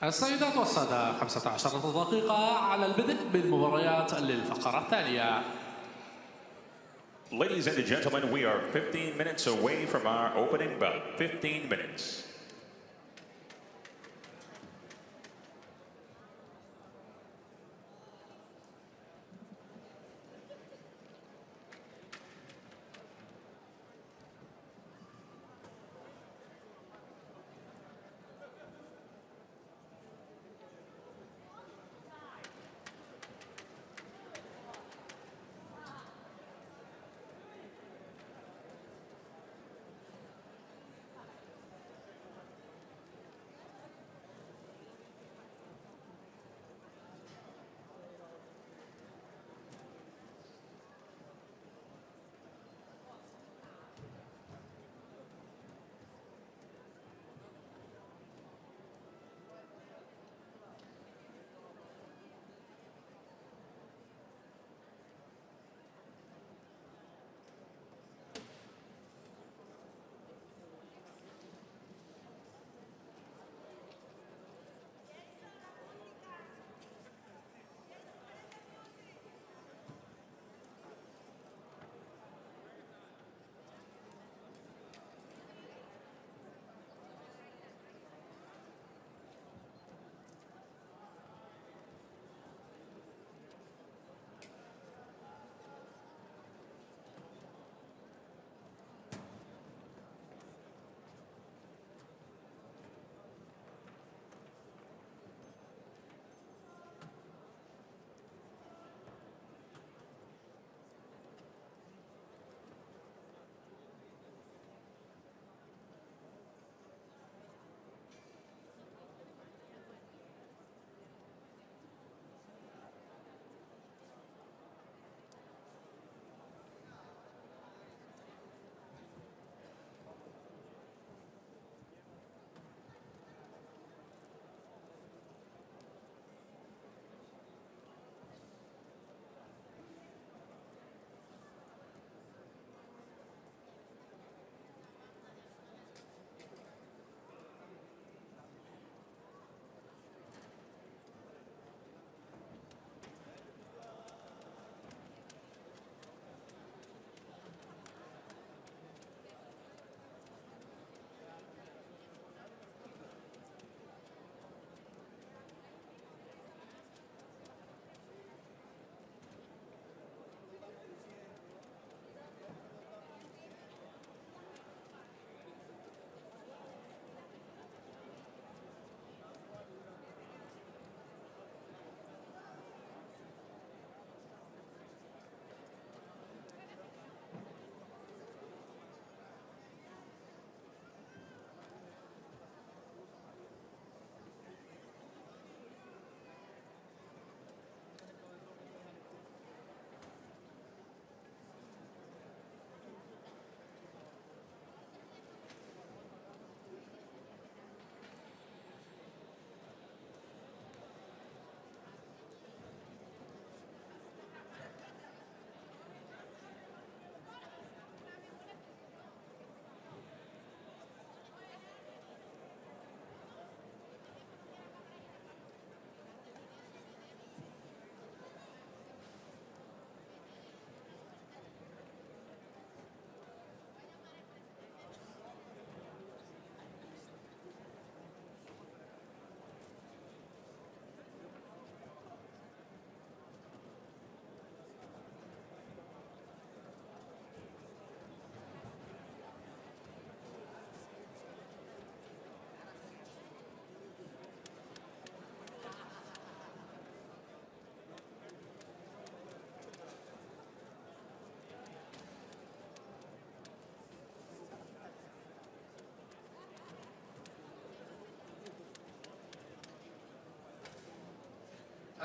السيدات والسادة 15 دقيقة على البدء بالمباريات للفقرة الثانية. Ladies and gentlemen, we are 15 minutes away from our opening bout. 15 minutes.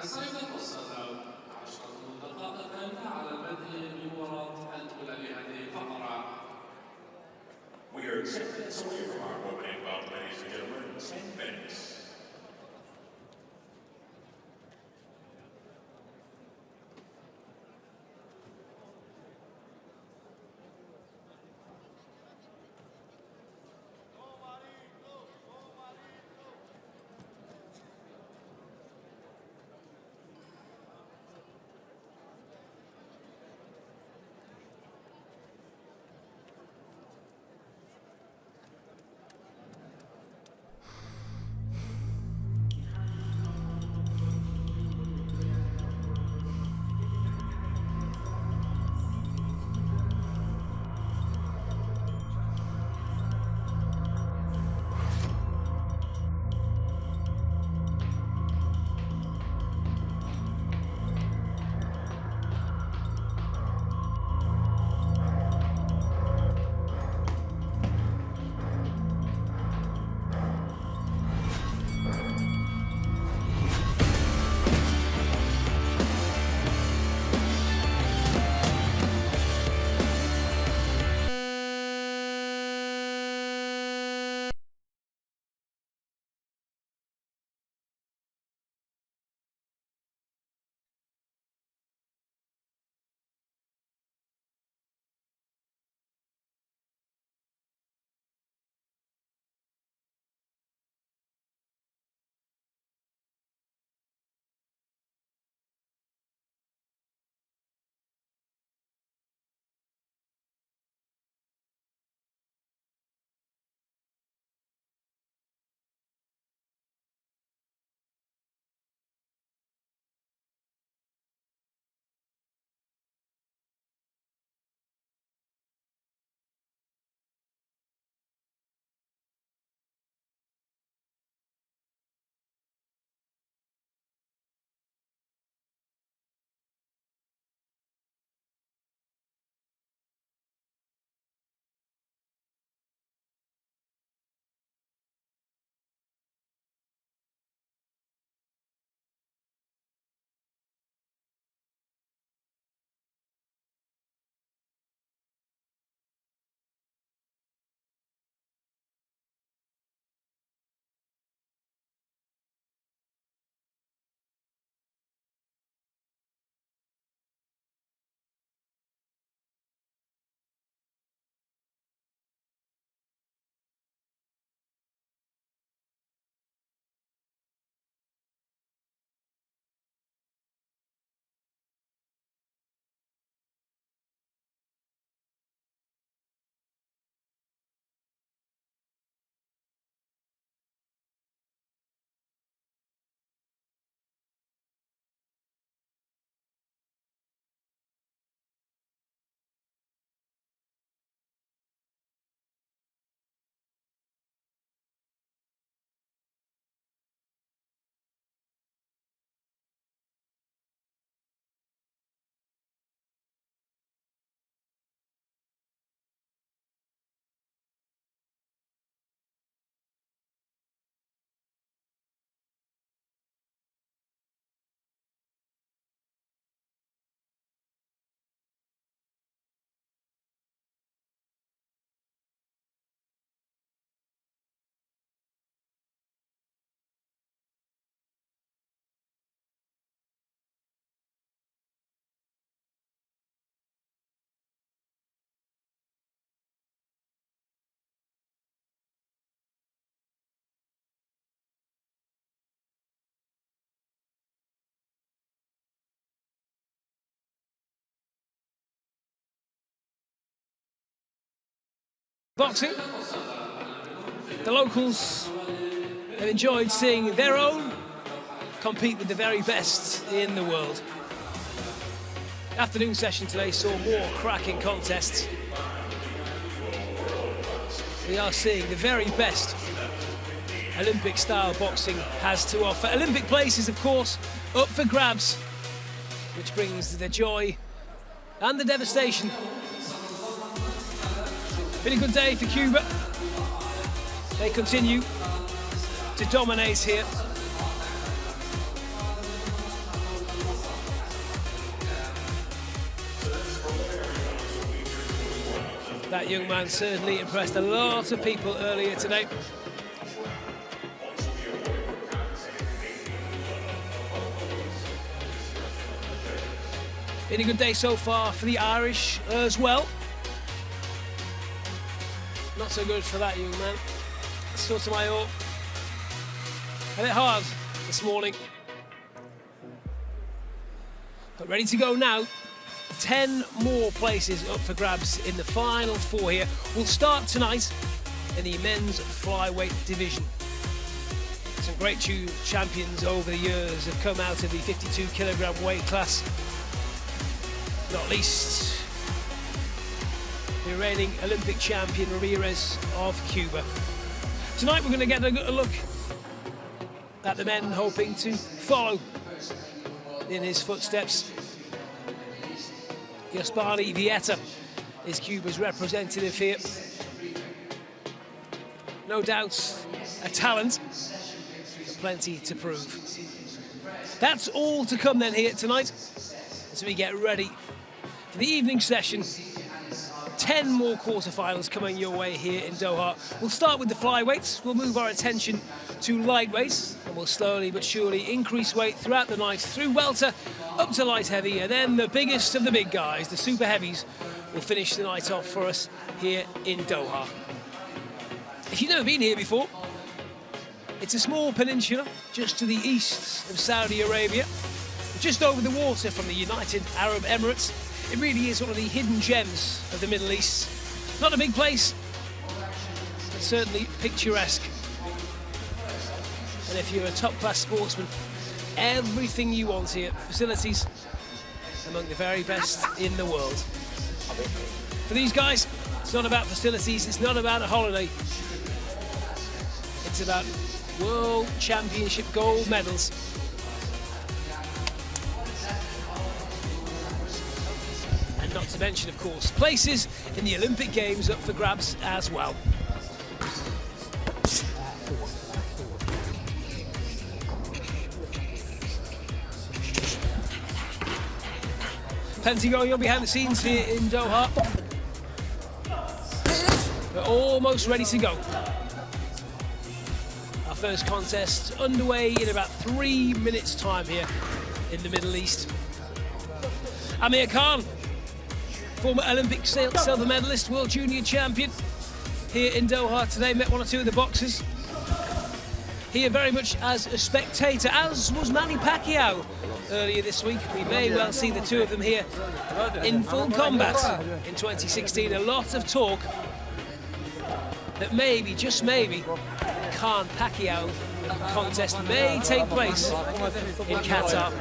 السيدات والسادة 10 دقائق على البدء بالمباراة الأولى لهذه الفقرة. We are 10 minutes away from our opening bout, ladies and gentlemen. 10 minutes. boxing. The locals have enjoyed seeing their own compete with the very best in the world. Afternoon session today saw more cracking contests. We are seeing the very best Olympic-style boxing has to offer. Olympic places, of course, up for grabs, which brings the joy and the devastation. Been a good day for Cuba. They continue to dominate here. That young man certainly impressed a lot of people earlier today. Been a good day so far for the Irish as well. Not so good for that young man. Sotomayor. A bit hard this morning. But ready to go now. 10 more places up for grabs in the final 4 here. We'll start tonight in the men's flyweight division. Some great champions over the years have come out of the 52 kilogram weight class. Not least the reigning Olympic champion Ramirez of Cuba. Tonight we're going to get a look at the men hoping to follow in his footsteps. Yospani Vieta is Cuba's representative here. No doubt a talent, but plenty to prove. That's all to come then here tonight as we get ready for the evening session. 10 more quarterfinals coming your way here in Doha. We'll start with the flyweights. We'll move our attention to lightweights, and we'll slowly but surely increase weight throughout the night through welter up to light heavy, and then the biggest of the big guys, the super heavies, will finish the night off for us here in Doha. If you've never been here before, it's a small peninsula just to the east of Saudi Arabia, just over the water from the United Arab Emirates. It really is one of the hidden gems of the Middle East. Not a big place, but certainly picturesque. And if you're a top-class sportsman, everything you want here, facilities among the very best in the world. For these guys, it's not about facilities, it's not about a holiday. It's about World Championship gold medals. And not to mention, of course, places in the Olympic Games up for grabs as well. Plenty going on behind the scenes here in Doha. We're almost ready to go. Our first contest underway in about 3 minutes' time here in the Middle East. Amir Khan, former Olympic silver medalist, world junior champion, here in Doha today. Met one or two of the boxers. Here very much as a spectator, as was Manny Pacquiao earlier this week. We may well see the two of them here in full combat in 2016. A lot of talk that maybe, just maybe, Khan-Pacquiao contest may take place in Qatar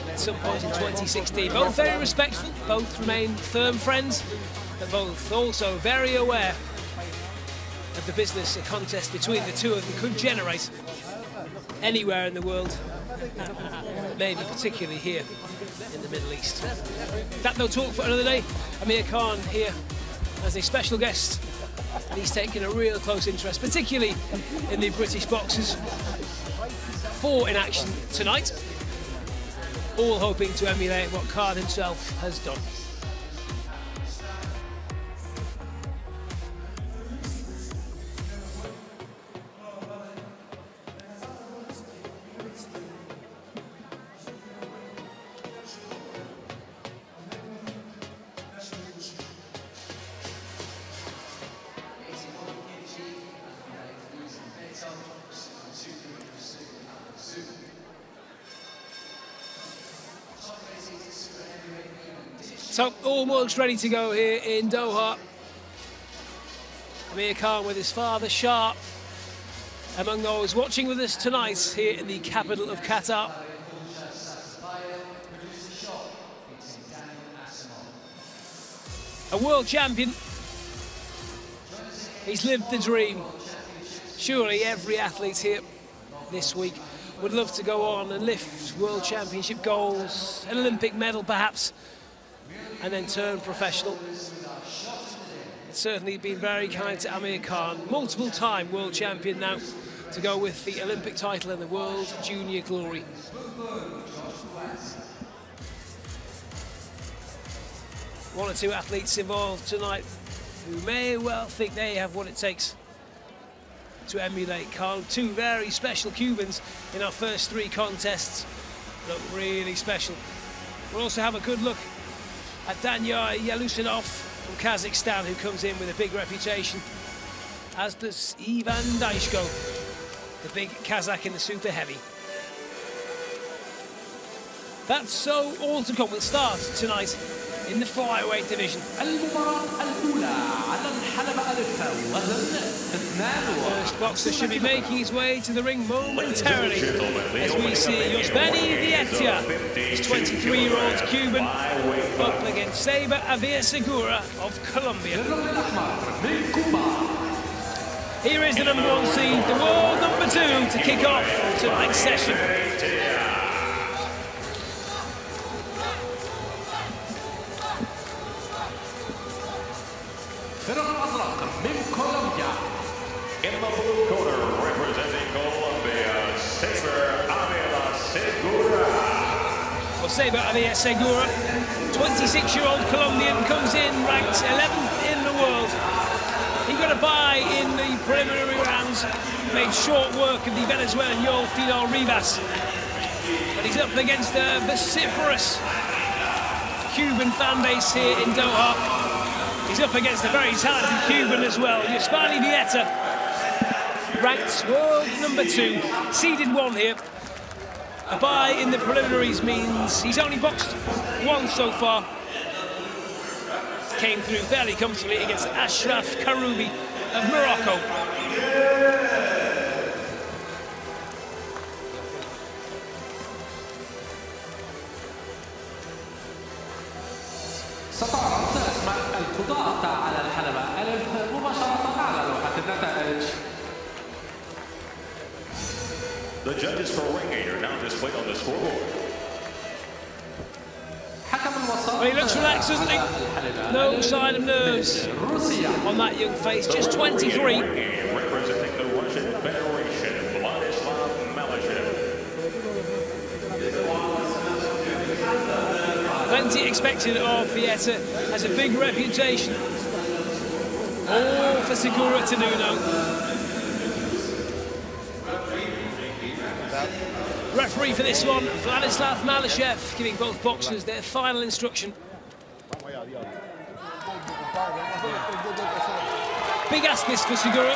at some point in 2016. Both very respectful, both remain firm friends, but both also very aware of the business a contest between the two of them could generate anywhere in the world, maybe particularly here in the Middle East. That no talk for another day. Amir Khan here as a special guest, and he's taken a real close interest, particularly in the British boxers. 4 in action tonight, all hoping to emulate what Khan himself has done. So, almost ready to go here in Doha. Amir Khan with his father, Shah, among those watching with us tonight here in the capital of Qatar. A world champion. He's lived the dream. Surely every athlete here this week would love to go on and lift world championship goals, an Olympic medal perhaps, and then turn professional. It's certainly been very kind to Amir Khan, multiple-time world champion now, to go with the Olympic title and the World Junior Glory. One or two athletes involved tonight who may well think they have what it takes to emulate Khan. Two very special Cubans in our first three contests. Look really special. We'll also have a good look at Danyar Yalusinov from Kazakhstan, who comes in with a big reputation, as does Ivan Daishko, the big Kazakh in the super heavy. That's so all to come. We'll start tonight in the flyweight division. First boxer should be making his way to the ring momentarily as we see Yosbani Vietia, his 23-year-old Cuban, up against Saber Avia Segura of Colombia. Here is the #1 seed, the world #2, to kick off tonight's session. In the blue corner, representing Colombia, Saber Avia Segura. Well, Saber Avia Segura, 26-year-old Colombian, comes in ranked 11th in the world. He got a bye in the preliminary rounds, made short work of the Venezuelan Yoel Fidel Rivas. But he's up against a vociferous Cuban fan base here in Doha. He's up against a very talented Cuban as well, Yosbani Vietia, ranked world #2, seeded 1 here. A bye in the preliminaries means he's only boxed once so far. Came through fairly comfortably against Ashraf Karoubi of Morocco. ستعرض أسماء القضاة على الحلبة ألف مباشرة على لوحة النتائج. The judges for ring eight are now displayed on the scoreboard. Well, he looks relaxed, doesn't he? No sign of nerves on that young face, just 23. Representing the Russian Federation, Vladislav Malyshev. Plenty expected of Vietia, has a big reputation. All for Segura to do now. Referee for this one, Vladislav Malyshev, giving both boxers their final instruction. Big ask this for Segura.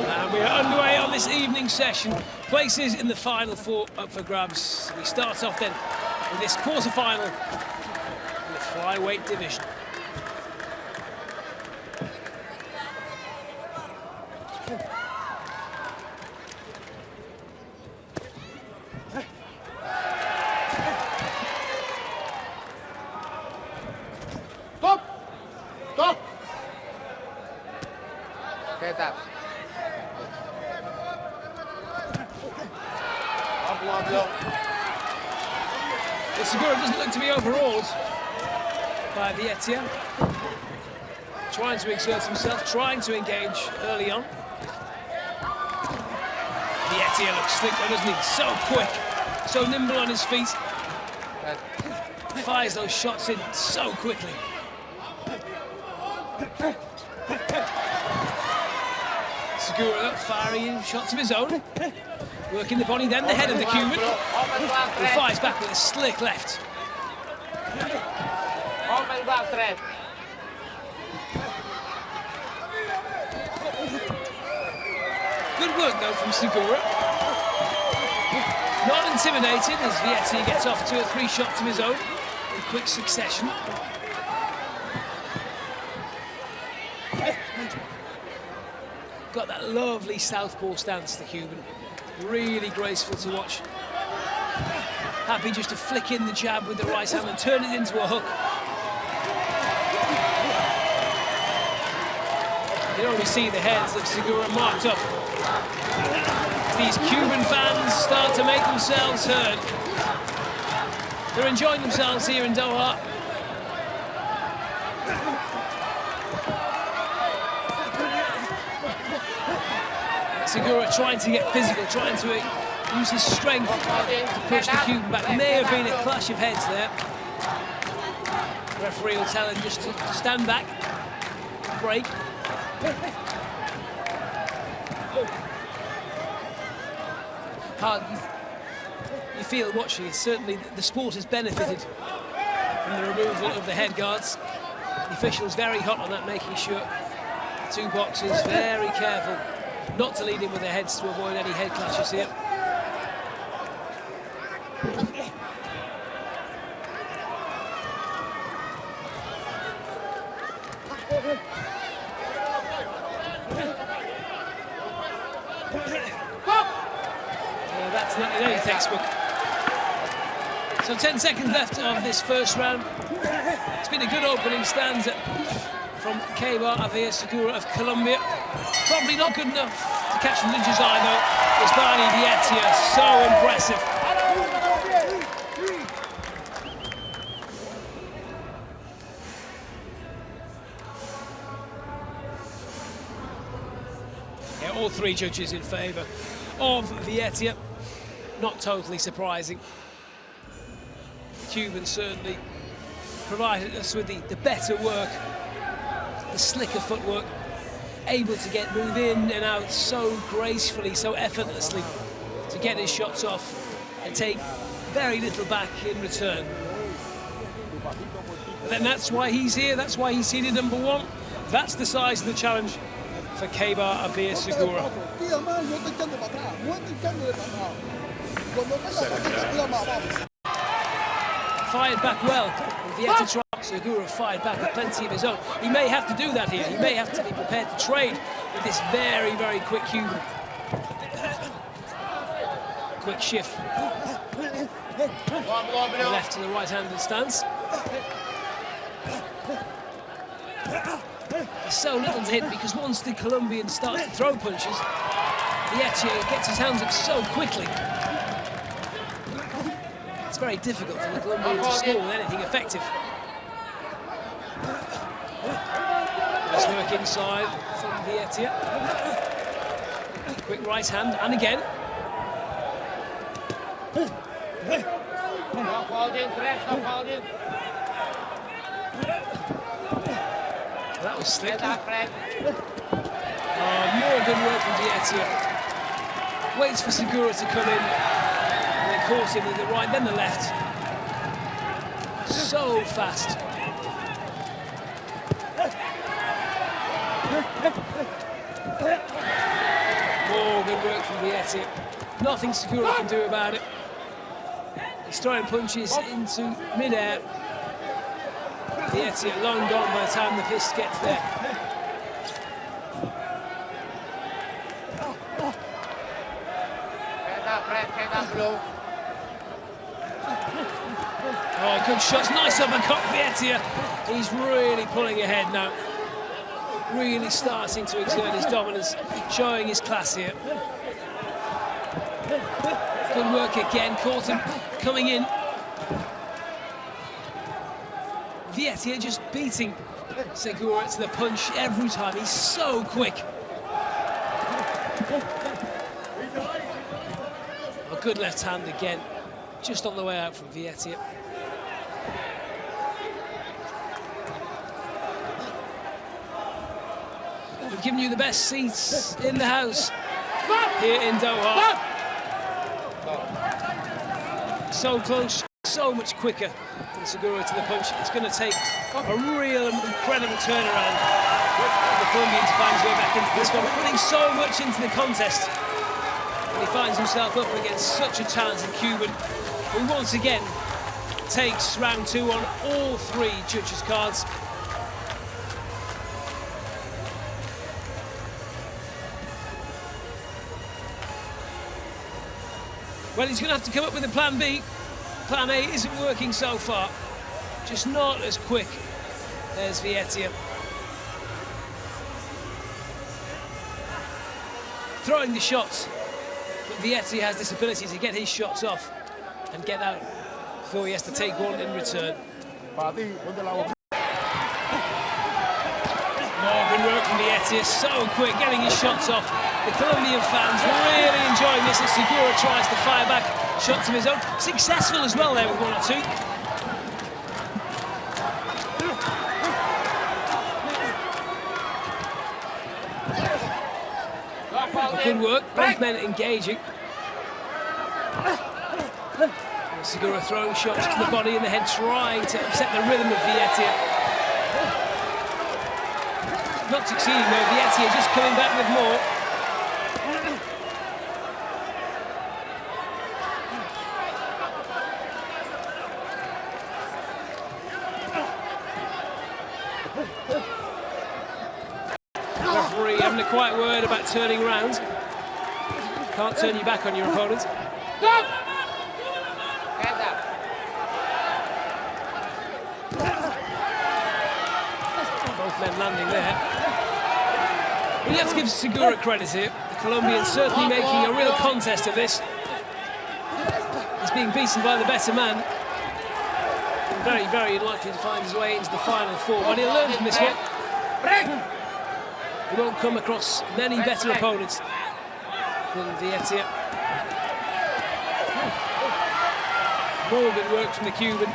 And we are underway on this evening session. Places in the final four up for grabs. We start off then with this quarter-final in the flyweight division. Well, Segura doesn't look to be overawed by Vietia. Trying to exert himself, trying to engage early on. Vietia looks slick, doesn't he? So quick, so nimble on his feet. Fires those shots in so quickly. Segura firing in shots of his own. Working the body, then the head of the Cuban. He fires back with a slick left. Good work, though, from Segura. Not intimidated as Vietia gets off 2 or 3 shots of his own. in quick succession. Got that lovely southpaw stance, the Cuban. Really graceful to watch. Happy just to flick in the jab with the right hand and turn it into a hook. You can already see the heads of Segura marked up. As these Cuban fans start to make themselves heard. They're enjoying themselves here in Doha. Segura trying to get physical, trying to use his strength to push the Cuban back. May have been a clash of heads there. The referee will tell him just to stand back, break. Hard. You feel watching it, certainly the sport has benefited from the removal of the head guards. The officials very hot on that, making sure the two boxers very careful not to lead in with their heads to avoid any head clashes here. That's not in any textbook. So 10 seconds left of this first round. It's been a good opening stanza from AIBA Segura of Colombia. Probably not good enough to catch the ninja's eye though. Isbani Vietia, so impressive. Yeah, all three judges in favour of Vietia. Not totally surprising. The Cuban certainly provided us with the better work, the slicker footwork, able to move in and out so gracefully, so effortlessly, to get his shots off and take very little back in return. But then that's why he's here, that's why he's seeded #1. That's the size of the challenge for AIBA Segura. Fired back well. Vietia tried. Segura fired back with plenty of his own. He may have to do that here. He may have to be prepared to trade with this very, very quick Cuban. Quick shift. The left to the right-handed stance. There's so little to hit because once the Colombian starts to throw punches, Vietia gets his hands up so quickly. It's very difficult for the Colombian to score with anything effective. Nice work inside from Vietia. Quick right hand, and again. That was slick. More good work from Vietia. Waits for Segura to come in. And then caught him with the right, then the left. So fast. More good work from Vietia. Nothing Segura can do about it. He's throwing punches into mid-air. Vietia long gone by the time the fist gets there. Oh, good shots. Nice uppercut, Vietia. He's really pulling ahead now. Really starting to exert his dominance, showing his class here. Good work again, caught him coming in. Vietia just beating Segura to the punch every time. He's so quick. A good left hand again, just on the way out from Vietia. We've given you the best seats in the house here in Doha. So close, so much quicker than Segura to the punch. It's going to take a real incredible turnaround for the Colombian to find his way back into this one, putting so much into the contest. And he finds himself up against such a talented Cuban, who once again takes round 2 on all 3 judges' cards. Well, he's going to have to come up with a plan B. Plan A isn't working so far. Just not as quick as Vietia. Throwing the shots, but Vietia has this ability to get his shots off and get out before he has to take one in return. Morgan work from Vietia, so quick, getting his shots off. The Colombian fans really enjoying this as Segura tries to fire back shots of his own. Successful as well there with 1 or 2. Good work, both men engaging. Segura throwing shots to the body and the head, trying to upset the rhythm of Vietia. Not succeeding though, Vietia just coming back with more. Referee having a quiet word about turning around. Can't turn you back on your opponent. Both men landing there. But you have to give Segura credit here. The Colombian certainly making a real contest of this. He's being beaten by the better man. And very, very unlikely to find his way into the final 4. But he'll learn from this one. He won't come across many better opponents than Vietia. Morgan works from the Cuban.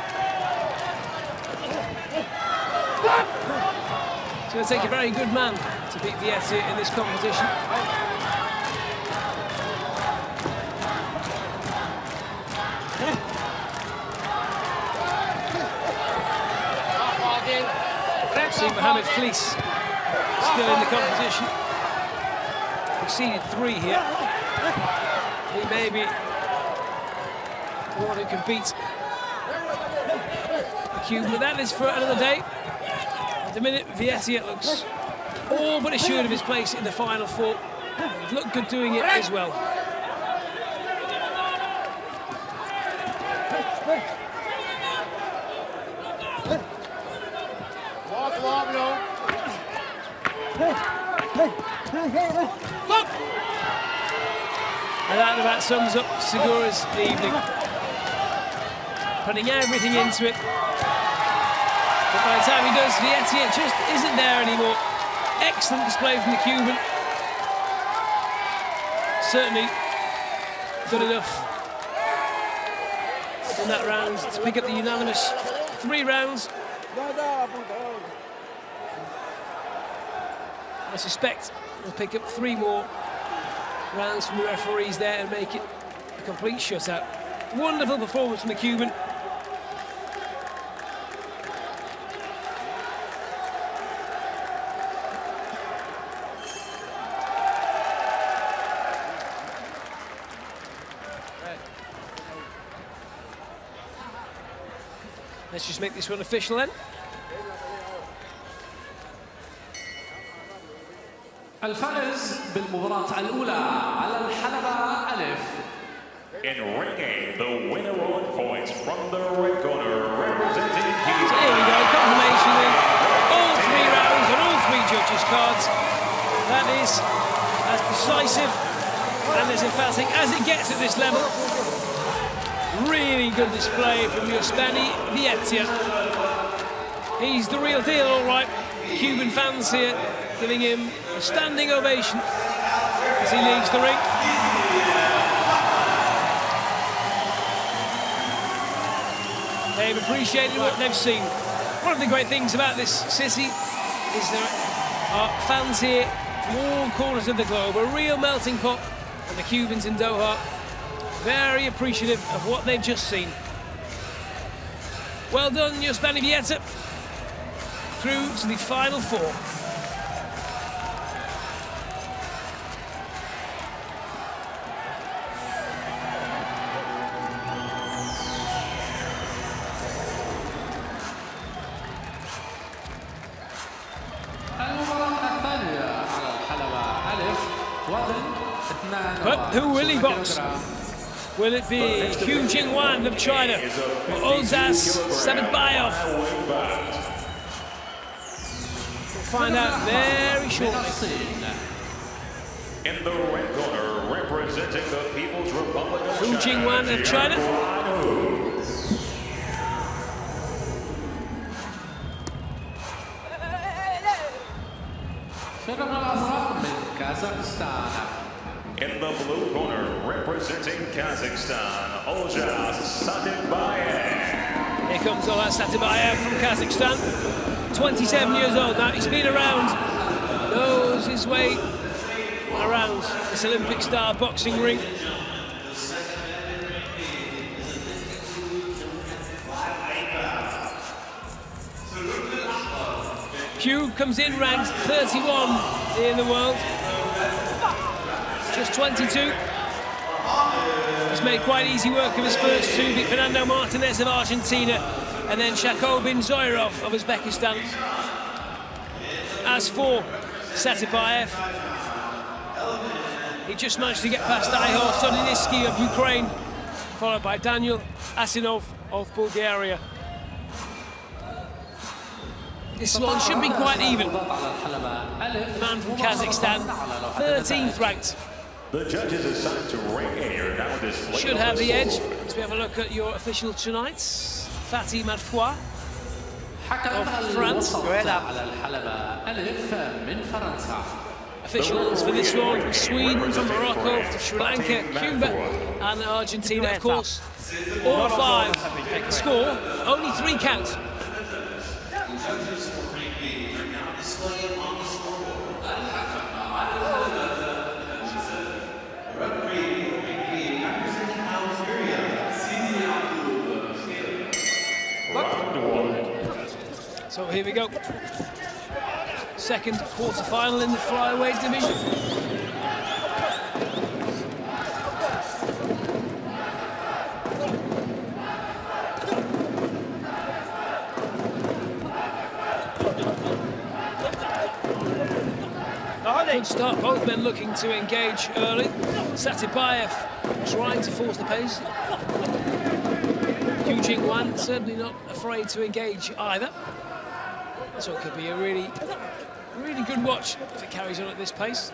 It's going to take a very good man to beat Vietia in this competition. See Mohamed Fleece still in the competition. Exceeded 3 here. He may be the one who can beat the Cuban, but that is for another day. At the minute, Vietia looks all but assured of his place in the final 4. He's looked good doing it as well. And that about sums up Segura's evening. Putting everything into it. But by the time he does, Vietia just isn't there anymore. Excellent display from the Cuban. Certainly good enough in that round to pick up the unanimous 3 rounds. I suspect we'll pick up 3 more rounds from the referees there and make it a complete shutout. Wonderful performance from the Cuban. Let's just make this one official then. الفائز بالمباراة الأولى على الحلبة ألف. In ringing, the winner on points from the red corner, representing Cuba. So here we go, confirmation in all 3 rounds on all 3 judges' cards. That is as decisive and as emphatic as it gets at this level. Really good display from Yospani Vietia. He's the real deal, all right. Cuban fans here giving him a standing ovation as he leaves the ring. They've appreciated what they've seen. One of the great things about this city is there are fans here from all corners of the globe, a real melting pot, and the Cubans in Doha very appreciative of what they've just seen. Well done, Yospani Vietia, through to the final 4. Who will he box? Will it be Hu Jingwan of China or Ozas Sadubayev? We'll find out very shortly. In the red corner, representing the People's Republic of Hu Jingwan of China. In the blue corner, representing Kazakhstan, Ozas Sadubayev. Here comes Ozas Sadubayev from Kazakhstan. 27 years old now. He's been around, knows his way around this Olympic star boxing ring. Hu comes in ranked 31 in the world. Just 22. He's made quite easy work of his first two, beat Fernando Martinez of Argentina and then Shakobin Zoirov of Uzbekistan. As for Sadubayev, he just managed to get past Ihor Sodiniski of Ukraine, followed by Daniel Asinov of Bulgaria. This one should be quite even. The man from Kazakhstan, 13th ranked. The judges assigned to ring here now display. Should have the edge. As we have a look at your official tonight, Fatih Madfoua of France. Officials for this one from Sweden, from Morocco, from Sri Lanka, Cuba and Argentina, of course. All five score, only 3 counts. So here we go. Second quarter-final in the flyweight division. Good start, both men looking to engage early. Sadubayev trying to force the pace. Hu Jingwan certainly not afraid to engage either. So it could be a really good watch if it carries on at this pace.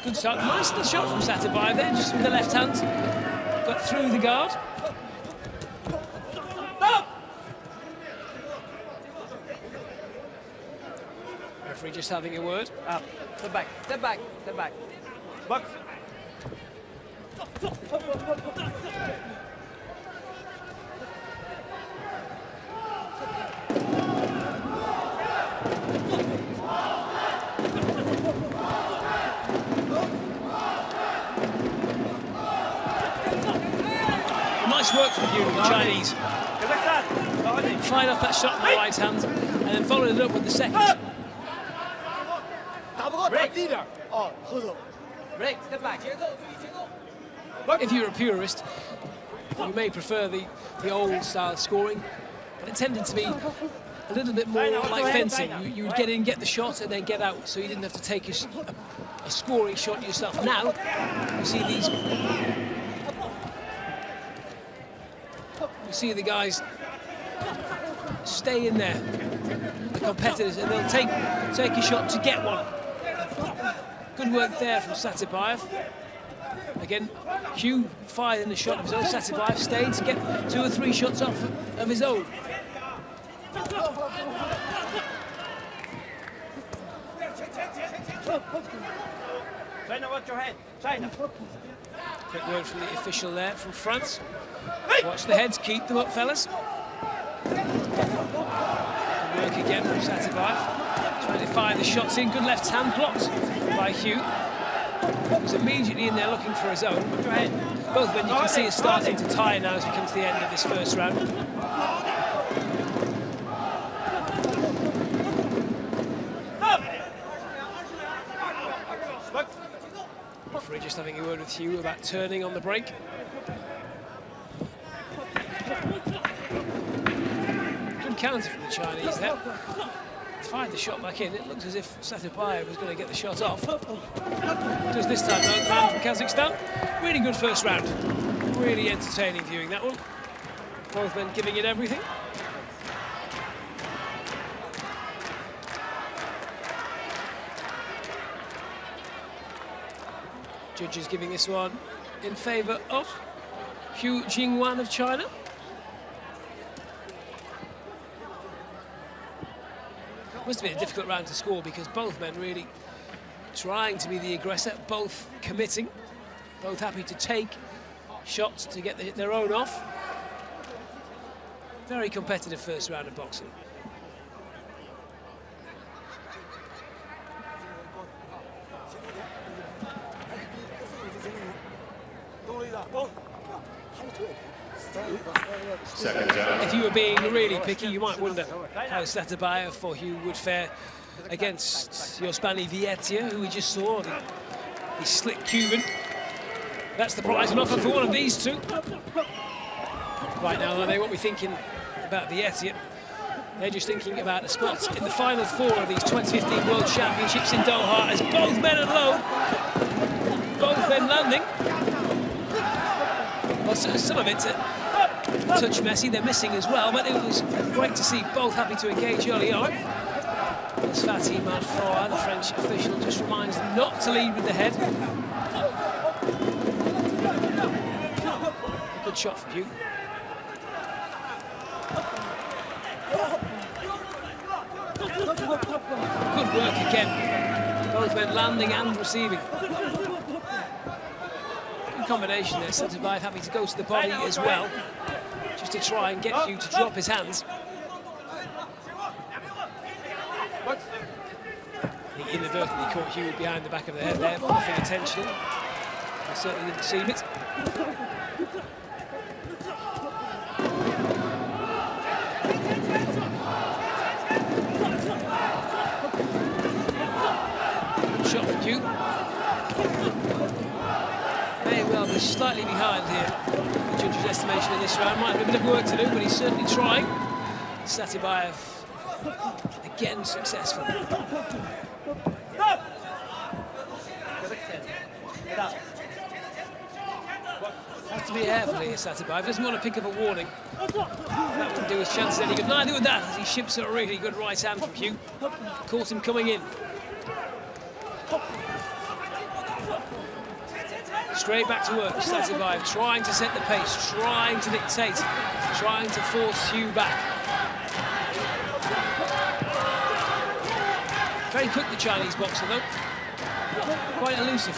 Good start. Nice little shot from Sadubayev there, just with the left hand. Got through the guard. Referee just having a word. Up. Step back. Step back. Step back. Box. Nice work from you, the Chinese. Fired off that shot in the right hand and then followed it up with the second. Break. Step back. If you're a purist, you may prefer the old style scoring, but it tended to be a little bit more like fencing. You would get in, get the shot, and then get out, so you didn't have to take a scoring shot yourself. Now, you see these... You see the guys stay in there, the competitors, and they'll take a shot to get one. Good work there from Sadubayev. Again, Hu fired in the shot of his own. Sadubayev stayed to get 2 or 3 shots off of his own. China, watch your head. China. Quick word from the official there from France. Watch the heads, keep them up, fellas. Good work again from Sadubayev. Trying to fire the shots in. Good left hand blocked by Hu. He's immediately in there looking for his own. Both men, you can see, are starting to tire now as we come to the end of this first round. Referee just having a word with Hu about turning on the break. Good counter from the Chinese there. fired the shot back in. It looks as if Satabayev was going to get the shot off. Does this time, though, the man from Kazakhstan. Really good first round. Really entertaining viewing that one. Both men giving it everything. Judges giving this one in favour of Hu Jingwan of China. Must have been a difficult round to score because both men really trying to be the aggressor, both committing, both happy to take shots to get their own off. Very competitive first round of boxing. If you were being really picky, you might wonder how Satabayev for Hu would fare against Yospani Vietia, who we just saw, the slick Cuban. That's the prize on offer for one of these two. Right now, they won't be thinking about Vietia. They're just thinking about a spot in the final four of these 2015 World Championships in Doha, as both men unload, both men landing. Well, some of it's a touch messy, they're missing as well, but it was great to see both happy to engage early on. As Fatih Madfoua, the French official, just reminds them not to lead with the head. Good shot for Hu. Good work again. Both men landing and receiving. Good combination there. Satabayev having to go to the body as well, just to try and get Hu to drop his hands. He inadvertently caught Hu behind the back of the head there, nothing intentional. I certainly didn't see it. Shot from Hu. May well be slightly behind here. The judge's estimation in this round might have a bit of work to do, but he's certainly trying. Satabayev again successful. Has to be careful here, Satabayev. Doesn't want to pick up a warning. That wouldn't do his chances any good. Neither would that, as he ships a really good right hand from Hu. Caught him coming in. Straight back to work, Satabayev trying to set the pace, trying to dictate, trying to force Hu back. Very quick, the Chinese boxer, though. Quite elusive.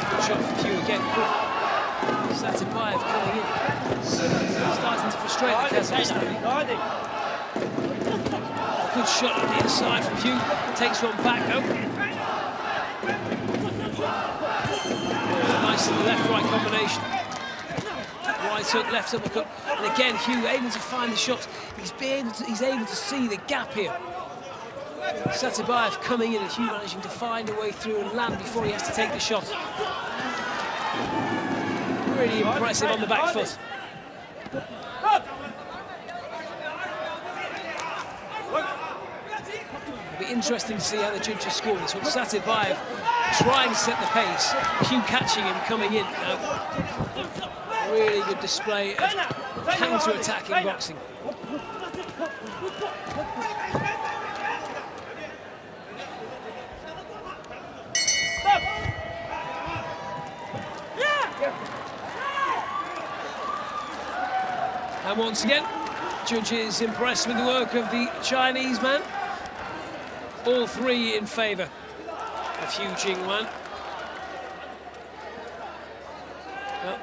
Good shot from Hu again. Satabayev coming in. Starting to frustrate the Kazakhstan. Good shot on the inside from Hu. Takes one back, though. Nice left-right combination. Right hook, left uppercut, and again Hu able to find the shots. He's able to see the gap here. Satabayev coming in and Hu managing to find a way through and land before he has to take the shot. Really impressive on the back foot. It'll be interesting to see how the judges score this one. Satabayev trying to set the pace, Hu catching him coming in. Really good display of counter-attacking boxing. And once again, judges impressed with the work of the Chinese man. All three in favour of Hu Jingwan. Well,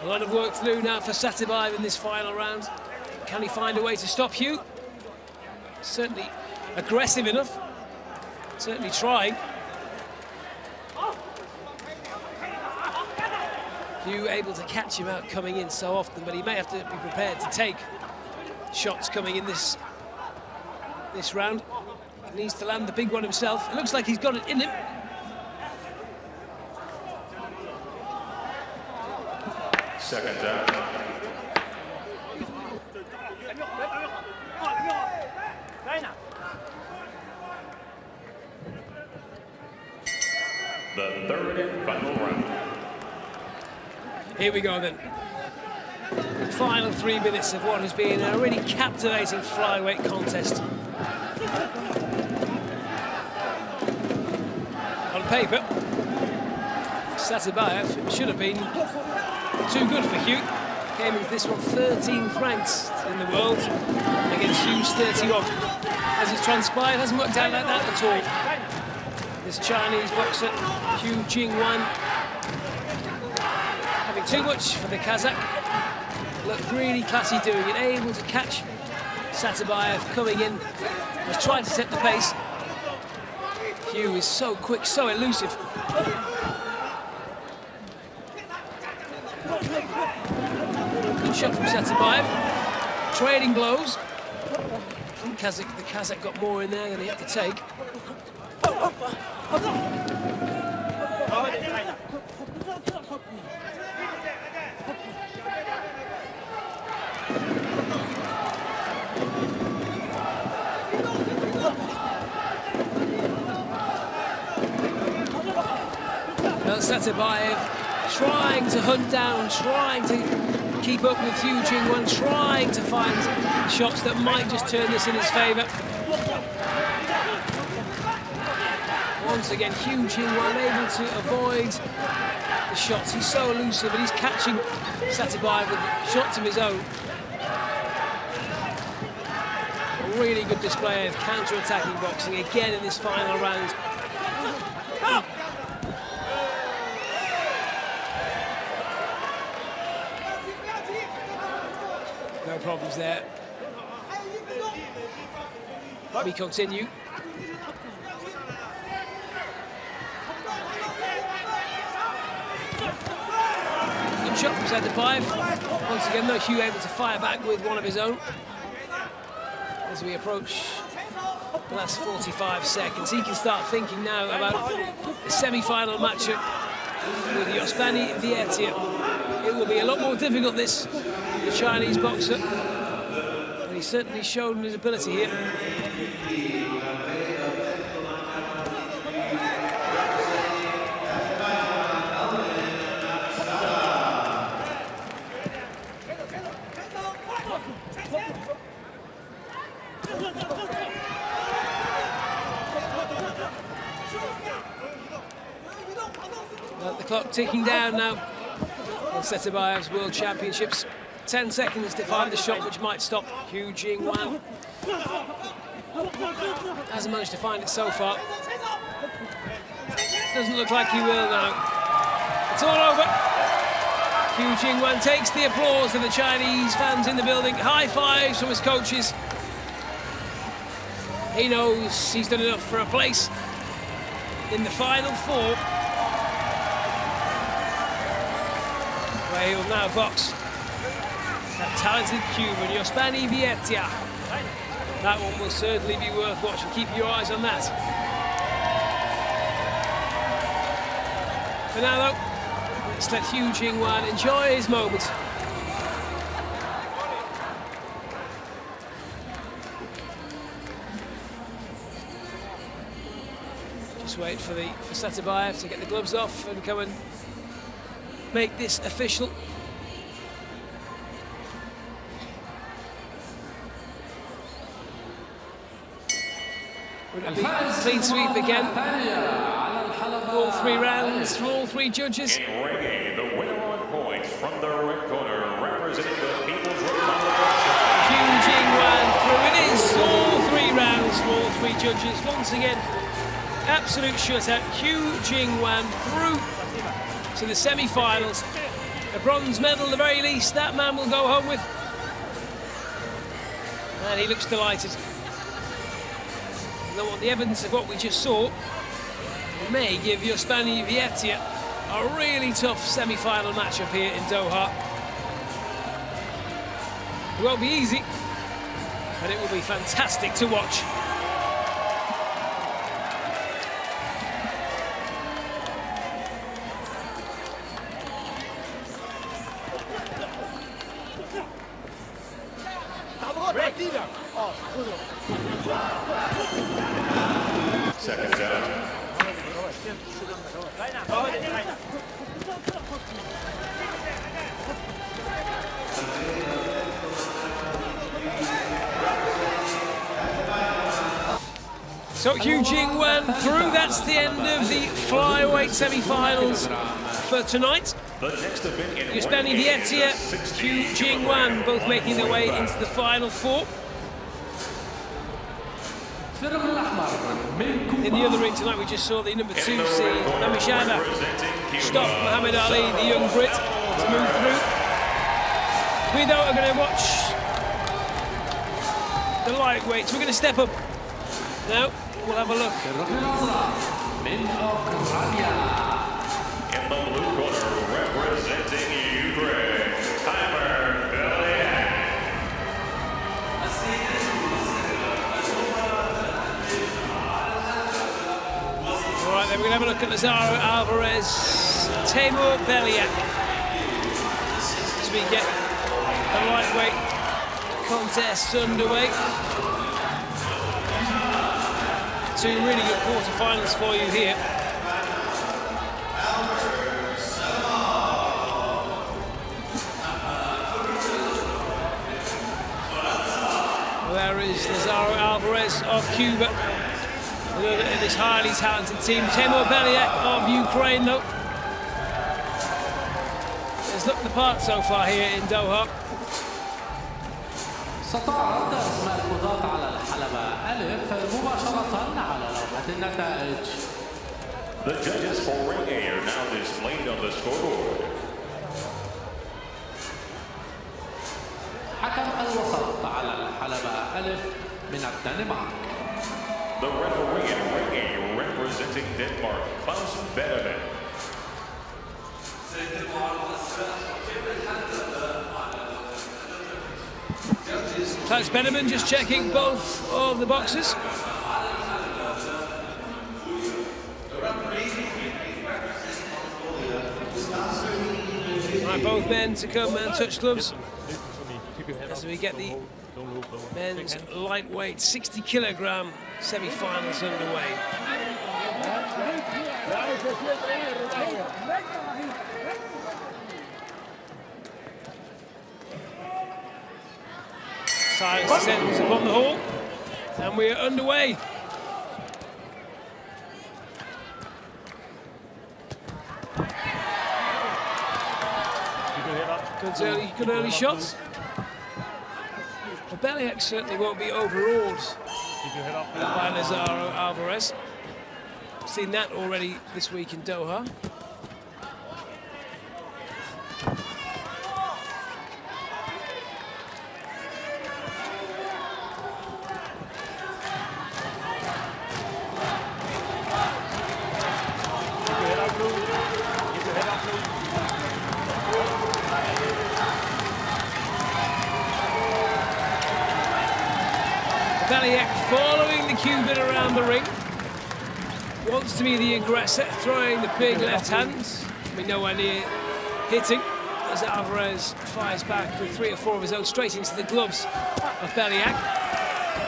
a lot of work to do now for Satabayev in this final round. Can he find a way to stop Hu? Certainly aggressive enough. Certainly trying. Hu able to catch him out coming in so often, but he may have to be prepared to take shots coming in this round. He needs to land the big one himself. It looks like he's got it in him. Second down. the third and final round. Here we go then. Final 3 minutes of what has been a really captivating flyweight contest. On paper, Satabayev should have been too good for Hugh. Came into this one 13th ranked in the world against Hugh's 31. As it's transpired, hasn't worked out like that at all. This Chinese boxer, Hugh Jingwan, having too much for the Kazakh. Looked really classy doing it, able to catch Satabayev coming in. Was trying to set the pace. Hugh is so quick, so elusive. Good shot from Satabayev. Trading blows. From Kazakh, the Kazakh got more in there than he had to take. Satabayev trying to hunt down, trying to keep up with Hugh Jingwan, trying to find shots that might just turn this in his favour. Once again, Hugh Jingwan able to avoid the shots. He's so elusive and he's catching Satabayev with shots of his own. A really good display of counter-attacking boxing again in this final round. No problems there. We continue. Good shot from Satabayev. Once again, though, Hugh able to fire back with one of his own. As we approach the last 45 seconds, he can start thinking now about the semi-final matchup with Yospani Vietia. It will be a lot more difficult, this, the Chinese boxer. But he's certainly shown his ability here. The clock ticking down now on Satabayev's World Championships. 10 seconds to find the shot which might stop Hugh Jingwan. Hasn't managed to find it so far. Doesn't look like he will now. It's all over. Hugh Jingwan takes the applause of the Chinese fans in the building. High fives from his coaches. He knows he's done enough for a place in the final four. Where he'll now box that talented Cuban, Yospani Vietia. That one will certainly be worth watching. Keep your eyes on that. For now, though, let's let Hugh Jingwan enjoy his moment. Just wait for Satabayev to get the gloves off and come and make this official. Would it be clean sweep again? All 3 rounds for all 3 judges. In ringing, the winner on points from the red corner, representing the People's Republic of China. Hugh Jingwan through. It is all 3 rounds for all 3 judges. Once again, absolute shutout. Hugh Jingwan through to the semi-finals. A bronze medal, at the very least, that man will go home with. And he looks delighted. And the evidence of what we just saw may give Yospani Vietia a really tough semi-final matchup here in Doha. It won't be easy, but it will be fantastic to watch. Seconds out. So Hu Jingwen through. That's the end of the flyweight semi-finals for tonight. Yusbeni Vietia, Hu Jingwen, both making their way into the final four. In the other ring tonight, we just saw the number 2 seed, Namishana, stop Muhammad Ali, the young Brit, to move through. We though are going to watch the lightweights. We're going to step up now. We'll have a look. In the blue corner, representing Ukraine, Timer Beliak. All right, then we're going to have a look at Lazaro Alvarez, Timur Beliak, as we get the lightweight contest underway. Two really good quarterfinals for you here. There is Lazaro Alvarez of Cuba. Another in this highly talented team. Timur Beliak of Ukraine, though. Has looked the part so far here in Doha. ستعرض أسماء القضاة على الحلبة ألف مباشرة على لوحة النتائج. The judges for ring A are now displayed on the scoreboard. حكم الوسط على الحلبة ألف من الدنمارك. The referee in ring A representing Denmark, Klaus Benjamin. Klaus Benjamin just checking both of the boxes. Right, both men to come and touch gloves as we get the men's lightweight 60 kilogram semi-finals underway. Silence descends upon the hall, and we are underway. Good early shots. But Beliak certainly won't be overawed by Lazaro Alvarez. We've seen that already this week in Doha. Beliak following the Cuban around the ring. Wants to be the aggressor, throwing the big left hand. We're nowhere near hitting as Alvarez fires back with 3 or 4 of his own straight into the gloves of Beliak.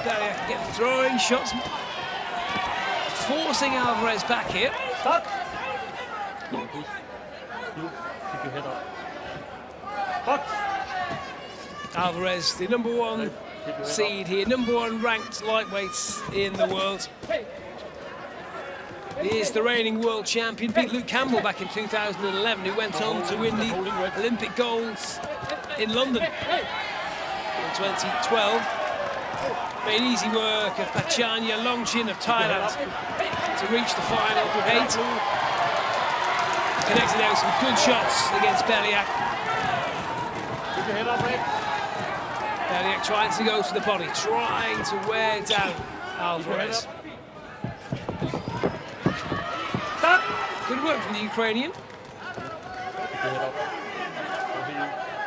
Beliak again throwing shots, forcing Alvarez back here. Stop. Keep your head up. Box. Alvarez, the number 1 seed here, number 1 ranked lightweights in the world. He is the reigning world champion, beat Luke Campbell back in 2011, who went on to win the Olympic golds in London in 2012. Made easy work of Pachanya Longchin of Thailand to reach the final 8. Connected out some good shots against Beliak. Keep your head up, Rick. Beliak trying to go to the body, trying to wear down Alvarez. Good work from the Ukrainian.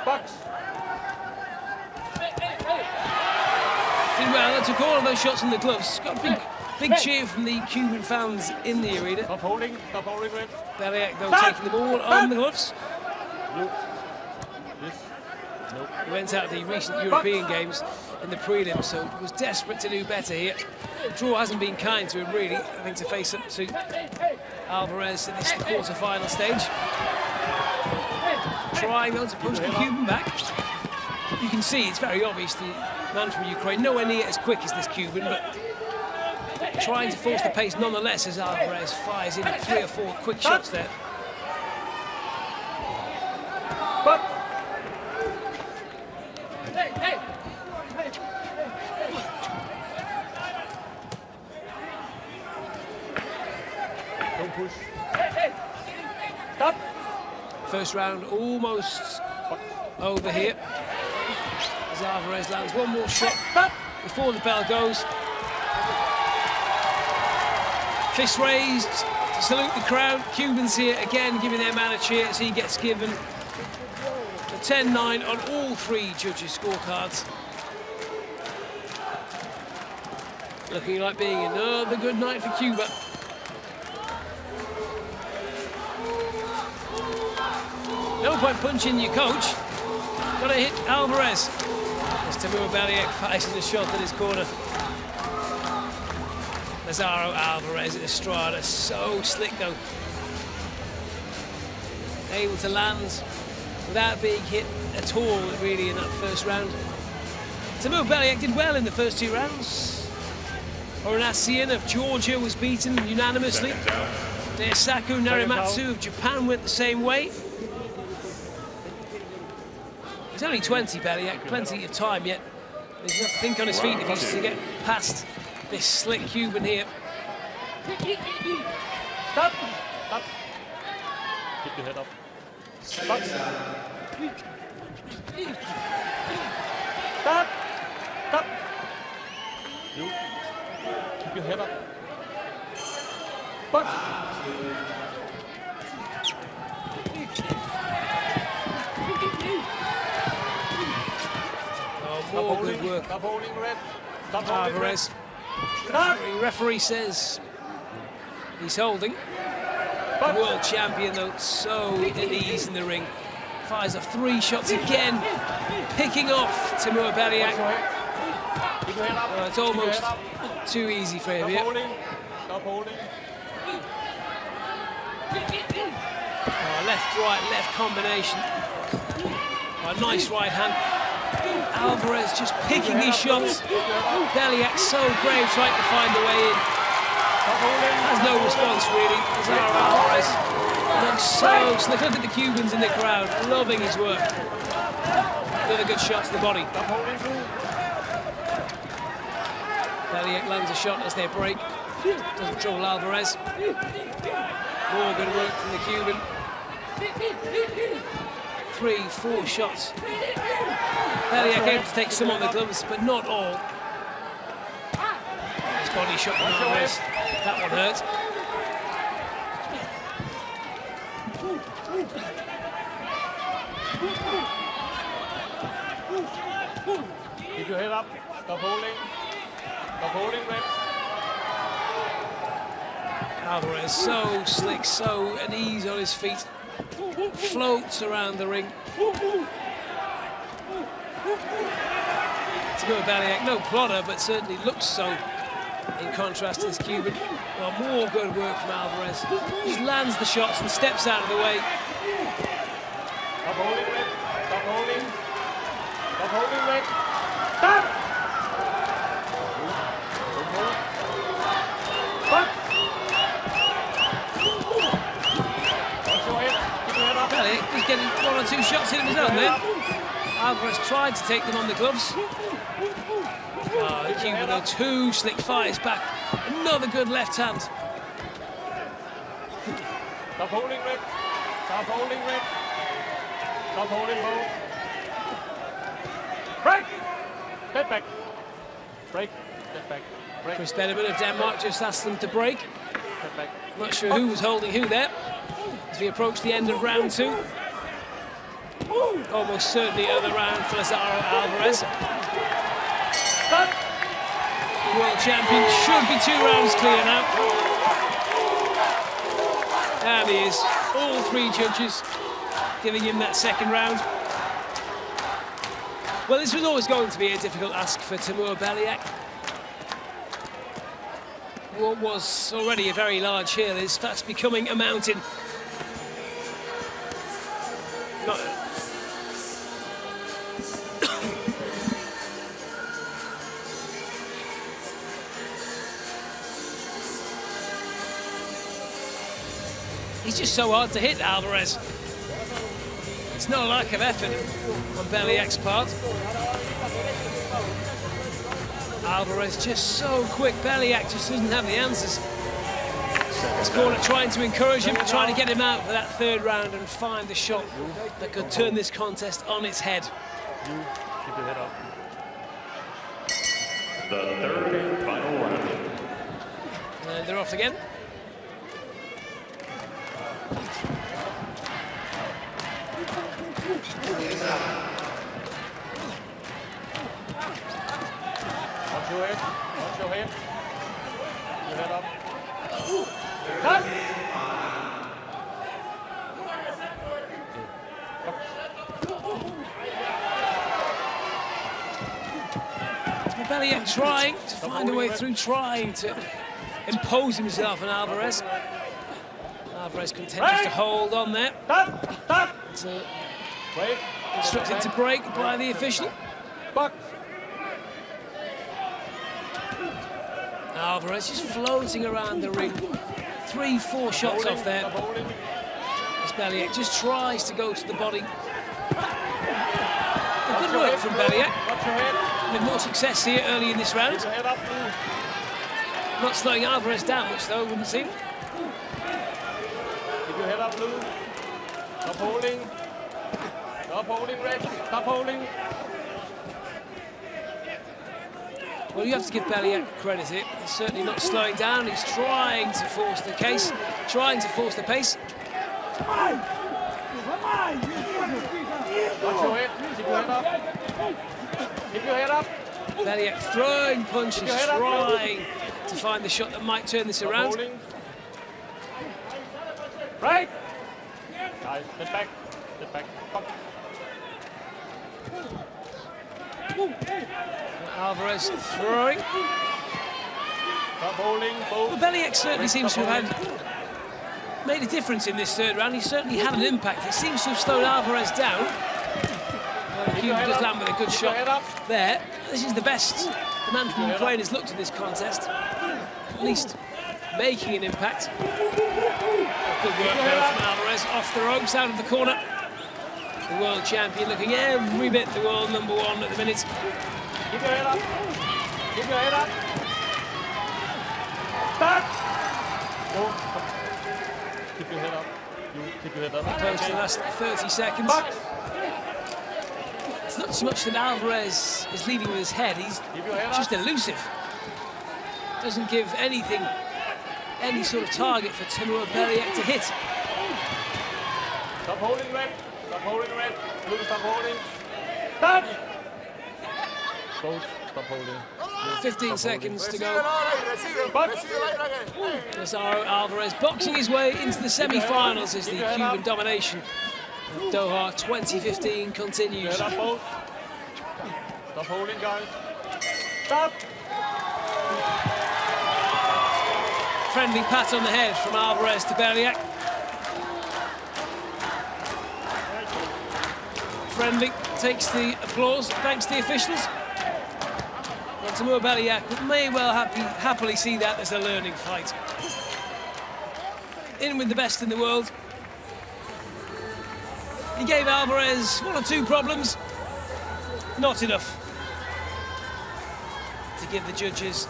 Box. Did well, took all of those shots in the gloves. Got a big cheer from the Cuban fans in the arena. Stop holding, Red. Beliak, though, taking the ball on the gloves. Nope. This. Nope. He went out of the recent European Games in the prelims, so was desperate to do better here. Draw hasn't been kind to him, really, having to face up to Alvarez in this quarter-final stage. Trying though to push the Cuban back. You can see it's very obvious the man from Ukraine, nowhere near as quick as this Cuban, but trying to force the pace nonetheless as Alvarez fires in 3 or 4 quick shots there. Don't push. Stop. First round almost over here. As Alvarez lands one more shot before the bell goes. Fist raised to salute the crowd. Cubans here again giving their man a cheer as he gets given a 10-9 on all 3 judges' scorecards. Looking like being another good night for Cuba. No point punching your coach. Got to hit Alvarez. As Timur Beliak fires in the shot at his corner. Lazaro Alvarez at Estrada, so slick though. Able to land without being hit at all, really, in that first round. Timur Beliak did well in the first 2 rounds. Oranasian of Georgia was beaten unanimously. Daisaku Narimatsu of Japan went the same way. He's only 20, Beliak, plenty of time yet. He's got to think on his feet if he's to get past this slick Cuban here. Stop. Stop. Keep your head up. Stop. Stop. Stop. You. Keep your head up. Box. More good work. Stop holding red. Stop holding Alvarez. Referee says he's holding. The world champion, though, so at ease in the ring. Fires off 3 shots again, picking off Timur Beliak. It's almost too easy for him here. Stop holding. Left, right, left combination. Nice right hand. Alvarez just picking his shots. Beliak so brave trying to find the way in. Has no response really. Alvarez looks so slick. Look at the Cubans in the crowd, loving his work. Another good shot to the body. Beliak lands a shot as they break. Doesn't trouble Alvarez. More good work from the Cuban. 3, 4 shots. Beliak able to take some on the gloves, but not all. His body shot from Alvarez. That one hurt. Keep your head up. Stop holding. Stop holding, Red. Alvarez so slick, so at ease on his feet. Floats around the ring. Timur Beliak, no plotter, but certainly looks so in contrast to this Cuban. Well, more good work from Alvarez. Just lands the shots and steps out of the way. Stop holding, Red. Stop holding. Stop holding, Red. Stop! Stop! Beliak was getting 1 or 2 shots in his own there. Alvarez tried to take them on the gloves. The Cuban, though, too slick, fires back. Another good left hand. Stop holding, Red. Stop holding, Red. Stop holding, both. Break! Step back. Break. Step back. Break. Chris Benneman of Denmark just asked them to break. Step back. Not sure who was holding who there. As we approach the end of round 2. Almost certainly another round for Lazaro Alvarez. The world champion should be 2 rounds clear now. And he is. All 3 judges giving him that second round. Well, this was always going to be a difficult ask for Timur Beliak. What was already a very large hill is fast becoming a mountain. Not He's just so hard to hit, Alvarez. It's no lack of effort on Beliak's part. Alvarez just so quick. Beliak just doesn't have the answers. His corner trying to encourage him, trying to get him out for that third round and find the shot that could turn this contest on its head. Keep your head up. The third and final round. And they're off again. Watch your head. Watch your head. Your head up. Cut! Beliak trying to find a way through, trying to impose himself on Alvarez. Alvarez continues to hold on there. It's instructed to break by the official. Alvarez just floating around the ring. 3-4 shots off there. As Beliak just tries to go to the body. A good work from Beliak. With more success here early in this round. Not slowing Alvarez down much though, wouldn't seem. Keep your head up, Blue. Stop holding. Stop holding, Red. Stop holding. Well, you have to give Beliak credit here. He's certainly not slowing down. He's trying to force the case, trying to force the pace. Watch your head. Keep your head up. Keep your head up. Beliak throwing punches, trying to find the shot that might turn this around. Holding. Right. Guys, step back. Step back. Alvarez throwing. Stop holding. Well, Beliak certainly seems to have made a difference in this third round. He certainly had an impact. It seems to have slowed Alvarez down. Well, the Cuban does land with a good shot there. This is the best the man from Ukraine has looked in this contest. At least making an impact. Good work there from Alvarez. Off the ropes, out of the corner. The world champion looking every bit the world #1 at the minute. Keep your head up. Keep your head up. Back. Go. Keep your head up. You keep your head up. Close to the last 30 seconds. Back. It's not so much that Alvarez is leading with his head, he's just elusive. Doesn't give anything, any sort of target for Timur Beliak to hit. Stop holding, Red. Stop holding, Red. Blue, stop holding. Stop. Both, stop holding. 15 seconds to go. Lazaro Alvarez boxing his way into the semi-finals as the Cuban domination of Doha 2015 continues. Head up, both. Stop holding, guys. Stop. Friendly pat on the head from Alvarez to Beliak. Friendly takes the applause thanks to the officials. But Timur Beliak may well happily see that as a learning fight. In with the best in the world. He gave Alvarez 1 or 2 problems. Not enough to give the judges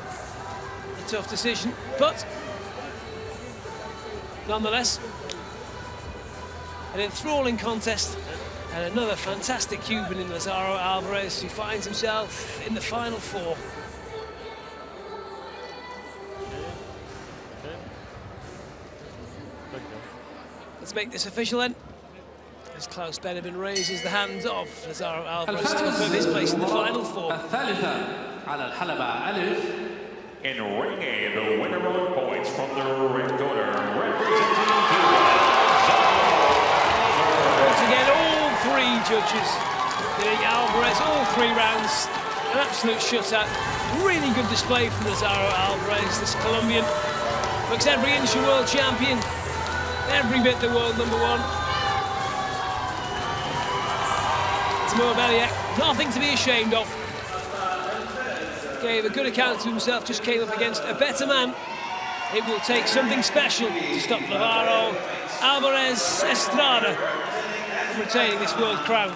a tough decision, but nonetheless, an enthralling contest and another fantastic Cuban in Lazaro Alvarez, who finds himself in the final 4. Let's make this official then. As Klaus Benjamin raises the hand of Lazaro Alvarez to confirm his place in the final 4. In ring A, the winner on points from the red corner, representing Cuba. Once again, all 3 judges giving Alvarez Alvarez, all 3 rounds. An absolute shutout. Really good display from Lazaro Alvarez, this Colombian. Looks every inch a world champion. Every bit the world #1. Timur Beliak, nothing to be ashamed of. Gave a good account of himself, just came up against a better man. It will take something special to stop Lazaro Alvarez Estrada from retaining this world crown.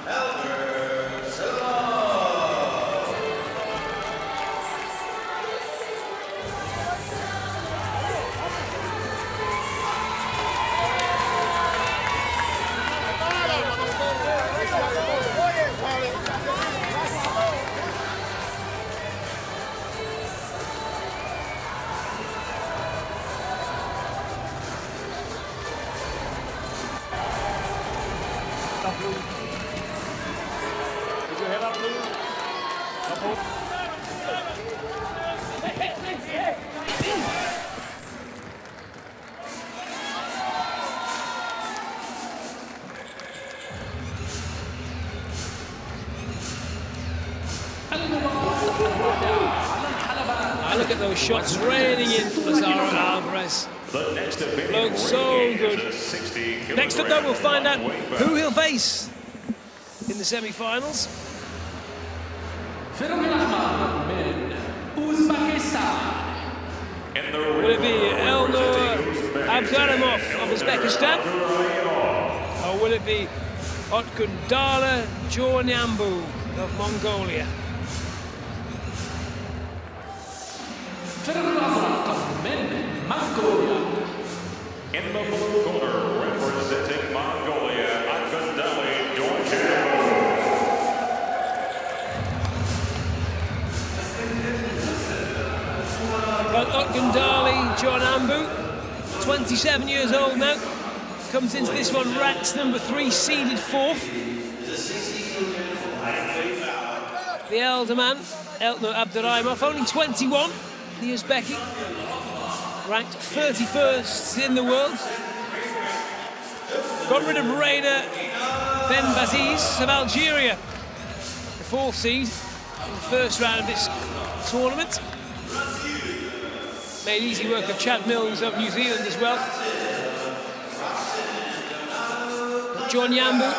Look at those shots raining in for Lazaro Alvarez. Looks so good. Next up, though, we'll find out who he'll face in the semi-finals. Will it be Elnur Abduraimov of Uzbekistan? Or will it be Otgundala Jornyambu of Mongolia? In the blue corner, representing Mongolia, Otgundala Jornyambu. Otgundala Jornyambu, 27 years old now, comes into this one ranked #3, seeded 4th. The elder man, Elnur Abduraimov, only 21, the Uzbeki, ranked 31st in the world. Got rid of Rainer Benbaziz of Algeria, the 4th seed in the first round of this tournament. Made easy work of Chad Mills of New Zealand as well. Jornyambu,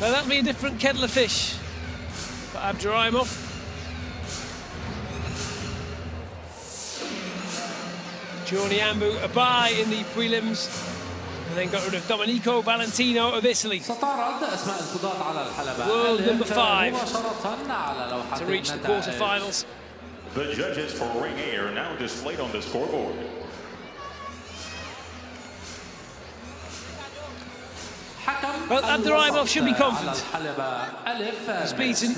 well, that'll be a different kettle of fish for Abduraimov. Jornyambu a bye in the prelims, and then got rid of Domenico Valentino of Italy. World #5 to reach the quarterfinals. The judges for Ring A are now displayed on the scoreboard. Well, Abduraimov should be confident. He's beaten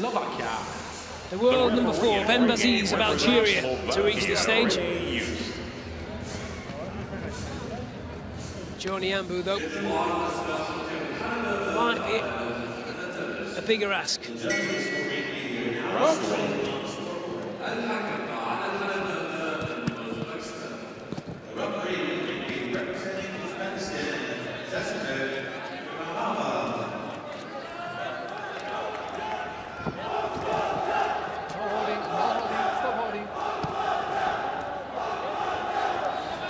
the world #4, Benbaziz of Algeria, to reach this stage. Jornyambu, though, might be a bigger ask.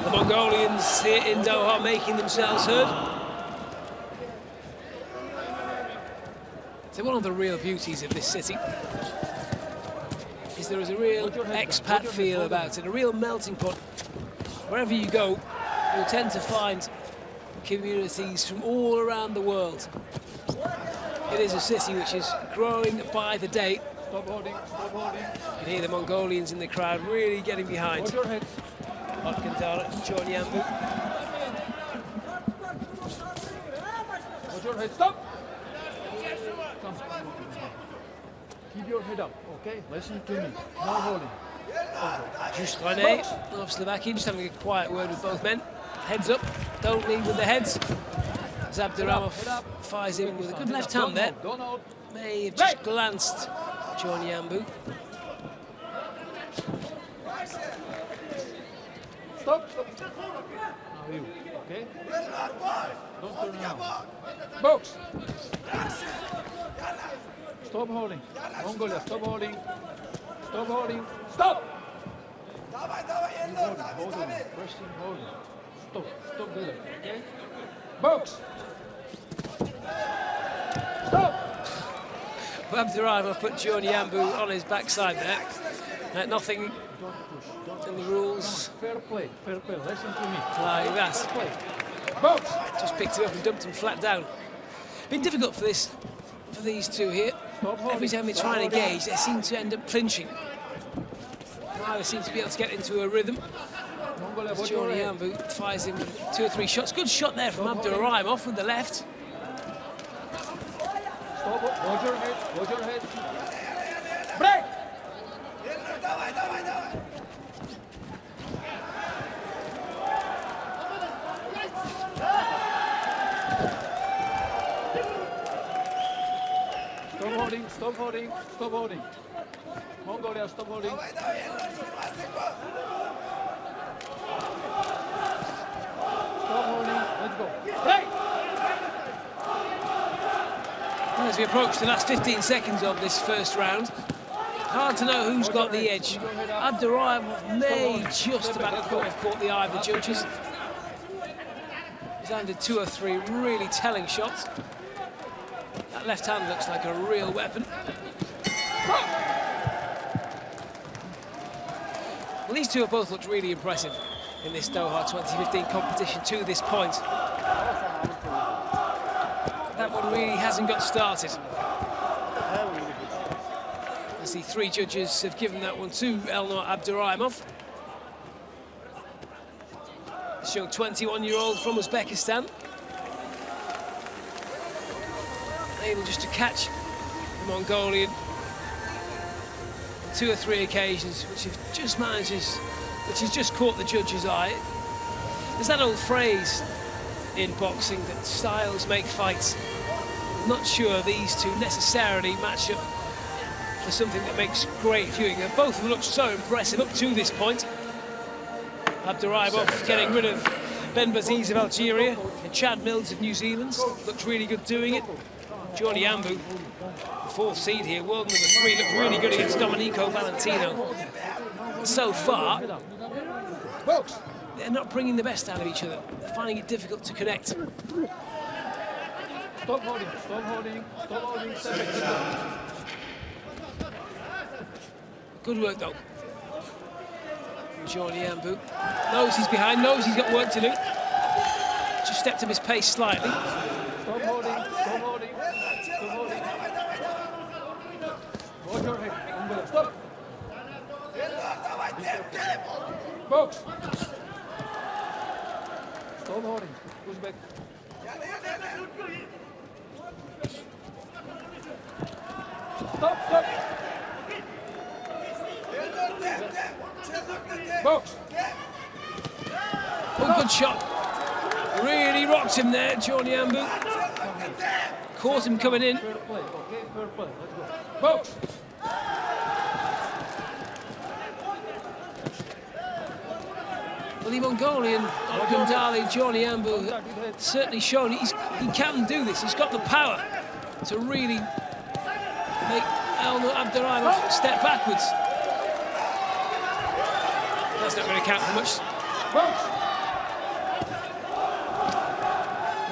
The Mongolians here in Doha making themselves heard. So one of the real beauties of this city is there is a real expat feel about it, a real melting pot. Wherever you go, you'll tend to find communities from all around the world. It is a city which is growing by the day. Stop holding, stop holding. You can hear the Mongolians in the crowd really getting behind. Hold your head. Otgundala Jornyambu. Hold your head, stop! Come. Keep your head up, okay? Listen to me. No holding. Just René of Slovakia, just having a quiet word with both men. Heads up, don't lead with the heads. As Abduraimov fires in with a good left hand there. May have just glanced Jornyambu. Stop, stop. Now you. okay? Don't turn around. Box! Stop holding. Mongolia, stop holding. Stop holding. Stop! Holding. Pressing, holding. Stop. Stop doing that, okay? Box! Stop! Abduraimov put Johnny Yambu on his backside there. Nothing in the rules. Fair play. Listen to me. Like that. Fair play. Box! Just picked him up and dumped him flat down. Been difficult for these two here. Every time they try and engage, they seem to end up clinching. Neither seems to be able to get into a rhythm. As Johnny Yambu fires him with 2 or 3 shots. Good shot there from Abduraimov with the left. Stop, hold your head. Break! Stop holding. Mongolia, stop holding. Stop holding, let's go. Break! As we approach the last 15 seconds of this first round, hard to know who's got the edge. Abduraimov may just about have caught the eye of the judges. He's landed 2 or 3 really telling shots. That left hand looks like a real weapon. Well, these two have both looked really impressive in this Doha 2015 competition to this point. That one really hasn't got started. As the 3 judges have given that one to Elnur Abduraimov. This young 21-year-old from Uzbekistan. Able just to catch the Mongolian on 2 or 3 occasions, which has just caught the judge's eye. There's that old phrase in boxing that styles make fights. I'm not sure these two necessarily match up for something that makes great viewing. Both of them look so impressive up to this point. Abduraimov getting rid of Ben Baziz of Algeria and Chad Mills of New Zealand. Looked really good doing it. Johnny Yambu, the 4th seed here, world number 3, looked really good against Domenico Valentino. So far, they're not bringing the best out of each other. They're finding it difficult to connect. Stop holding. Good work, though. Johnny Yambu knows he's behind, knows he's got work to do. Just stepped up his pace slightly. Stop holding. Hold your head. Stop. Box. Stop holding. Push back. Stop. Box. Oh, good shot. Really rocked him there, Johnny Yambu. Caught him coming in. Fair play, okay? Fair play. Let's go. Box. Well, the Mongolian, Gundali, Johnny Yambu, certainly shown he can do this. He's got the power to really make Elnur Abduraimov step backwards. That's not going to count for much. But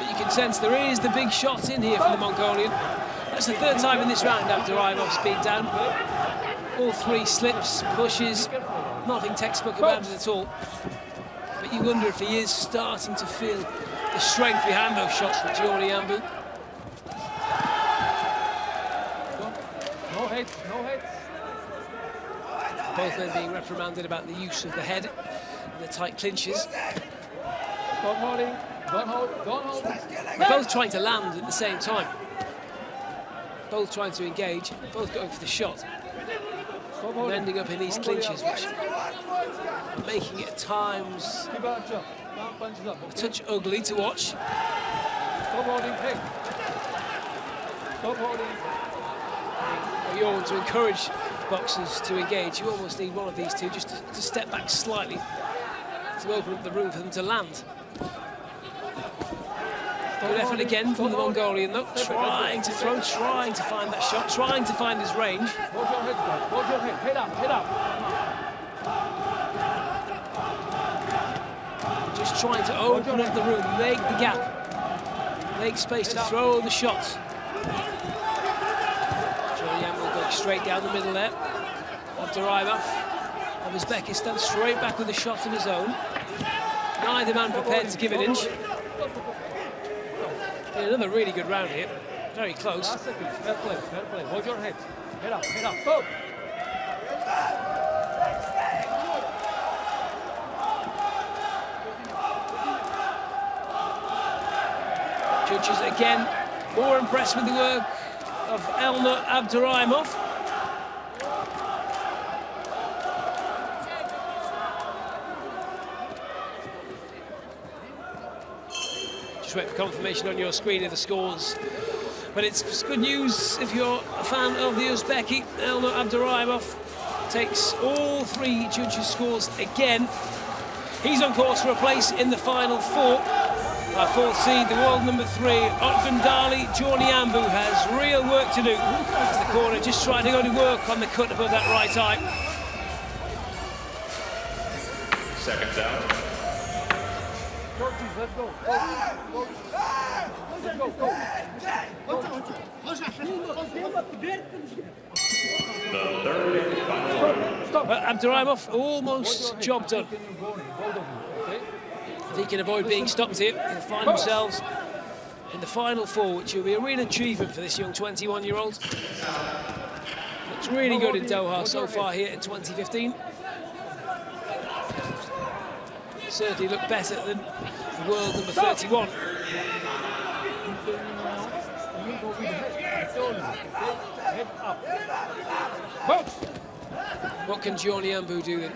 you can sense there is the big shot in here from the Mongolian. That's the 3rd time in this round Abduraimov's been down. All 3 slips, pushes, nothing textbook about it at all. But you wonder if he is starting to feel the strength behind those shots from Johnny Yambu. No hits. Both men being reprimanded about the use of the head and the tight clinches. Stop holding. Don't hold. They're both trying to land at the same time. Both trying to engage, both going for the shot. And ending up in these clinches, which are making it at times a touch ugly to watch. Stop holding. Hey. Stop holding. You want to encourage boxers to engage. You almost need one of these two just to step back slightly to open up the room for them to land. Good effort again from the Mongolian, though. Trying to throw, trying to find that shot, trying to find his range. Hold your head, guys. Hold your head. Head up, head up. Just trying to open up the room, make the gap, make space to throw the shots. Johnny Ambu going straight down the middle there. Abduraimov of Uzbekistan straight back with a shot of his own. Neither man prepared to give an inch. Another really good round here. Very close. Last seconds. Fair play, fair play. Hold your head. Head up, stop. Judges again more impressed with the work of Elnur Abduraimov. Just wait for confirmation on your screen of the scores. But it's good news if you're a fan of the Uzbeki. Elnur Abduraimov takes all three judges' scores again. He's on course for a place in the final four. Our fourth seed, the world number 3, Otgundali Jorniambu, has real work to do. As the corner just trying to go to work on the cut above that right eye. Second down. Let's go. The third and final. Stop. Abduraimov almost job done. If he can avoid being stopped here, he'll find themselves in the final four, which will be a real achievement for this young 21-year-old. Looks really good in Doha so far here in 2015. Certainly looked better than the world number 31. What can Jorniambu do then?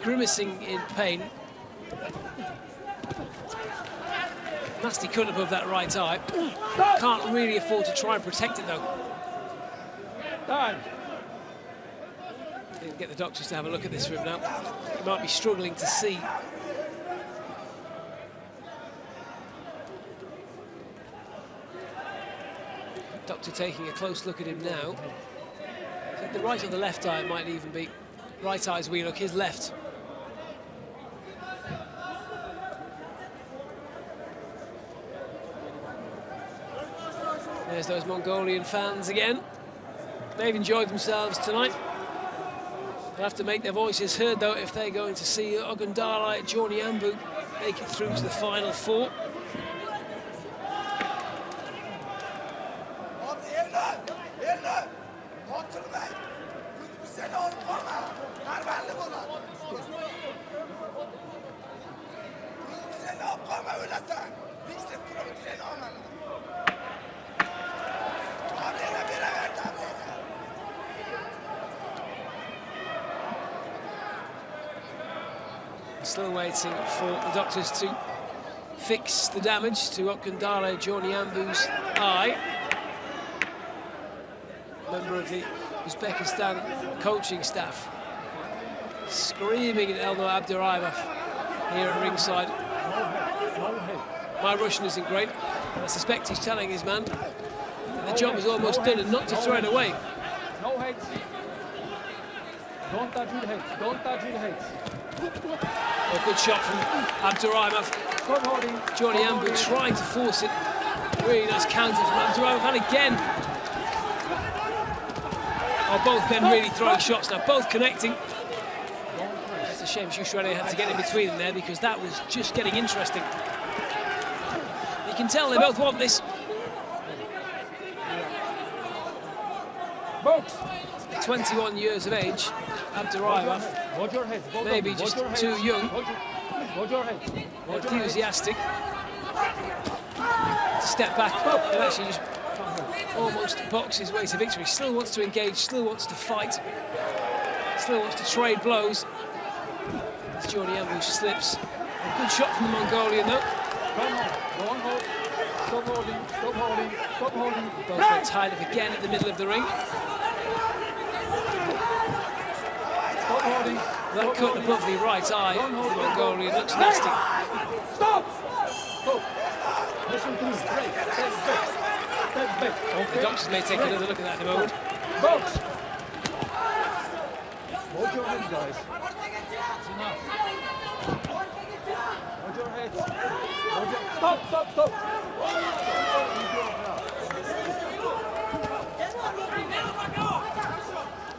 Grimacing in pain. Nasty cut above that right eye. Can't really afford to try and protect it though. Didn't get the doctors to have a look at this for him now. He might be struggling to see. Doctor taking a close look at him now. The right or the left eye might even be. Right eye as we look, his left. There's those Mongolian fans again. They've enjoyed themselves tonight. They'll have to make their voices heard though if they're going to see Otgundali Jorniambu make it through to the final four. Still waiting for the doctors to fix the damage to Otgundali Jorniambu's eye. Member of the Uzbekistan coaching staff screaming at Elnur Abduraimov here at ringside. My Russian isn't great, but I suspect he's telling his man that the job is almost done and not to throw it away. No heads. Don't touch with heads. Don't touch with heads. A good shot from Abduraimov. Jorniambu trying to force it. Really nice counter from Abduraimov. And again. Oh, both men really throwing shots now, both connecting. It's a shame Shushrani had to get in between them there because that was just getting interesting. You can tell they both want this. Both. 21 years of age, Abduraimov, maybe just too young, enthusiastic to step back and actually just almost box his way to victory. Still wants to engage, still wants to fight, still wants to trade blows. As Jorniambu slips. A good shot from the Mongolian though. Stop holding. Both went tied up again at the middle of the ring. That cut above the right eye of the Mongolian looks nasty. Stop! Listen to The doctors may take another look at that in a moment. Box! Hold your head, guys. It's enough. Hold your head. Stop!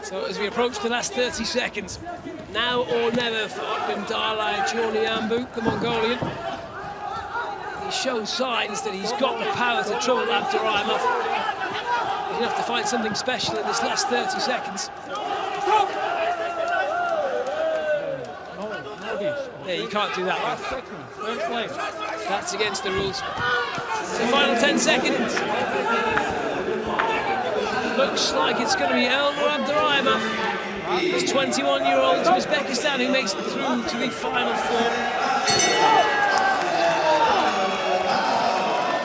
So as we approach the last 30 seconds, now or never for Ogundala Jorniambu, the Mongolian. He's shown signs that he's got the power to trouble Abduraimov. He's going to have to find something special in this last 30 seconds. Yeah, you can't do that one. That's against the rules. So final 10 seconds. Looks like it's going to be Eldor Abduraimov, this 21-year-old from Uzbekistan who makes it through to the final four.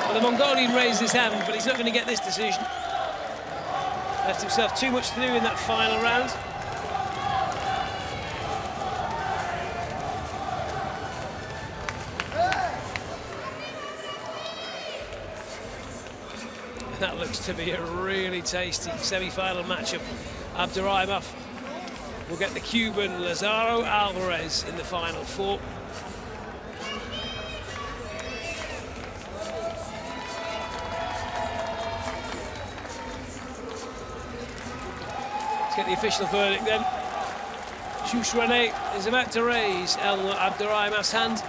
Well, the Mongolian raised his hand, but he's not going to get this decision. Left himself too much to do in that final round. That looks to be a really tasty semi-final matchup. Abduraimov will get the Cuban Lazaro Alvarez in the final four. Let's get the official verdict then. Shushrane is about to raise Eldor Abduraimov's hand.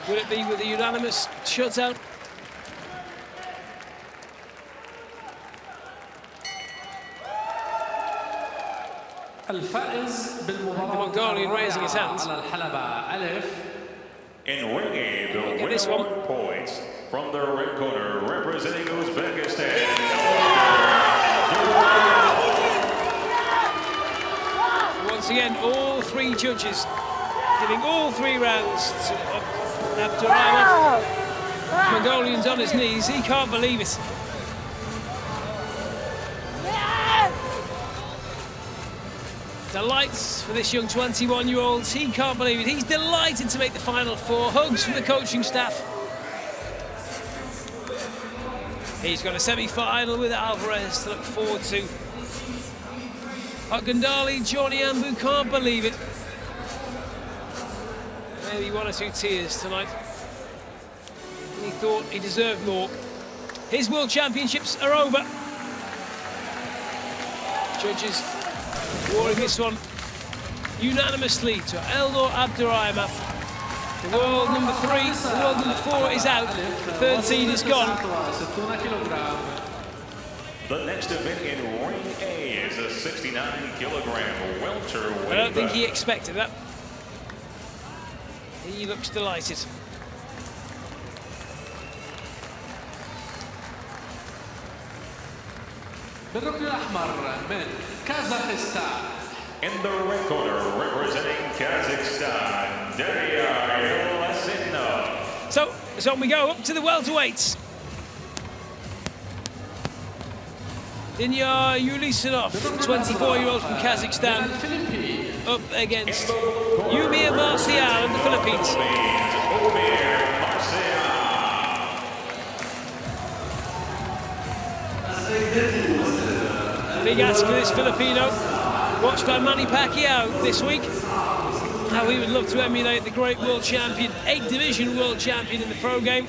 Will it be with a unanimous shutout? The Mongolian raising his hands. In ringing the winner points from the red corner representing Uzbekistan. Once again, all three judges giving all three rounds to Abduraimov. Mongolian's on his knees, he can't believe it. Delights for this young 21-year-old. He can't believe it. He's delighted to make the final four. Hugs from the coaching staff. He's got a semi-final with Alvarez to look forward to. Ogundala Jorniambu can't believe it. Maybe one or two tears tonight. He thought he deserved more. His World Championships are over. Judges awarding this one unanimously to Eldor Abduraimov. The world number 3, the world number 4 is out, the third seed is gone. The next event in Ring A is a 69-kilogram welterweight. I don't think he expected that. He looks delighted. بالركن الأحمر من كازاخستان. In the red corner, representing Kazakhstan, So on we go, up to the welterweights. Dinyar Yulisinov, 24-year-old from Kazakhstan, up against Umir Marcial of the Philippines. Big ask for this Filipino, watched by Manny Pacquiao this week. Now we would love to emulate the great world champion, 8-division world champion in the pro game.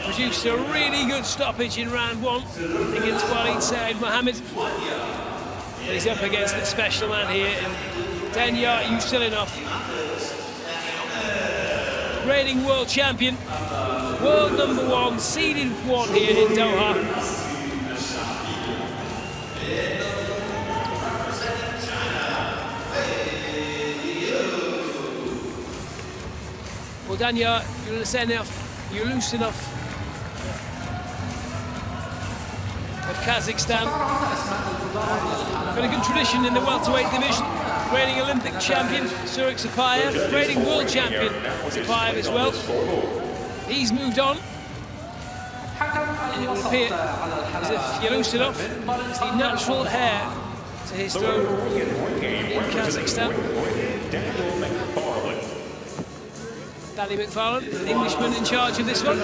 Produced a really good stoppage in round 1 against Walid Said Mohammed. But he's up against the special man here, Dinyar Yulisinov. Reigning world champion, world number 1, seeded 1 here in Doha. Well, Dinyar Yulisinov of Kazakhstan. Got a good tradition in the welterweight division. Reigning Olympic champion, Surik Sapayev. Reigning world champion, Sapayev as well. He's moved on. And it will appear as if Yulisinov is the natural heir to his throne in Kazakhstan. Danny McFarlane, the Englishman in charge of this one.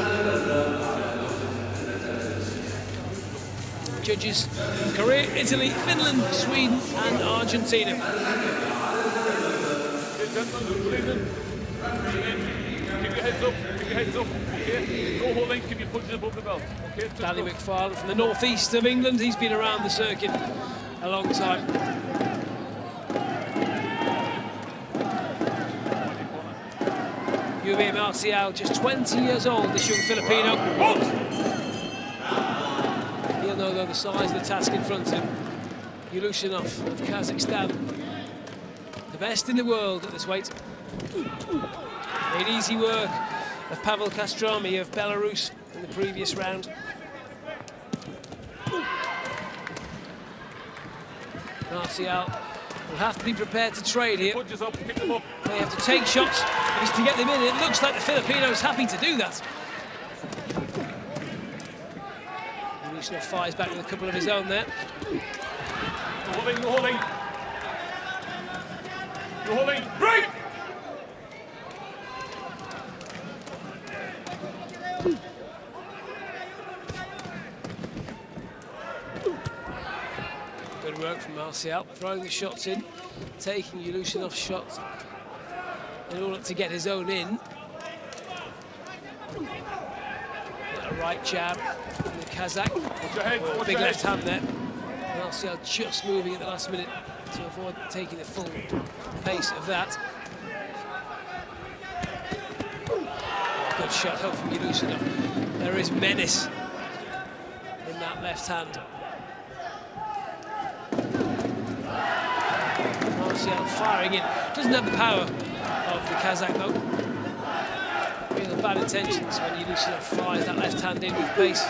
judges: Korea, Italy, Finland, Sweden, and Argentina. Keep your heads up, okay? No holding, keep your punches above the belt, okay? Danny McFarlane from the northeast of England. He's been around the circuit a long time. Javier Marcial, just 20 years old, this young Filipino. He'll know, though, the size of the task in front of him. Yulushinov of Kazakhstan, the best in the world at this weight. Made easy work of Pavel Kostromny of Belarus in the previous round. Marcial will have to be prepared to trade here. Punches up, pick them up. They have to take shots just to get them in. It looks like the Filipinos happy to do that. Yulushinov fires back with a couple of his own there. No holding, no holding. No holding, break! Good work from Marcial, throwing the shots in, taking Yulushinov's shots in order to get his own in. A right jab from the Kazakh. Watch your head, watch Big your left head. hand there. Marcial just moving at the last minute to avoid taking the full pace of that. Good shot home from Yulushinov. There is menace in that left hand. Marcial firing in. Doesn't have the power of the Kazakh though. Real bad intentions when Yulushinov fires that left hand in with pace.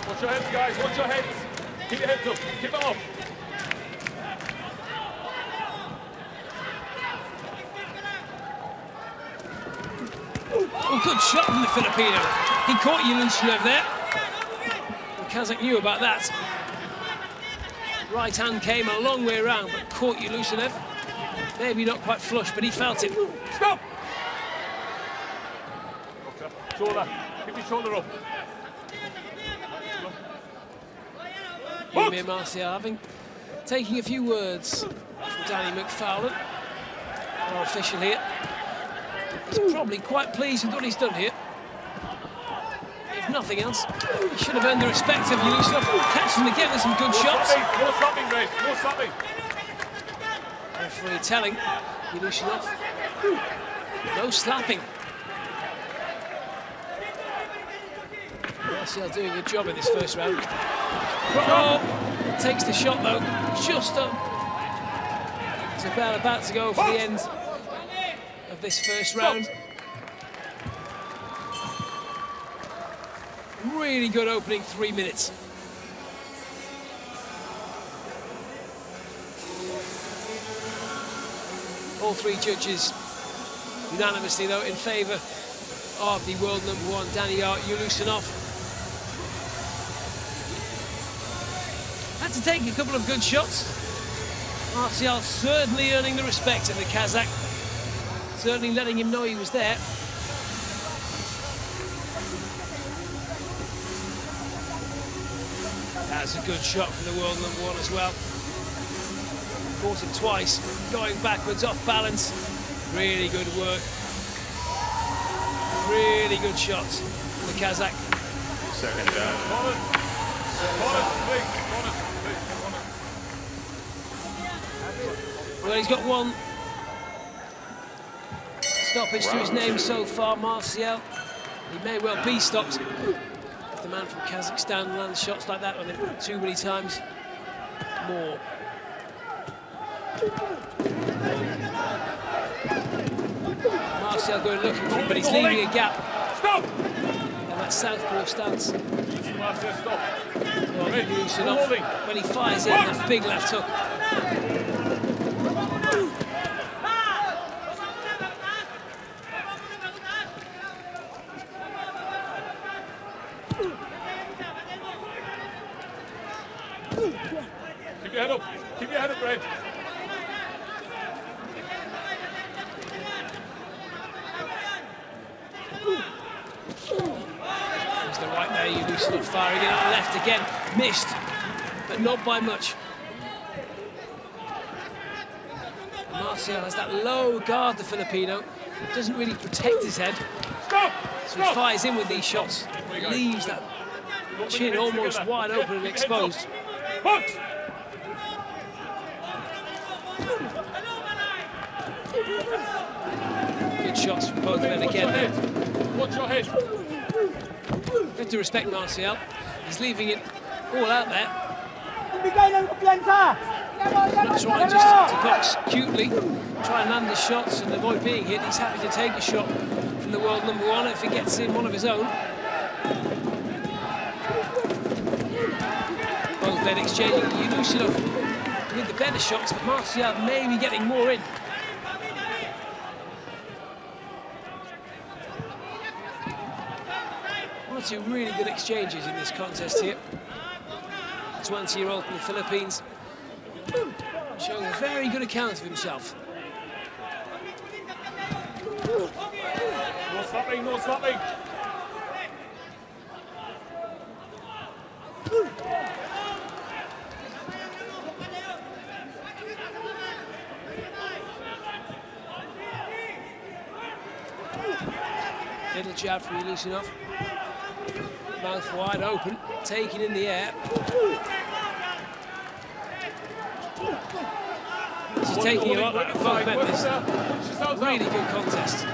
Watch your heads, guys, watch your heads. Keep your heads up, keep them up. Oh, good shot from the Filipino. He caught Yulushinov there. The Kazakh knew about that. Right hand came a long way around, but caught Yulushinov. Maybe not quite flush, but he felt it. Stop! Shoulder, keep your shoulder up. Javier Marcial taking a few words from Danny McFarlane, our official here. He's probably quite pleased with what he's done here. If nothing else, he should have earned the respect of Yulushinov, catching him again with some good shots. No slapping, Ray, no slapping. Referee telling Yulushinov, no slapping. Marcial doing a job in this first round. Oh, takes the shot though, just up. Zabel about to go for the end of this first round. Really good opening 3 minutes. All three judges unanimously though in favour of the world #1 Daniil Yulushinov. Had to take a couple of good shots. Marcial certainly earning the respect of the Kazakh. Certainly letting him know he was there. That's a good shot from the world #1 as well. Caught him twice, going backwards off balance. Really good work. Really good shots from the Kazakh. Second down. Well, he's got one stoppage to his name so far, Marcial. He may well be stopped if the man from Kazakhstan lands shots like that on him too many times more. Marcial going looking for him, but he's leaving a gap. Stop! And that southpaw stance. Marcial, stop. Well, Yulushinov, when he fires in that big left hook. There's the right there, Yulushinov firing it out left again. Missed, but not by much. Martial has that low guard, the Filipino. Doesn't really protect his head. So he fires in with these shots. Leaves that chin almost wide open and exposed. Good shots from both men again there. Watch your head. You have to respect Martial. He's leaving it all out there. Not trying just to box cutely, try and land the shots and avoid being hit. He's happy to take a shot from the world number one if he gets in one of his own. Both men exchanging. Yulushinov with the better shots, but Martial may be getting more in. One or two really good exchanges in this contest here. The 20-year-old from the Philippines showing a very good account of himself. No stopping, no stopping. Little jab from Yulushinov. Mouth wide open, taken in the air. This is taking a lot out of both men. This really good contest.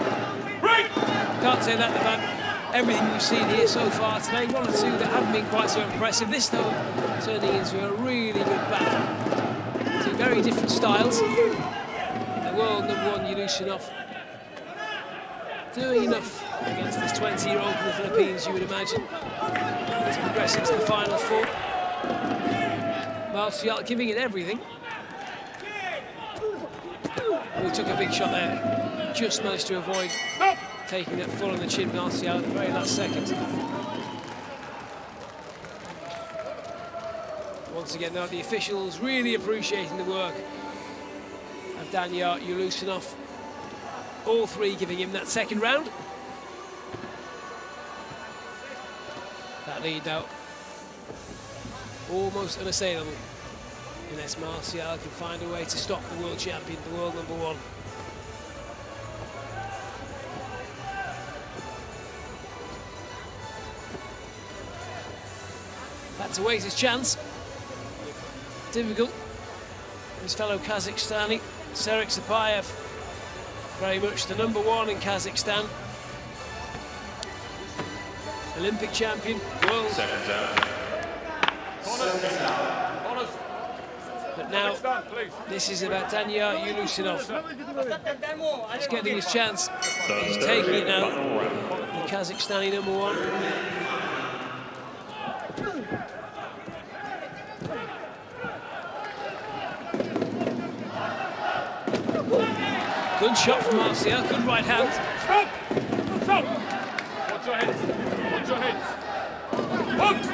Can't say that about everything we've seen here so far today. One or two that haven't been quite so impressive. This, though, turning into a really good battle. Two very different styles. The world number one, Yulushinov, doing enough against this 20-year-old from the Philippines, you would imagine, to progress into the final four. Martial giving it everything. We took a big shot there. Just managed to avoid taking that full on the chin, Martial, at the very last second. Once again, though, the officials really appreciating the work of Danyar Yulushinov. All three giving him that second round. That lead now almost unassailable, unless Martial can find a way to stop the world champion, the world number one. Had to wait his chance. Difficult. His fellow Kazakhstani, Serek Sapayev, very much the number one in Kazakhstan. Olympic champion, world. But now, this is about Danyar Yulushinov. He's getting his chance. He's taking it now. The Kazakhstani number one. Good shot from Martial, good right hand. Stop! Stop! Watch your heads. Watch your heads. Hooked!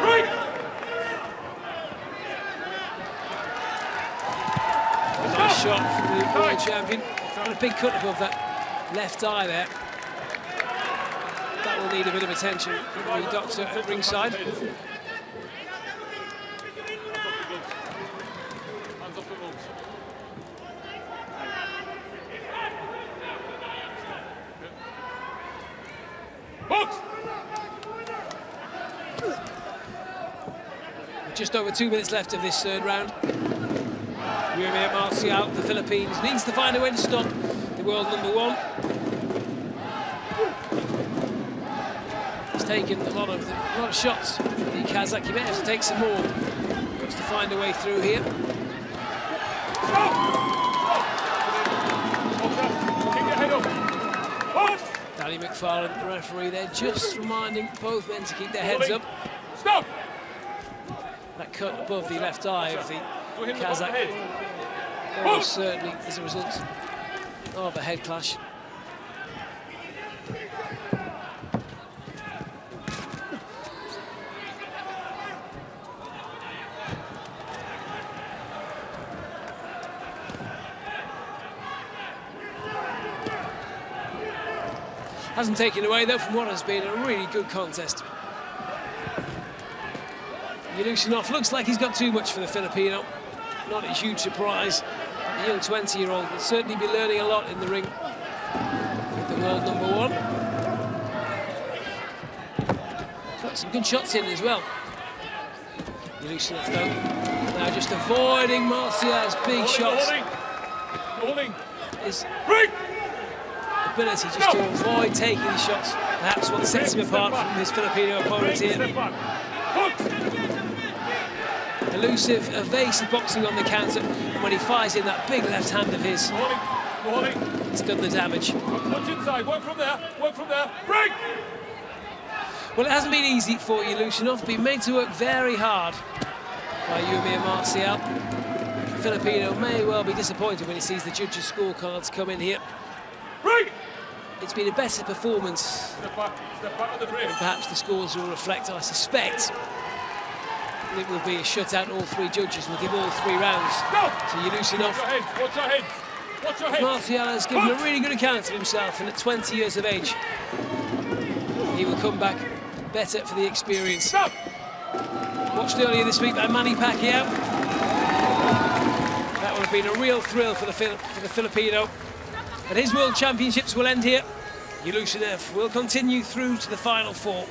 Right! Nice shot from the world champion. And a big cut above that left eye there. That will need a bit of attention from the doctor at ringside. Hands off the ropes. Hooked! Just over 2 minutes left of this third round. Martial, the Philippines, needs to find a way to stop the world number one. He's taken a lot of shots from the Kazakh. He may have to take some more. Wants to find a way through here. Danny McFarlane, the referee there, just reminding both men to keep their heads up. Stop! That cut above the left eye of the Kazakh almost certainly as a result of a head clash. Hasn't taken away, though, from what has been a really good contest. Yulushinov looks like he's got too much for the Filipino. Not a huge surprise. The young 20-year-old will certainly be learning a lot in the ring with the world #1. Got some good shots in as well. Yulushinov, though, now just avoiding Martial's big shots. His ability just to avoid taking these shots, perhaps what sets him apart from his Filipino opponent here. Elusive, evasive boxing on the counter, and when he fires in that big left hand of his, it's done the damage. Watch inside, work from there, break! Well, it hasn't been easy for Yulushinov, been made to work very hard by Yumir Martial. The Filipino may well be disappointed when he sees the judges' scorecards come in here. Break! It's been a better performance. Step back on the break. And perhaps the scores will reflect, I suspect, it will be a shutout. All three judges will give all 3 rounds to Yulushinov. Watch your head. Martial has given a really good account of himself, and at 20 years of age, he will come back better for the experience. Stop. Watched earlier this week by Manny Pacquiao. That would have been a real thrill for the Filipino. But his World Championships will end here. Yulushinov will continue through to the final 4.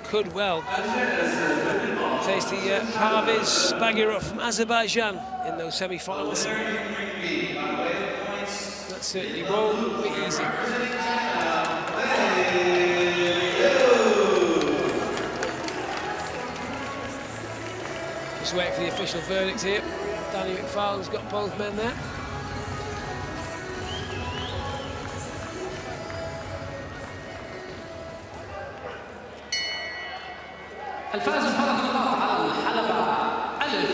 Could well face the Parviz Bagirov from Azerbaijan in those semi-finals. That certainly won't be easy. Just waiting for the official verdict here. Danny McFarlane's got both men there. الفائز بفرق النقاط على الحلبة ألف.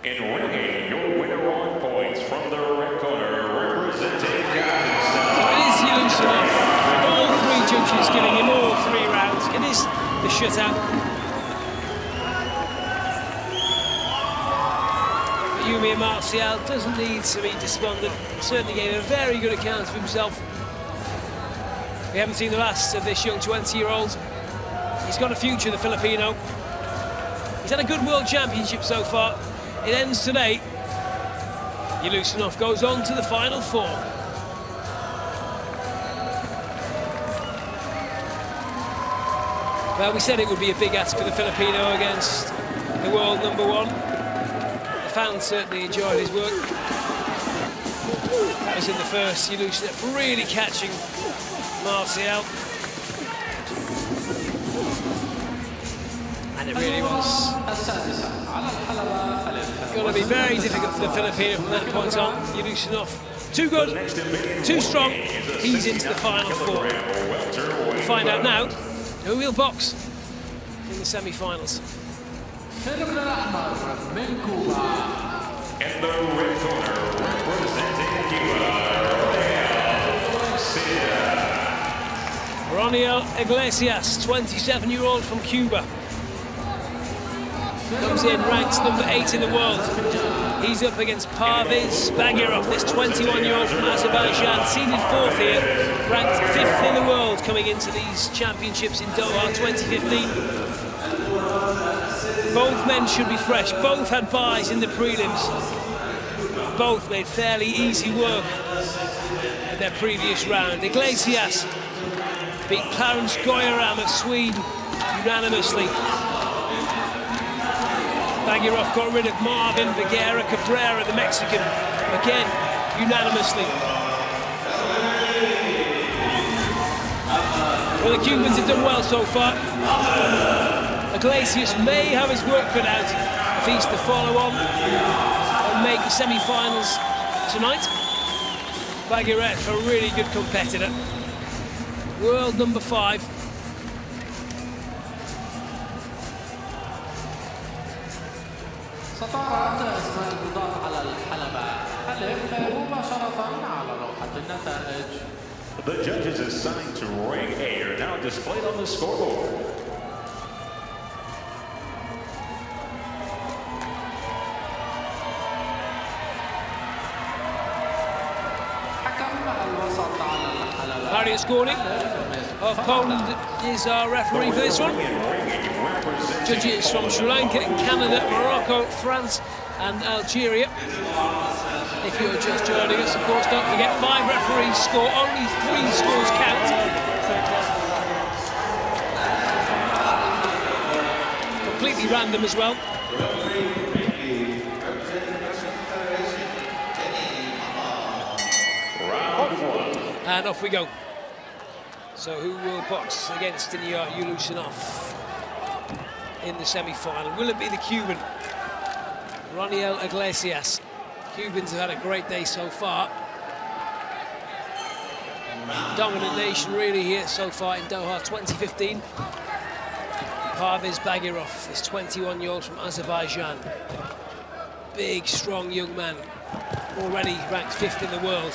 In ringing, your winner on points from the red corner, representing Kazakhstan. It is Yulushinov. All 3 judges giving him all 3 rounds. It is the shutout. But Yumir Martial doesn't need to be despondent. Certainly gave a very good account of himself. We haven't seen the last of this young 20-year-old. He's got a future, the Filipino. He's had a good World Championship so far. It ends today. Yulushinov goes on to the final 4. Well, we said it would be a big ask for the Filipino against the world #1. The fans certainly enjoyed his work. That was in the first. Yulushinov really catching Martial. And it really was going to be very difficult for the Filipino from that point on. Yulushinov, too good, too strong. He's into the final 4. We'll find out now who will box in the semi-finals. In the red corner, representing Cuba, Roniel Iglesias, 27-year-old from Cuba. Comes in ranked number 8 in the world. He's up against Parviz Bagirov, this 21-year-old from Azerbaijan, seeded 4th here, ranked 5th in the world coming into these championships in Doha 2015. Both men should be fresh. Both had buys in the prelims. Both made fairly easy work in their previous round. Iglesias beat Clarence Goyaram of Sweden unanimously. Bagirov got rid of Marvin Vergara Cabrera, the Mexican, again, unanimously. Well, the Cubans have done well so far. Iglesias may have his work cut out if he's to follow on and make the semi-finals tonight. Bagirov, a really good competitor. World #5. ستعرض أسماء البطاقة على الحلبة ألف مباشرة على لوحة النتائج. The judges assigned to ring A are now displayed on the scoreboard. Skorny of Poland is our referee for this one. Judges from Sri Lanka, Canada, Morocco, France and Algeria. If you're just joining us, of course, don't forget 5 referees score, only 3 scores count. Completely random as well. And off we go. So who will box against Ilya Ulusinov in the semi-final? Will it be the Cuban, Roniel Iglesias? Cubans have had a great day so far. Dominant nation really here so far in Doha 2015. Parviz Bagirov, this 21-year-old from Azerbaijan. Big, strong young man, already ranked 5th in the world.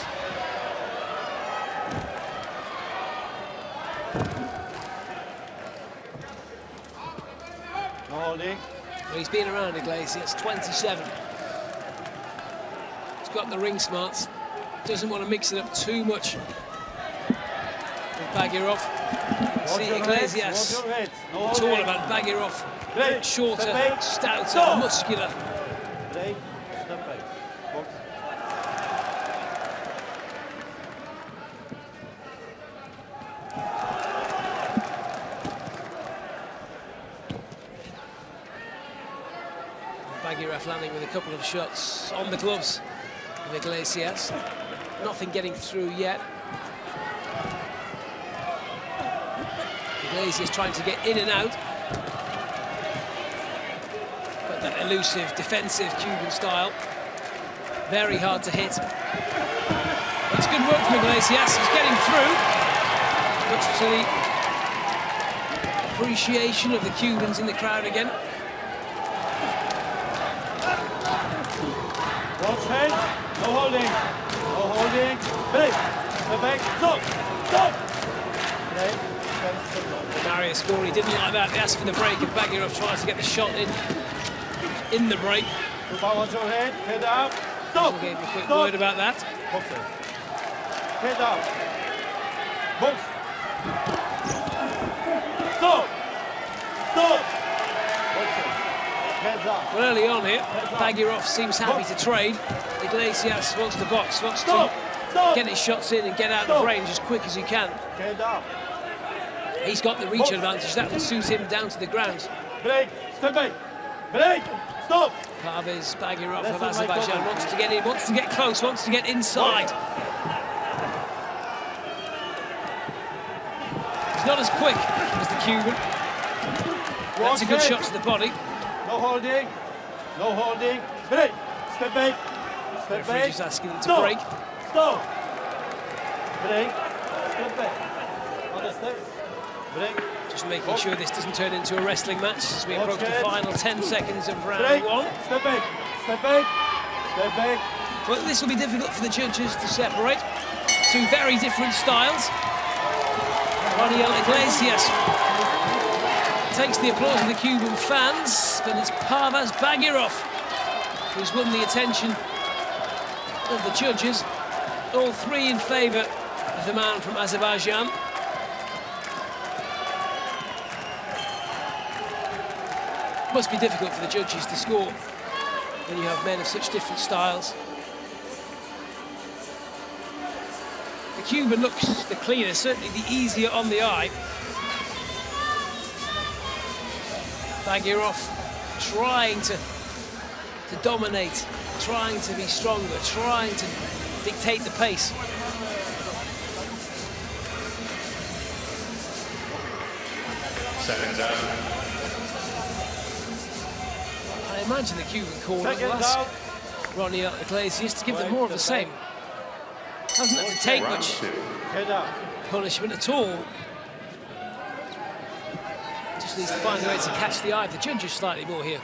Holding. Well, he's been around Iglesias, 27. He's got the ring smarts. Doesn't want to mix it up too much with Bagirov. See Iglesias, it's all about Bagirov. Shorter, stouter, muscular. Break. Step back. Box. Bagirov landing with a couple of shots on the gloves of Iglesias. Nothing getting through yet. Iglesias trying to get in and out. But that elusive, defensive Cuban style. Very hard to hit. That's good work from Iglesias. He's getting through. Much to the appreciation of the Cubans in the crowd again. Watch head. No holding. No holding. Break. Step back. Stop. Stop. Break. Mario Skorny didn't like that. They asked for the break and Bagirov tries to get the shot in the break. Watch your head. Head up. Stop. Gave him a quick Stop. word about that. Box it. Head up. Box. Stop. Stop. Box it. Heads up. Well, early on here, Bagirov seems happy to trade. Iglesias wants to box, wants Stop. to Stop. get his shots in and get out Stop. of range as quick as he can. Head up. He's got the reach advantage. That will suit him down to the ground. Break. Step back. Break. Stop. Parviz Bagirov That's of what my Azerbaijan comment. wants to get in, wants to get close, wants to get inside. He's not as quick as the Cuban. That's a good shot to the body. No holding. No holding. Break. Step back. Step Referee back. just asking him to Stop. break. Stop. Break. Step back. Understand? Break. Just making sure this doesn't turn into a wrestling match as we approach the Okay. final 10 seconds of round Break. 1. Step back. Step back. Step back. Well, this will be difficult for the judges to separate. 2 very different styles. Roniel Iglesias takes the applause of the Cuban fans, but it's Parviz Bagirov who's won the attention of the judges. All 3 in favour of the man from Azerbaijan. Must be difficult for the judges to score when you have men of such different styles. The Cuban looks the cleaner, certainly the easier on the eye. Bagirov trying to dominate, trying to be stronger, trying to dictate the pace. Seconds out. I imagine the Cuban corner will Seconds ask out. Roniel Iglesias to give them more of the same. Doesn't have to take Round much 2. Head up. punishment at all. Just needs to find a way to catch the eye of the judges slightly more here.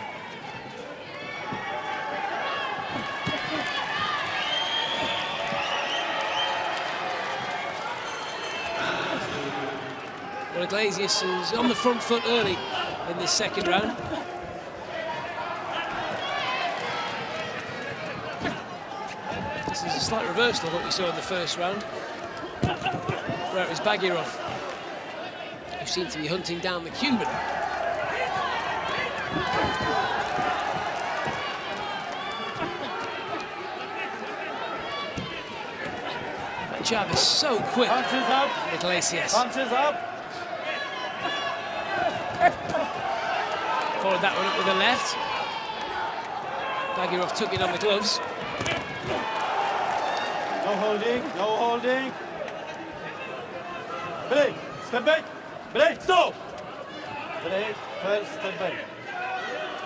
Well, Iglesias is on the front foot early in this second round. This is a slight reversal of what we saw in the first round. where it was Bagirov who seemed to be hunting down the Cuban. That jab is so quick. Punches up. Iglesias Punches up. followed that one up with a left. Bagirov took it on the gloves. No holding, no holding. Break, step back. Break, stop. Break, first step back.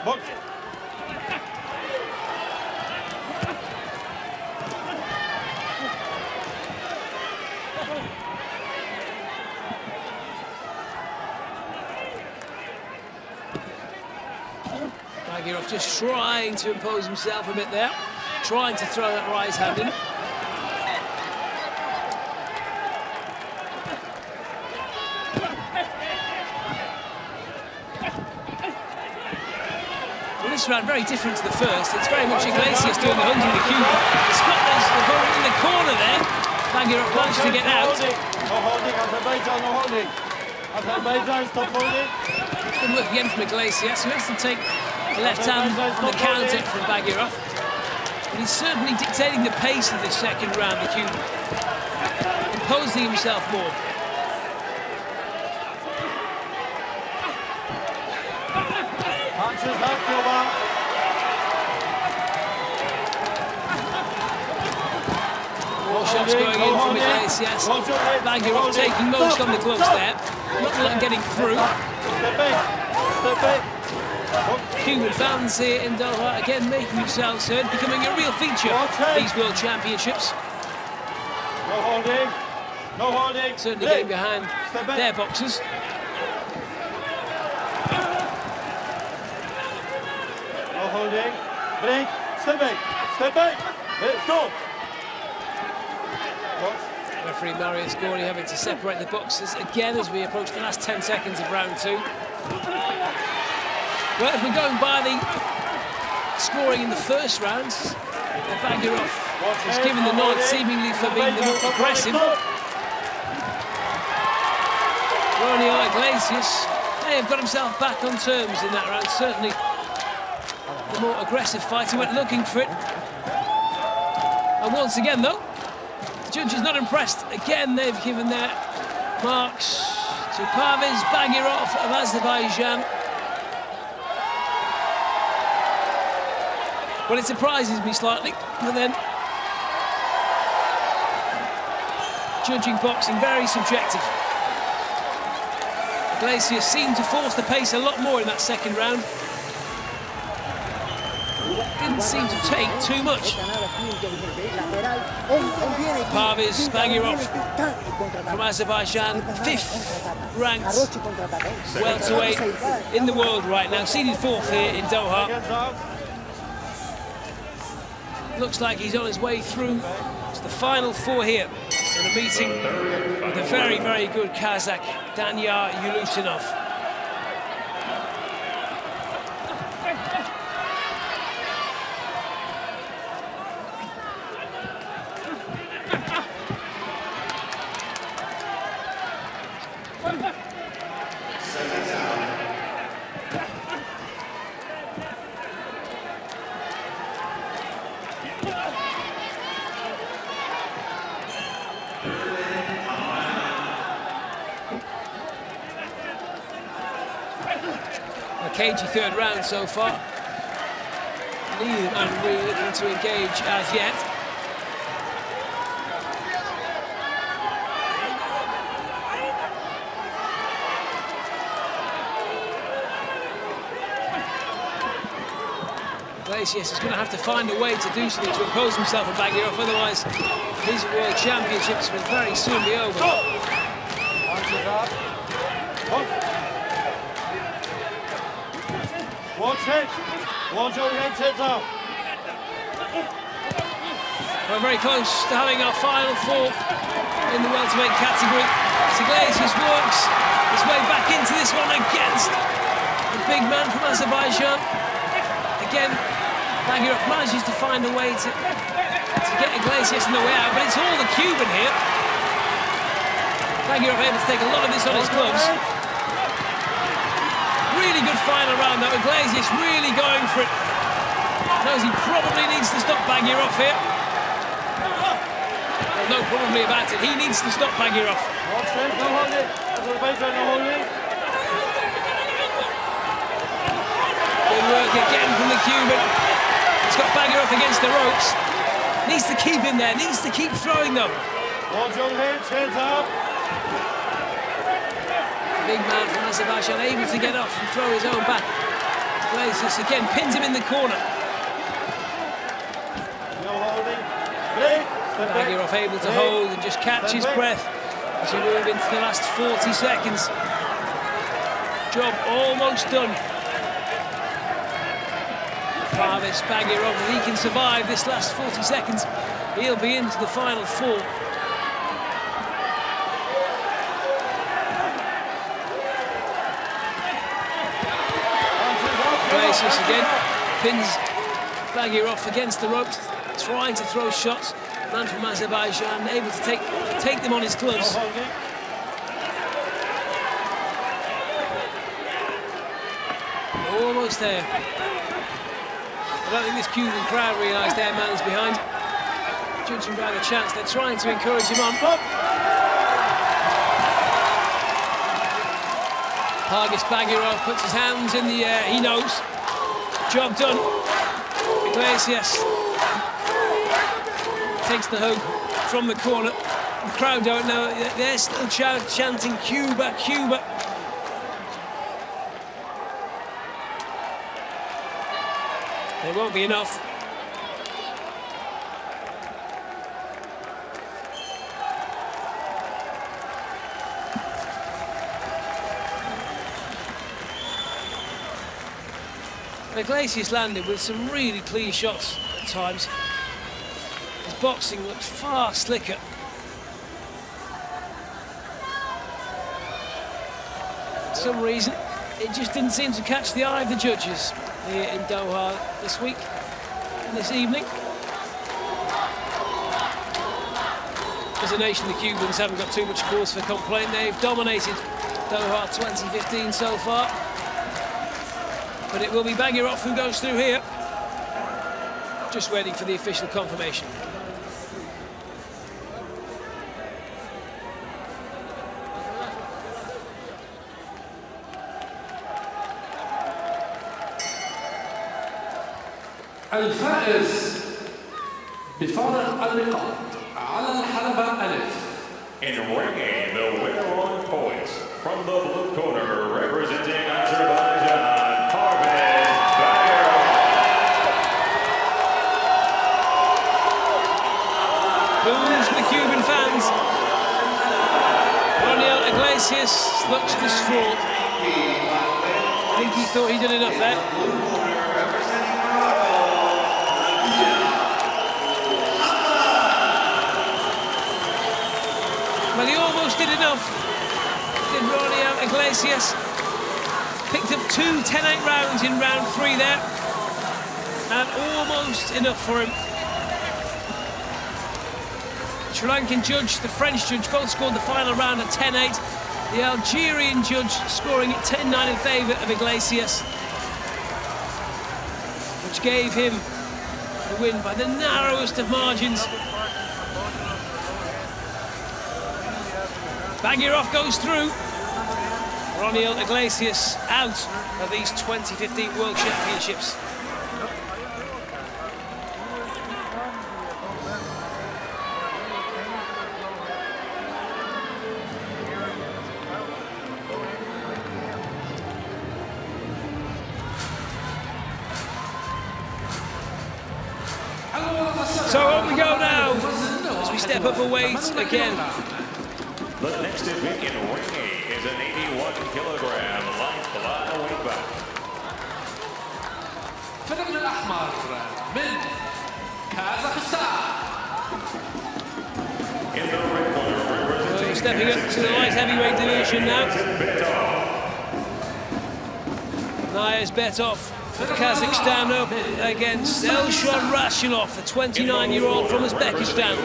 Box. Bagirov just trying to impose himself a bit there, trying to throw that rise hand in. Well, this round very different to the first. It's very much Iglesias doing the hunting the Cuban. Scotland's in the corner there. Bagirov managed to get out. No holding, Azerbaijan, no holding. Azerbaijan, stop holding. Good work again from Iglesias, who has to take the left hand on the counter from Bagirov. But he's certainly dictating the pace of this second round, the Cuban. Imposing himself more. Punches up, Cuba. More shots going in from Iglesias. Bagirov taking most on the gloves there. Not getting through. Step back, step back. Cuban fans here in Doha again making themselves heard, becoming a real feature of these World Championships. No holding, no holding. Certainly getting behind their boxers. No holding. Break, step back, step back. Stop. Referee Marius Gori having to separate the boxers again as we approach the last 10 seconds of round two. Well, if we're going by the scoring in the first round, Bagirov was given the nod seemingly for being the more aggressive. Ronnie Iglesias may have got himself back on terms in that round, certainly the more aggressive fighter went looking for it. And once again though, the judge is not impressed. Again they've given their marks to Parviz Bagirov of Azerbaijan. Well, it surprises me slightly, but then judging boxing very subjective. Iglesias seemed to force the pace a lot more in that second round. Didn't seem to take too much. Parviz Bagirov from Azerbaijan, 5th ranked welterweight in the world right now, seeded 4th here in Doha. Looks like he's on his way through to the final 4 here in a meeting with a very, very good Kazakh, Danyar Yulutinov. A cagey third round so far. Neither man really looking to engage as yet. Iglesias is going to have to find a way to do something to impose himself on Bagirov, otherwise these World Championships will very soon be over. Watch it. Watch your heads up. We're very close to having our final 4 in the welterweight category. Iglesias works his way back into this one against the big man from Azerbaijan. Again, Bagirov manages to find a way to get Iglesias on the way out, but it's all the Cuban here. Bagirov able to take a lot of this on his gloves. Really good final round though. Iglesias really going for it. Knows he probably needs to stop Bagirov here. Well, no probably about it. He needs to stop Bagirov. Good work again from the Cuban. He's got Bagirov against the ropes. Needs to keep him there. Needs to keep throwing them. Big man from Azerbaijan able to get off and throw his own back. Iglesias again pins him in the corner. Bagirov able to hold and just catch his breath as we move into the last 40 seconds. Job almost done. Parvis Bagirov, if he can survive this last 40 seconds, he'll be into the final four. Iglesias again pins Bagirov against the ropes, trying to throw shots. Man from Azerbaijan able to take them on his gloves. Almost there. I don't think this Cuban crowd realise their man's behind. Judging by the chance, they're trying to encourage him on. Parvis Bagirov puts his hands in the air. He knows. Job done. Iglesias takes the hug from the corner. The crowd don't know. They're still chanting Cuba, Cuba. They won't be enough. Iglesias landed with some really clean shots at times. His boxing looked far slicker. For some reason, it just didn't seem to catch the eye of the judges here in Doha this week and this evening. As a nation, the Cubans haven't got too much cause for complaint. They've dominated Doha 2015 so far. But it will be Bagirov who goes through here. Just waiting for the official confirmation. الفائز بفارق اللقاء على الحلبة ألف. In ringing the winner on points from the blue corner representing Azerbaijan, Parvis Bagirov. Booms from the Cuban fans. Ronnie Iglesias looks distraught. I think he thought he did enough there. Well, he almost did enough, did Ronnie Iglesias. Picked up 2 10-8 rounds in round 3 there, and almost enough for him. Sri Lankan judge, the French judge, both scored the final round at 10-8. The Algerian judge scoring it 10-9 in favour of Iglesias, which gave him the win by the narrowest of margins. Bagirov goes through. Ronnie Iglesias out of these 2015 World Championships. So on we go now, as we step up a weight again. The next event in ringing is an 81-kilogram light flyweight bout. فريق الأحمر من كازاخستان. In the red corner representing Stepping up to the light heavyweight division now. Nayazbetov for Kazakhstan up against Elshan Rasulov, the 29-year-old from Uzbekistan.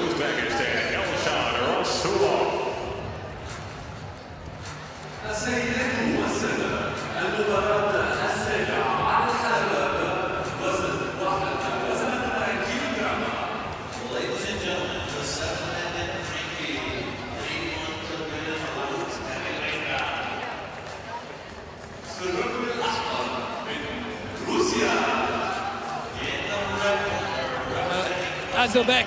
Azobek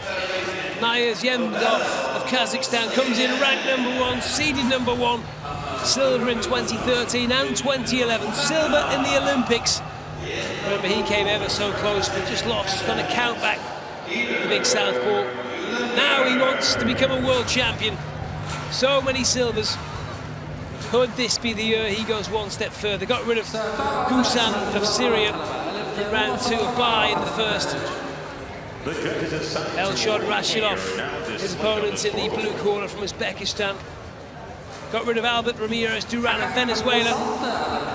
Niyazhemov of Kazakhstan comes in ranked #1, seeded #1, silver in 2013 and 2011, silver in the Olympics. Remember, he came ever so close, but just lost on a countback, the big southpaw. Now he wants to become a world champion. So many silvers. Could this be the year he goes one step further? Got rid of Gusan of Syria in round 2, Bai in the first. Elshad Rashidov, his opponent in the blue corner from Uzbekistan. Got rid of Albert Ramirez Duran of Venezuela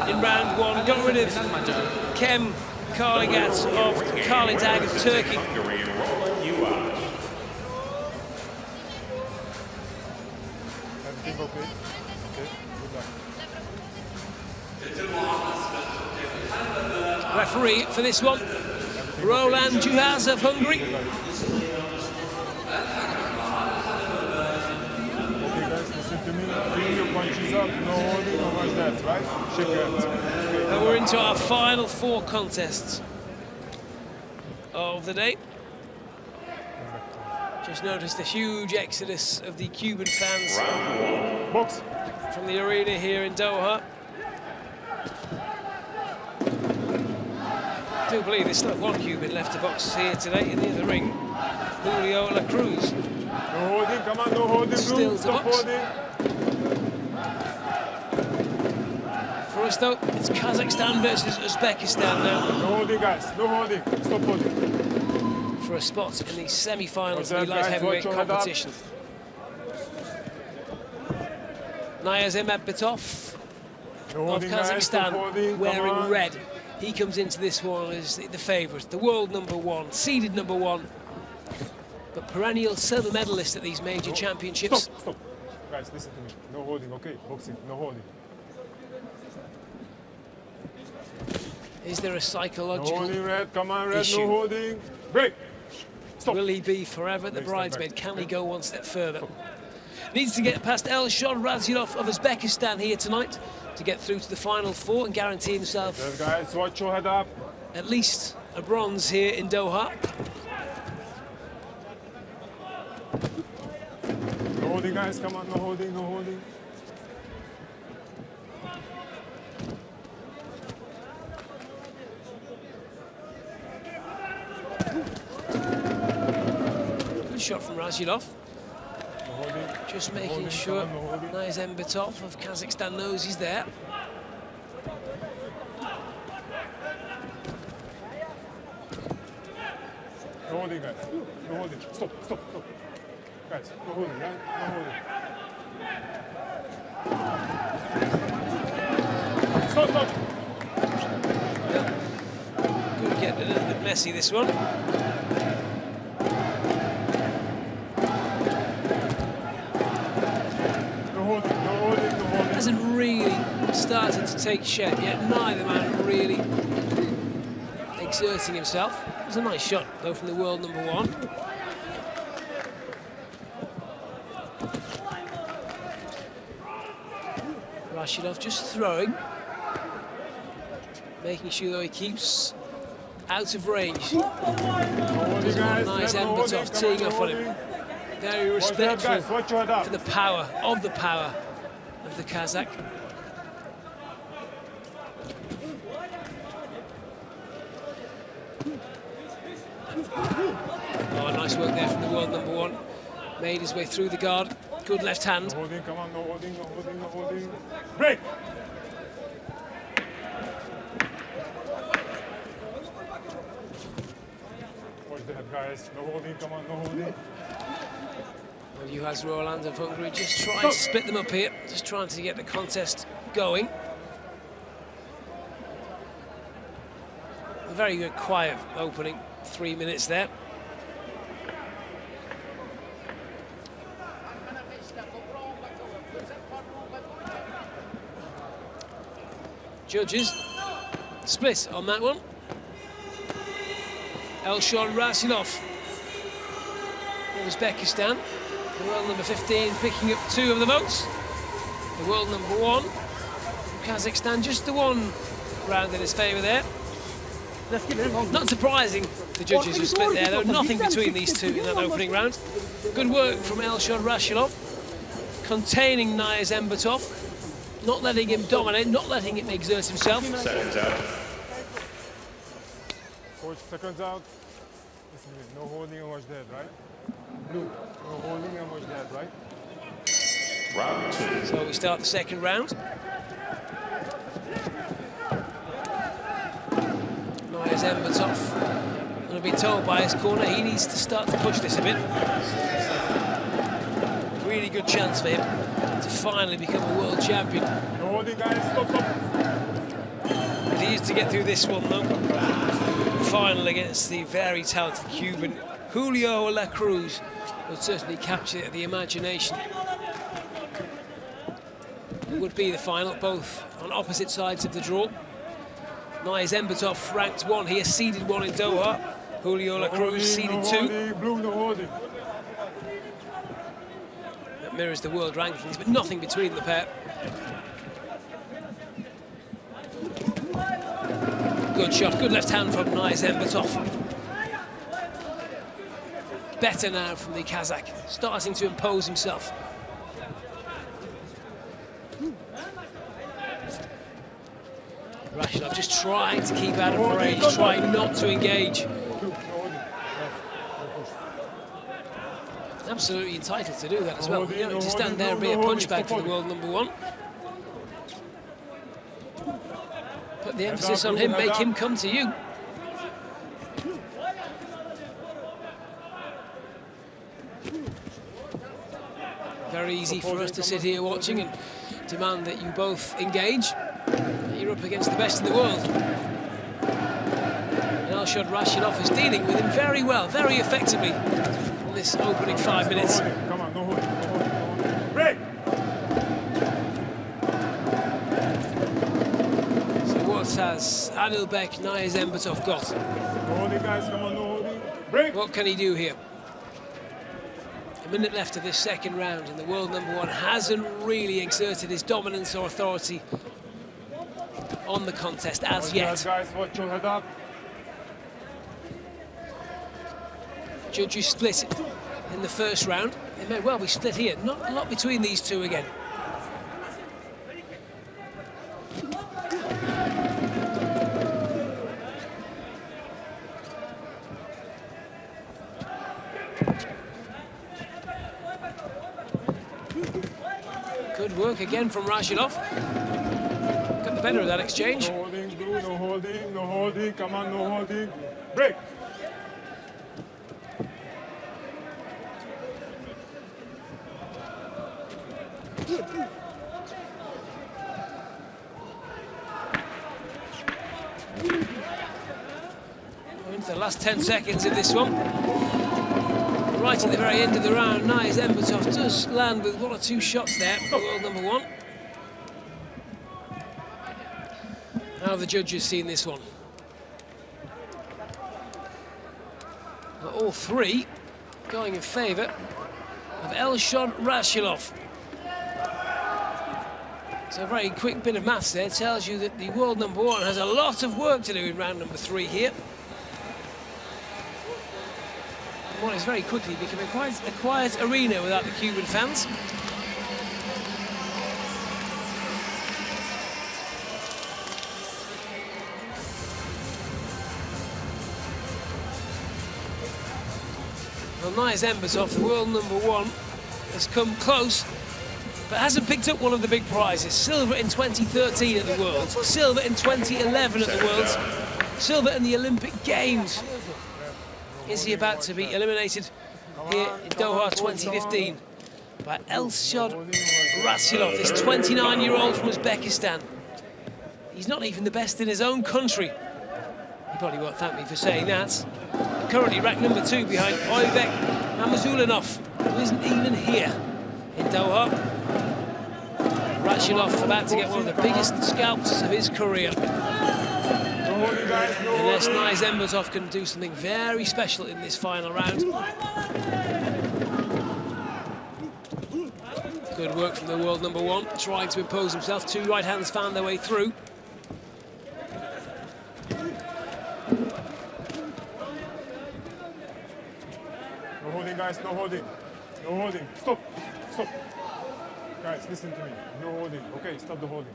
in round 1. Got rid of Kem Karligat of Karlidag of Turkey. Everything okay? Okay, good luck. Referee for this one, Roland Juhas of Hungary. Okay guys, listen to me. Bring your punches up, no holding, no much that, right? Shake hands. And we're into our final 4 contests of the day. Just noticed a huge exodus of the Cuban fans Box. from the arena here in Doha. I do believe there's still 1 Cuban left to box here today in the other ring, Julio La Cruz. No holding, come on, no holding, Still Blue. to Stop box. holding. For us though, it's Kazakhstan versus Uzbekistan now No holding, guys, no holding. Stop holding. for a spot in the semi-finals What's of the that, light guys? heavyweight Watch your head up. competition. Niyazhemov No of holding, guys, stop Kazakhstan holding. Come wearing on. red. He comes into this one as the favourite, the world #1, seeded #1, but perennial silver medalist at these major championships. Stop, stop. Guys, listen to me. No holding, okay? Boxing, no holding. Is there a No psychological holding, red. Come on, red. issue? No holding. Break. Stop. Will he be forever the Next time bridesmaid? back. Can he go one step further? Needs to get past Elshad Rashidov of Uzbekistan here tonight to get through to the final 4 and guarantee himself Yes, guys, watch your head up. at least a bronze here in Doha. No holding, guys. Come on, no holding, no holding. Good shot from Rashidov. No holding. Just No making holding, sure come on, no holding. Niyazhemov of Kazakhstan knows he's there. No holding, guys. No holding. Stop, stop, stop. Guys, no holding, right? No holding. Stop, stop. Could get a little bit messy, this one. No holding, no holding, no holding. Hasn't really started to take shape yet. Neither man really exerting himself. It was a nice shot, though, from the world #1. Rashidov just throwing. Making sure, though, he keeps out of range. No holding, guys. Nice No holding. Embertov Come teeing on, off no on him. holding. Very Watch that, respectful guys. Watch your head up. for the power of the Kazakh. Oh, nice work there from the world #1. Made his way through the guard. Good left hand. No holding, come on, no holding, no holding, no holding. Break! Watch the head, guys. No holding, come on, no holding. Well, you has Roland of Hungary just trying to split them up here. Just trying to get the contest going. A very good, quiet opening. 3 minutes there. Judges split on that one. Elshad Rashidov of Uzbekistan, the world #15, picking up 2 of the votes. The world #1, Kazakhstan. Just the one round in his favour there. Not surprising, the judges have split there. There was nothing between these two in that opening round. Good work from Elshad Rashilov, containing Niaz Embertov, not letting him dominate, not letting him exert himself. Seconds out. Coach, seconds out. Listen to me. No holding and watch that, right? Blue. No holding and watch that, right? Round 2. So we start the second round. Niaz Embertov will be told by his corner he needs to start to push this a bit. Really good chance for him to finally become a world champion. No holding, guys. Stop, stop. If he is to get through this one, though, the final against the very talented Cuban Julio La Cruz will certainly capture the imagination. It would be the final, both on opposite sides of the draw. Niaz Embertov ranked 1, he has seeded 1 in Doha. Julio La Cruz seeded 2. Blue, no holding. That mirrors the world rankings, but nothing between the pair. Good shot, good left hand from Niaz Embertov. Better now from the Kazakh, starting to impose himself. Rashilov just trying to keep out of range, trying not to engage. Absolutely entitled to do that as well. You don't need to stand there and be a punchbag for the world number 1. Put the emphasis on him, make him come to you. Very easy for us to sit here watching and demand that you both engage. You're up against the best in the world. Elshad Rashilov is dealing with him very well, very effectively in this opening 5 minutes. Come on, no holding, no holding, no holding. Break! So what has Adilbek Niaz Embertov got? No holding, guys, come on, no holding. Break! What can he do here? A minute left of this second round, and the world number 1 hasn't really exerted his dominance or authority on the contest as yet. Guys, watch your head up. Judges split in the first round. They may well be split here. Not a lot between these two again. Good work again from Rashilov. Got the better of that exchange. No holding, blue, no holding, no holding. Come on, no holding. Break! Into the last 10 seconds of this one. Right at the very end of the round, Niaz Embertov does land with 1 or 2 shots there for world number 1. How have the judges seen this one? Well, all 3 going in favour of Elshad Rashilov. So a very quick bit of maths there tells you that the world number 1 has a lot of work to do in round number 3 here. What is very quickly becoming quite a quiet arena without the Cuban fans. Well, Niaz Embertov, the world number 1, has come close, but hasn't picked up one of the big prizes. Silver in 2013 at the Worlds, silver in 2011 at the Worlds, silver in the Olympic Games. Is he about to be eliminated here in Doha 2015 by Elshad Rashilov, this 29-year-old from Uzbekistan? He's not even the best in his own country. He probably won't thank me for saying that. Currently ranked number 2 behind AIBA Namazulinov, who isn't even here in Doha. Rashilov about to get one of the biggest scalps of his career. Unless Niaz Embertov can do something very special in this final round. Good work from the world number one, trying to impose himself. Two right hands found their way through. No holding, guys, no holding. No holding. Stop. Stop. Guys, listen to me. No holding. Okay, stop the holding.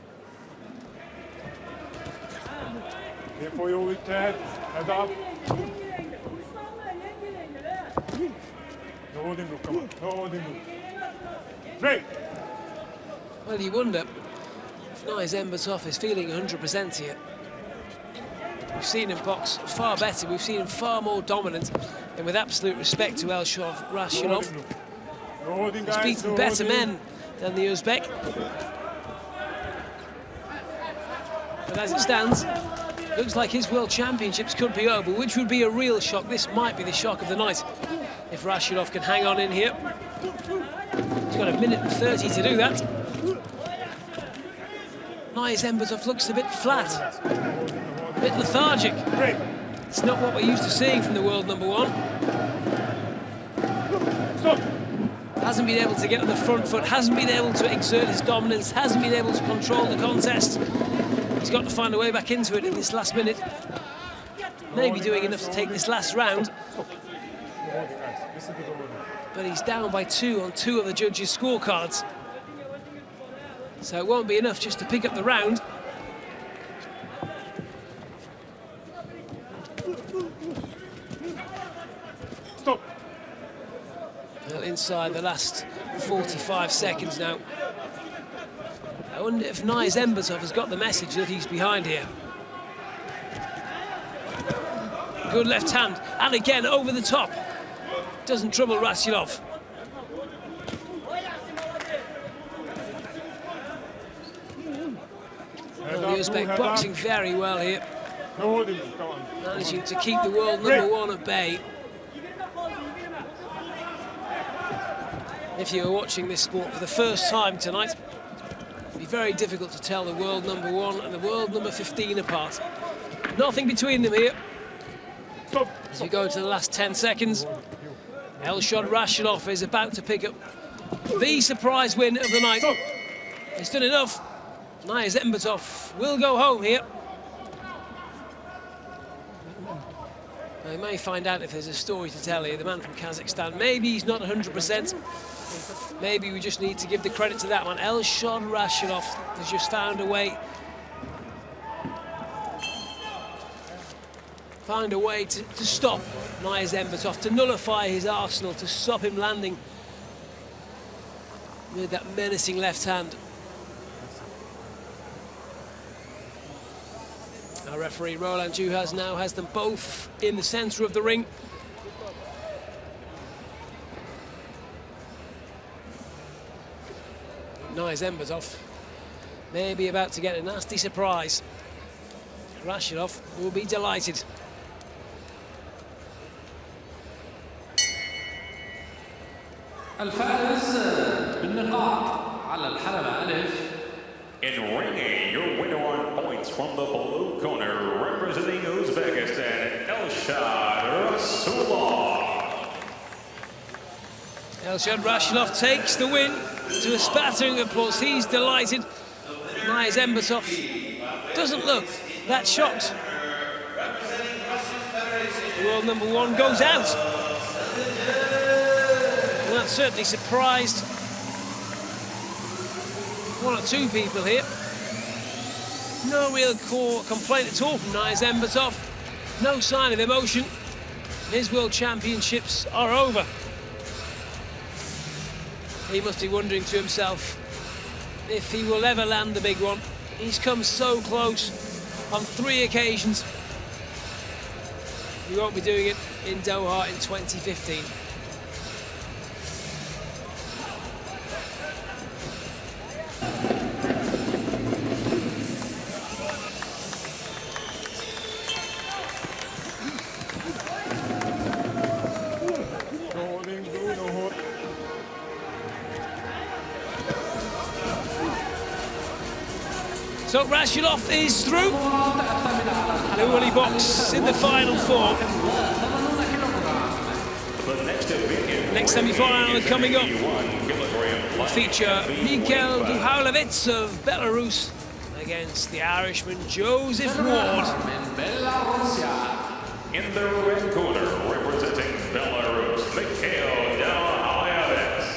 Careful you with head. Head up. No holding, look. Come on. No holding, look. Break. Well, you wonder if Nice Embertov is feeling 100% here. We've seen him box far better. We've seen him far more dominant. And with absolute respect to Elshad Rashidov, No holding, he's guys. beaten No better holding. men than the Uzbek. But as it stands, looks like his World Championships could be over, which would be a real shock. This might be the shock of the night if Rashidov can hang on in here. He's got 1 minute and 30 to do that. Nice Embertov looks a bit flat, a bit lethargic. Break. It's not what we're used to seeing from the world number one. Stop. Hasn't been able to get on the front foot, hasn't been able to exert his dominance, hasn't been able to control the contest. He's got to find a way back into it in this last minute. Maybe doing enough to take this last round. No holding, guys. Listen to the holding. But he's down by 2 on 2 of the judges' scorecards. So it won't be enough just to pick up the round. Stop. Well, inside the last 45 seconds now. I wonder if Nice Embertov has got the message that he's behind here. Good left hand, and again over the top. Doesn't trouble Rashidov. Well, the Uzbek boxing very well here, No holding. Come on. managing to keep the world number one at bay. If you were watching this sport for the first time tonight, it'd be very difficult to tell the world number one and the world number 15 apart. Nothing between them here. Stop. As we go to the last 10 seconds, Elshad Rashidov is about to pick up the surprise win of the night. Stop. He's done enough. Nice Embertov will go home here. We may find out if there's a story to tell here. The man from Kazakhstan, maybe he's not 100%. Maybe we just need to give the credit to that one. Elshad Rashidov has just found a way. Find a way to stop Nice Embertov, to nullify his arsenal, to stop him landing with that menacing left hand. Our referee Roland Juhas now has them both in the centre of the ring. Nice Embertov may be about to get a nasty surprise. Rashidov will be delighted. الفائز بالنقاط على الحلبة ألف. In ringing, your winner on points from the blue corner, representing Uzbekistan, Elshad Rasulov. Elshad Rashidov takes the win to a spattering applause. He's delighted. Nice Embertov doesn't look that shocked. The world number one goes out. And that certainly surprised one or two people here. No real complaint at all from Nice Embertov. No sign of emotion. His World Championships are over. He must be wondering to himself if he will ever land the big one. He's come so close on 3 occasions. He won't be doing it in Doha in 2015. No holding, no hold. So Rashidov is through. Who will he box in the final 4? The next Next semi-final coming up. 1 kilogram will feature Mikhail Duhaulevitz of Belarus against the Irishman Joseph Ward. In the red corner, representing Belarus, Mikhail Duhaulevitz.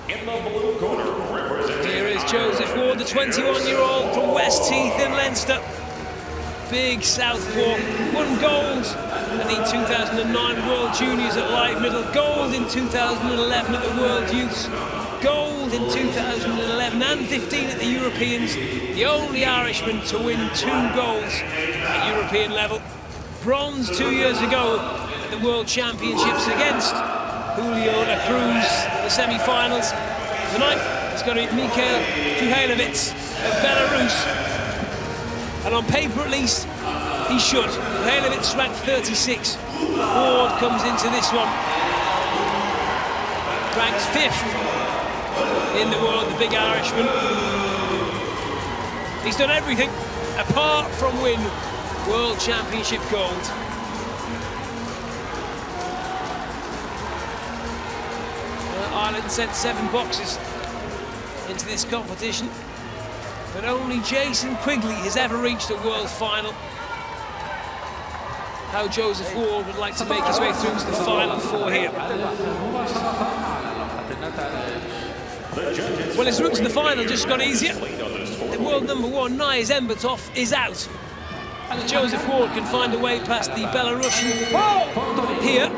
In the blue corner, representing Here is Joseph Ward, the 21-year-old from West Heath in Leinster. Big southpaw, won gold at the 2009 World Juniors at light middle, gold in 2011 at the World Youths, gold in 2011 and 15 at the Europeans, the only Irishman to win 2 golds at European level. Bronze 2 years ago at the World Championships against Julio La Cruz, the semi-finals. Tonight it's going to be Mikhail Duhaulevitz of Belarus. And on paper at least, he should. Duhaulevitz ranked 36. Ward comes into this one, ranked 5th in the world, the big Irishman. He's done everything apart from win World Championship gold. Ireland sent 7 boxers into this competition, but only Jason Quigley has ever reached a world final. How Joseph Ward would like to make his way through to the final 4 here. Well, his route to the final just got easier. The world number 1, Naya Zembetov, is out. And Joseph Ward can find a way past the Belarusian here.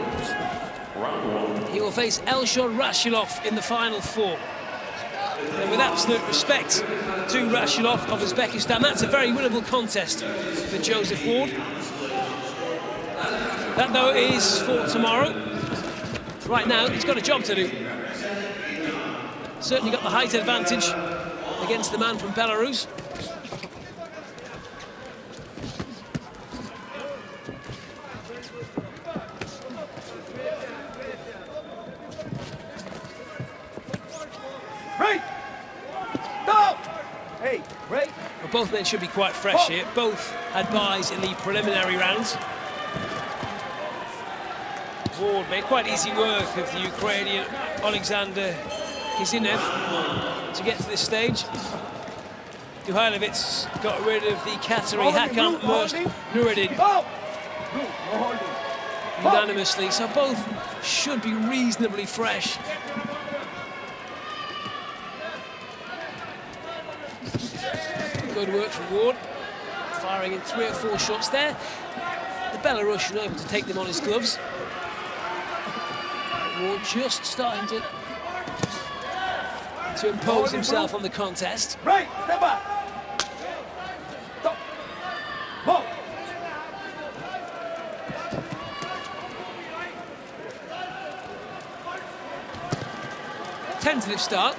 He will face Elshad Rashilov in the final 4. And with absolute respect to Rashilov of Uzbekistan, that's a very winnable contest for Joseph Ward. That, though, is for tomorrow. Right now, he's got a job to do. Certainly got the height advantage against the man from Belarus. Well, both men should be quite fresh here. Both had byes in the preliminary rounds. Ward made quite easy work of the Ukrainian Alexander Kizinev to get to this stage. Duhaulevitz got rid of the Qatari Hakan Nuruddin unanimously, so both should be reasonably fresh. Good work from Ward, firing in 3 or 4 shots there. The Belarusian able to take them on his gloves. Ward just starting to impose himself on the contest. Right, step back. Stop. Move. Tentative start.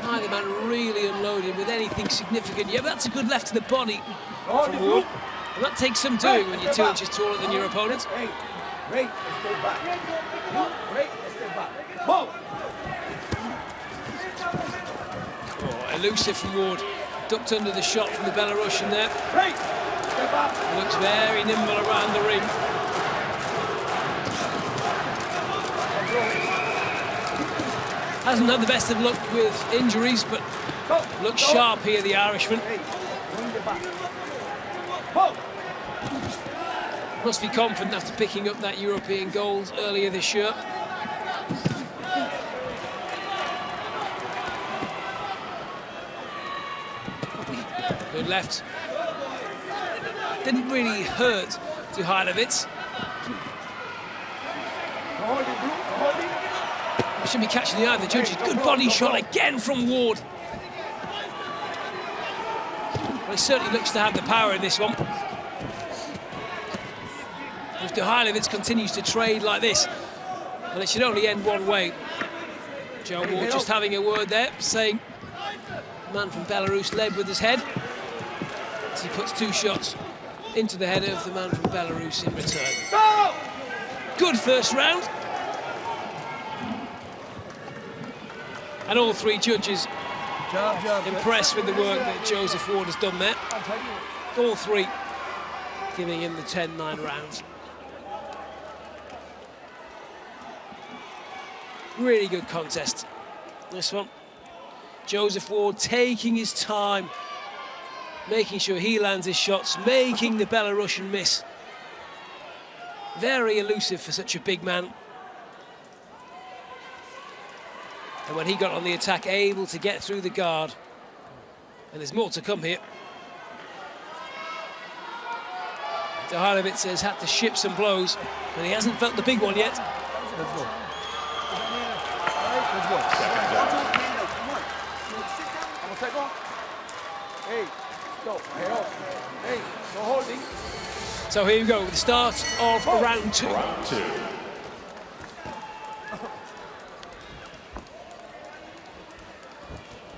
Neither man really unloaded with anything significant. Yeah, but that's a good left to the body from Ward. And that takes some doing when you're 2 inches taller than your opponent. Great, step back. Great, step back. Move. Oh, elusive from Ward. Ducked under the shot from the Belarusian there. Great, step back. He looks very nimble around the ring. Hasn't had the best of luck with injuries, but looks sharp here, the Irishman. Must be confident after picking up that European gold earlier this year. Good left. Didn't really hurt Duhaulevitz. Should be catching the eye of the judges. Good body shot again from Ward. Well, he certainly looks to have the power in this one. If Duhaulevitz continues to trade like this, well, it should only end one way. Joe Ward just having a word there, saying the man from Belarus led with his head as he puts 2 shots into the head of the man from Belarus in return. Good first round. And all 3 judges Impressed with the work that Joseph Ward has done there. All three giving him the 10-9 rounds. Really good contest, this one. Joseph Ward taking his time, making sure he lands his shots, making the Belarusian miss. Very elusive for such a big man. And when he got on the attack, able to get through the guard. And there's more to come here. Dohanovic has had to ship some blows, but he hasn't felt the big one yet. Let's go. Hey, stop. Hey, no holding. So here we go, the start of round two. Round 2.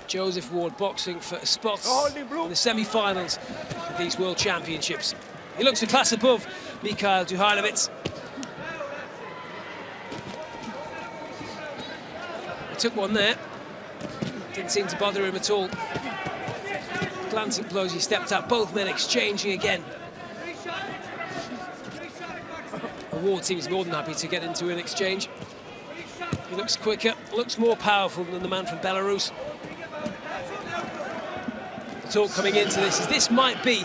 Joseph Ward boxing for spots in the semi-finals of these World Championships. He looks a class above Mikhail Duhanovic. He took one there. Didn't seem to bother him at all. Glancing blows he stepped up, both men exchanging again. Ward seems more than happy to get into an exchange. He looks quicker, looks more powerful than the man from Belarus. The talk coming into this is this might be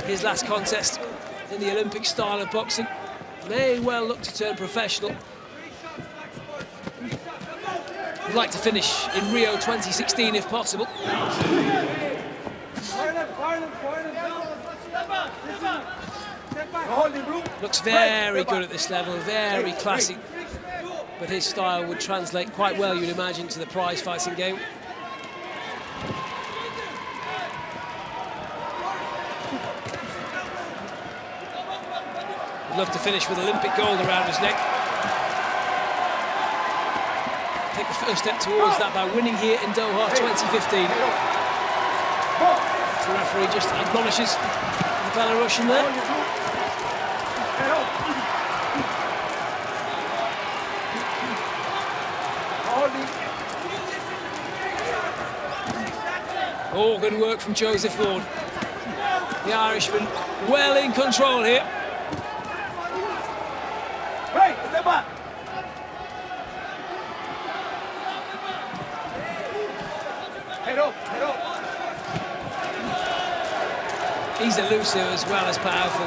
his last contest in the Olympic style of boxing. May well look to turn professional. Would like to finish in Rio 2016 if possible. Looks very good at this level, very classy. But his style would translate quite well, you'd imagine, to the prize fighting game. Would love to finish with Olympic gold around his neck. Take the first step towards that by winning here in Doha 2015. The referee just admonishes the Belarusian there. Oh, good work from Joseph Ward. The Irishman well in control here. Step back. Head up. He's elusive as well as powerful.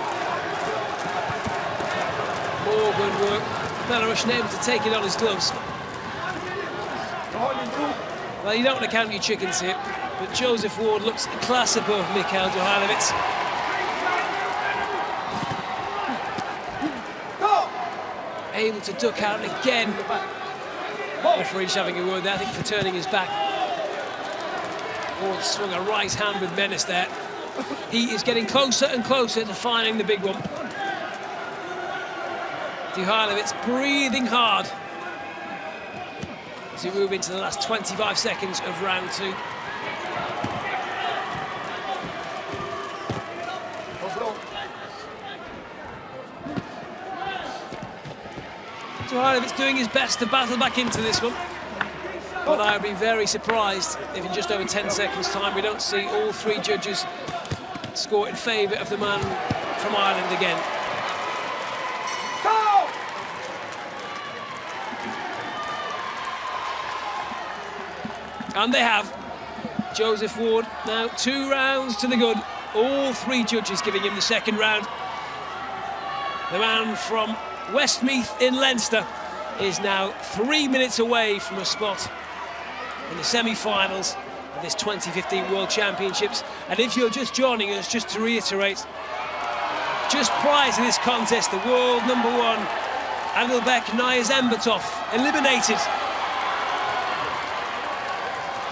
More good work. The Belarusian able to take it on his gloves. Well, you don't want to count your chickens here, but Joseph Ward looks a class above Mikhail Duhanovic. Able to duck out again. Referee just having a word there, I think, for turning his back. Ward swung a right hand with menace there. He is getting closer and closer to finding the big one. Duhanovic breathing hard as we move into the last 25 seconds of round two. Duhanovic doing his best to battle back into this one. But I would be very surprised if in just over 10 seconds' time we don't see all three judges score in favour of the man from Ireland again. And they have. Joseph Ward now 2 rounds to the good. All three judges giving him the second round. The man from Westmeath in Leinster is now 3 minutes away from a spot in the semi-finals of this 2015 World Championships. And if you're just joining us, just to reiterate, just prior to this contest, the world #1, Adilbek Niyazembetov, eliminated.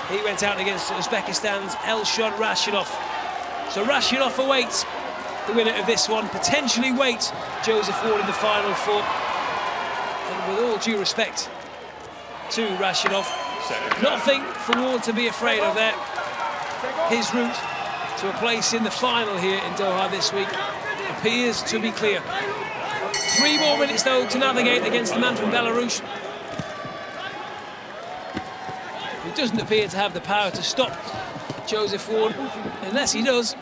He went out against Uzbekistan's Elshad Rashidov. So Rashidov awaits the winner of this one, potentially wait Joseph Ward in the final four. And with all due respect to Rashidov, nothing for Ward to be afraid of there. His route to a place in the final here in Doha this week appears to be clear. 3 more minutes though to navigate against the man from Belarus, who doesn't appear to have the power to stop Joseph Ward. Unless he does,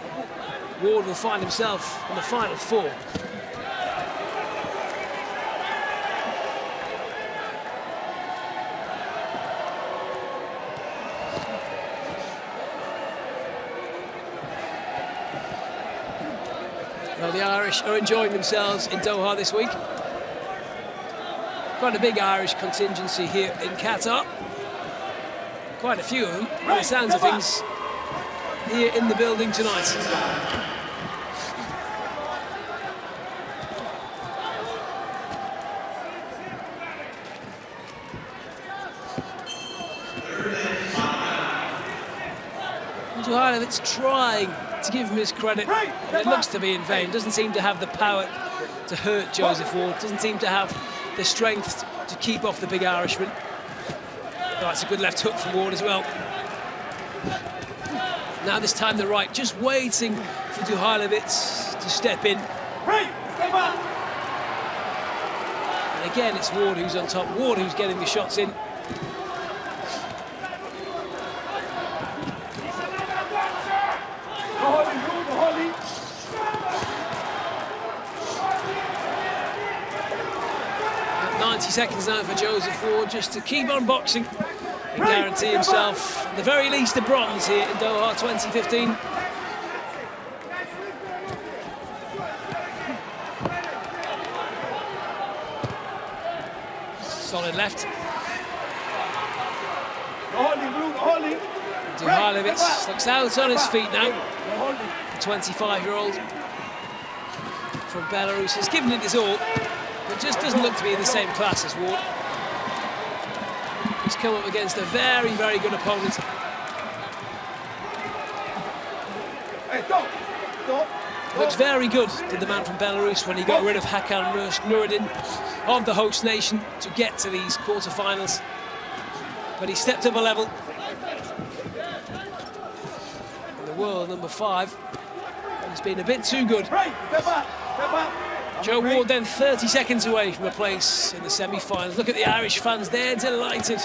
Ward will find himself in the final four. Well, the Irish are enjoying themselves in Doha this week. Quite a big Irish contingency here in Qatar. Quite a few of them, by the sounds of things, here in the building tonight. Duhailovic's trying to give him his credit. It looks to be in vain. Doesn't seem to have the power to hurt Joseph Ward. Doesn't seem to have the strength to keep off the big Irishman. That's a good left hook from Ward as well. Now this time the right, just waiting for Duhailovic to step in. And again, it's Ward who's on top. Ward who's getting the shots in. At 90 seconds now for Joseph Ward just to keep on boxing and guarantee himself, at the very least, a bronze here in Doha 2015. Solid left. Duhailovic looks out on his feet now. The 25-year-old from Belarus has given it his all, but just doesn't look to be in the same class as Ward. He's come up against a very, very good opponent. Looks very good, did the man from Belarus, when he got rid of Hakan Nuruddin of the host nation to get to these quarterfinals. But he stepped up a level. And the world number 5 has been a bit too good. Joe Ward then 30 seconds away from a place in the semi-finals. Look at the Irish fans, they're delighted.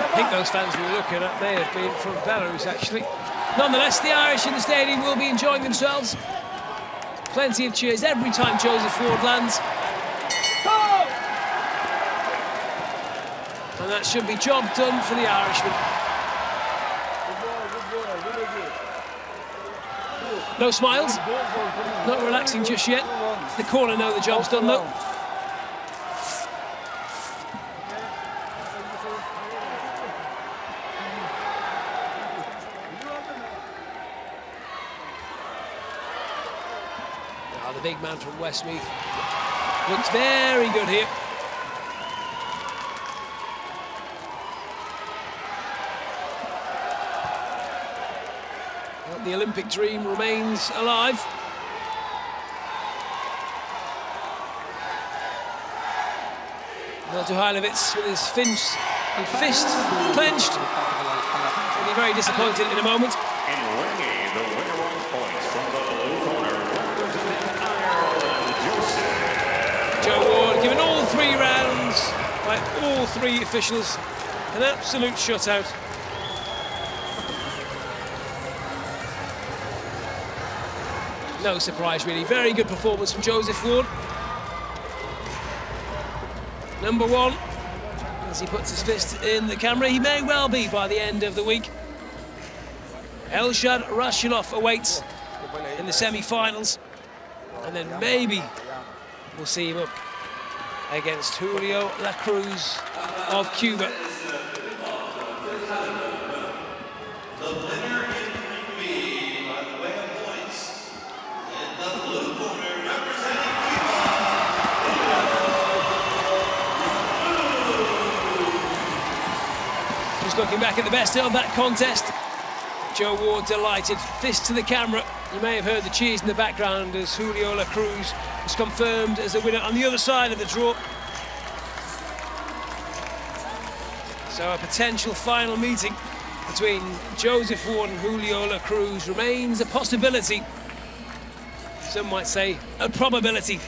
I think those fans we were looking at may have been from Belarus, actually. Nonetheless, the Irish in the stadium will be enjoying themselves. Plenty of cheers every time Joseph Ward lands. And that should be job done for the Irishman. No smiles. Not relaxing just yet. The corner know the job's done, though. The big man from Westmeath looks very good here. Well, the Olympic dream remains alive. Now Duhailovic with his fist clenched. Will be very disappointed in a moment. And ringing the winner on points from the blue corner, representing Ireland, Joseph. Joe Ward given all 3 rounds by all 3 officials. An absolute shutout. No surprise, really. Very good performance from Joseph Ward. Number 1, as he puts his fist in the camera, he may well be by the end of the week. Elshad Rashilov awaits in the semi-finals, and then maybe we'll see him up against Julio La Cruz of Cuba. Just looking back at the best of that contest, Joe Ward delighted, fist to the camera. You may have heard the cheers in the background as Julio La Cruz was confirmed as the winner on the other side of the draw. So a potential final meeting between Joseph Ward and Julio La Cruz remains a possibility. Some might say a probability.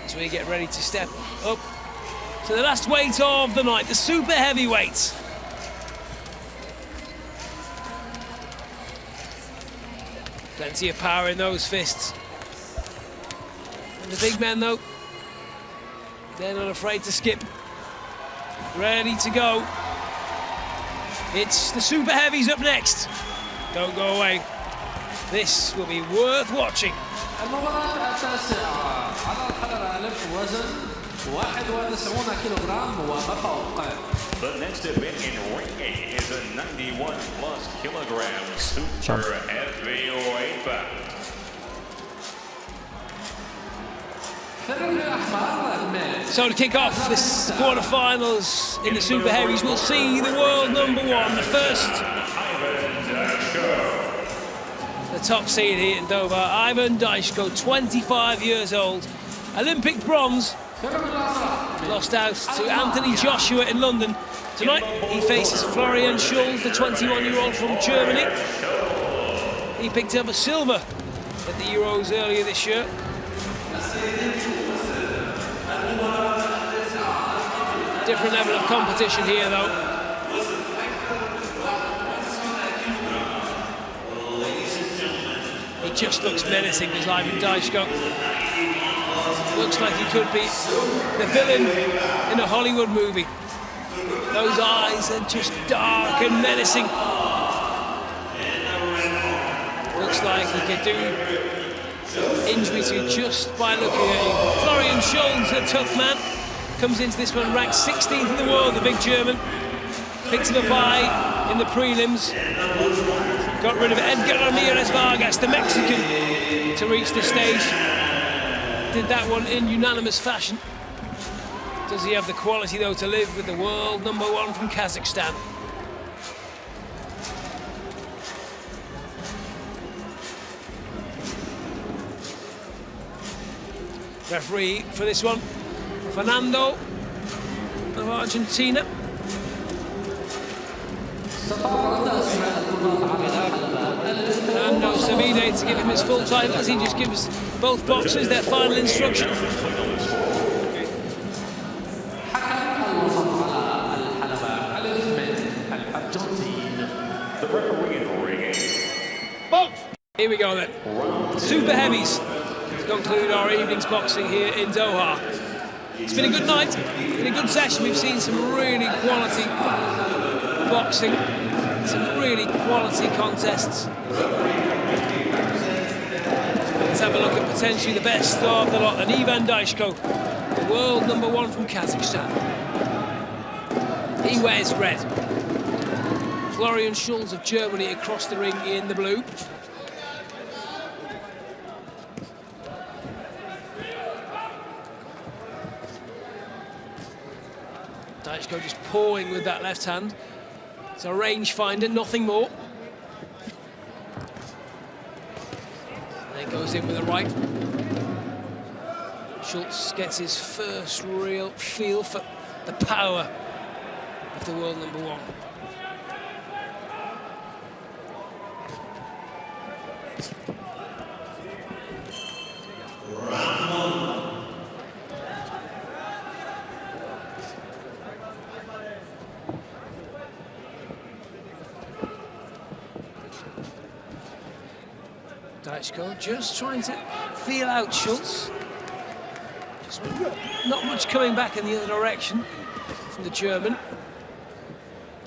As we get ready to step up to the last weight of the night, the super heavyweights. Plenty of power in those fists. And the big men, though, they're not afraid to skip. Ready to go. It's the super heavies up next. Don't go away. This will be worth watching. المباراة التاسعة على الحلبة ألف وزن 91 كيلوغرام وما فوق. The next event in ring is a 91 plus kilogram super heavyweight bout. So to kick off this quarterfinals in the super heavies, we'll see the world number one, the first, the top seed here in Doha, Ivan Daichko, 25 years old, Olympic bronze, lost out to Anthony Joshua in London. Tonight he faces Florian Schulz, the 21-year-old from Germany. He picked up a silver at the Euros earlier this year. Different level of competition here, though. He just looks menacing, this Ivan Daichko. Looks like he could be the villain in a Hollywood movie. Those eyes are just dark and menacing. Looks like he could do injury to you just by looking at you. Florian Schulz, a tough man, comes into this one ranked 16th in the world, the big German. Picked him up high in the prelims. Got rid of Edgar Ramirez Vargas, the Mexican, to reach the stage. Did that one in unanimous fashion. Does he have the quality, though, to live with the world number one from Kazakhstan? Referee for this one, Fernando of Argentina. Fernando Savide to give him his full title as he just gives both boxers their final instruction. The referee in ring. Here we go then. Super heavies to conclude our evening's boxing here in Doha. It's been a good night, been a good session. We've seen some really quality boxing, some really quality contests. Let's have a look at potentially the best of the lot. And Ivan Daichko, the world number one from Kazakhstan. He wears red. Florian Schulz of Germany across the ring in the blue. Daichko just pawing with that left hand. It's a rangefinder, nothing more. And then goes in with the right. Schulz gets his first real feel for the power of the world number one. Daichko just trying to feel out Schulz. Just not much coming back in the other direction from the German.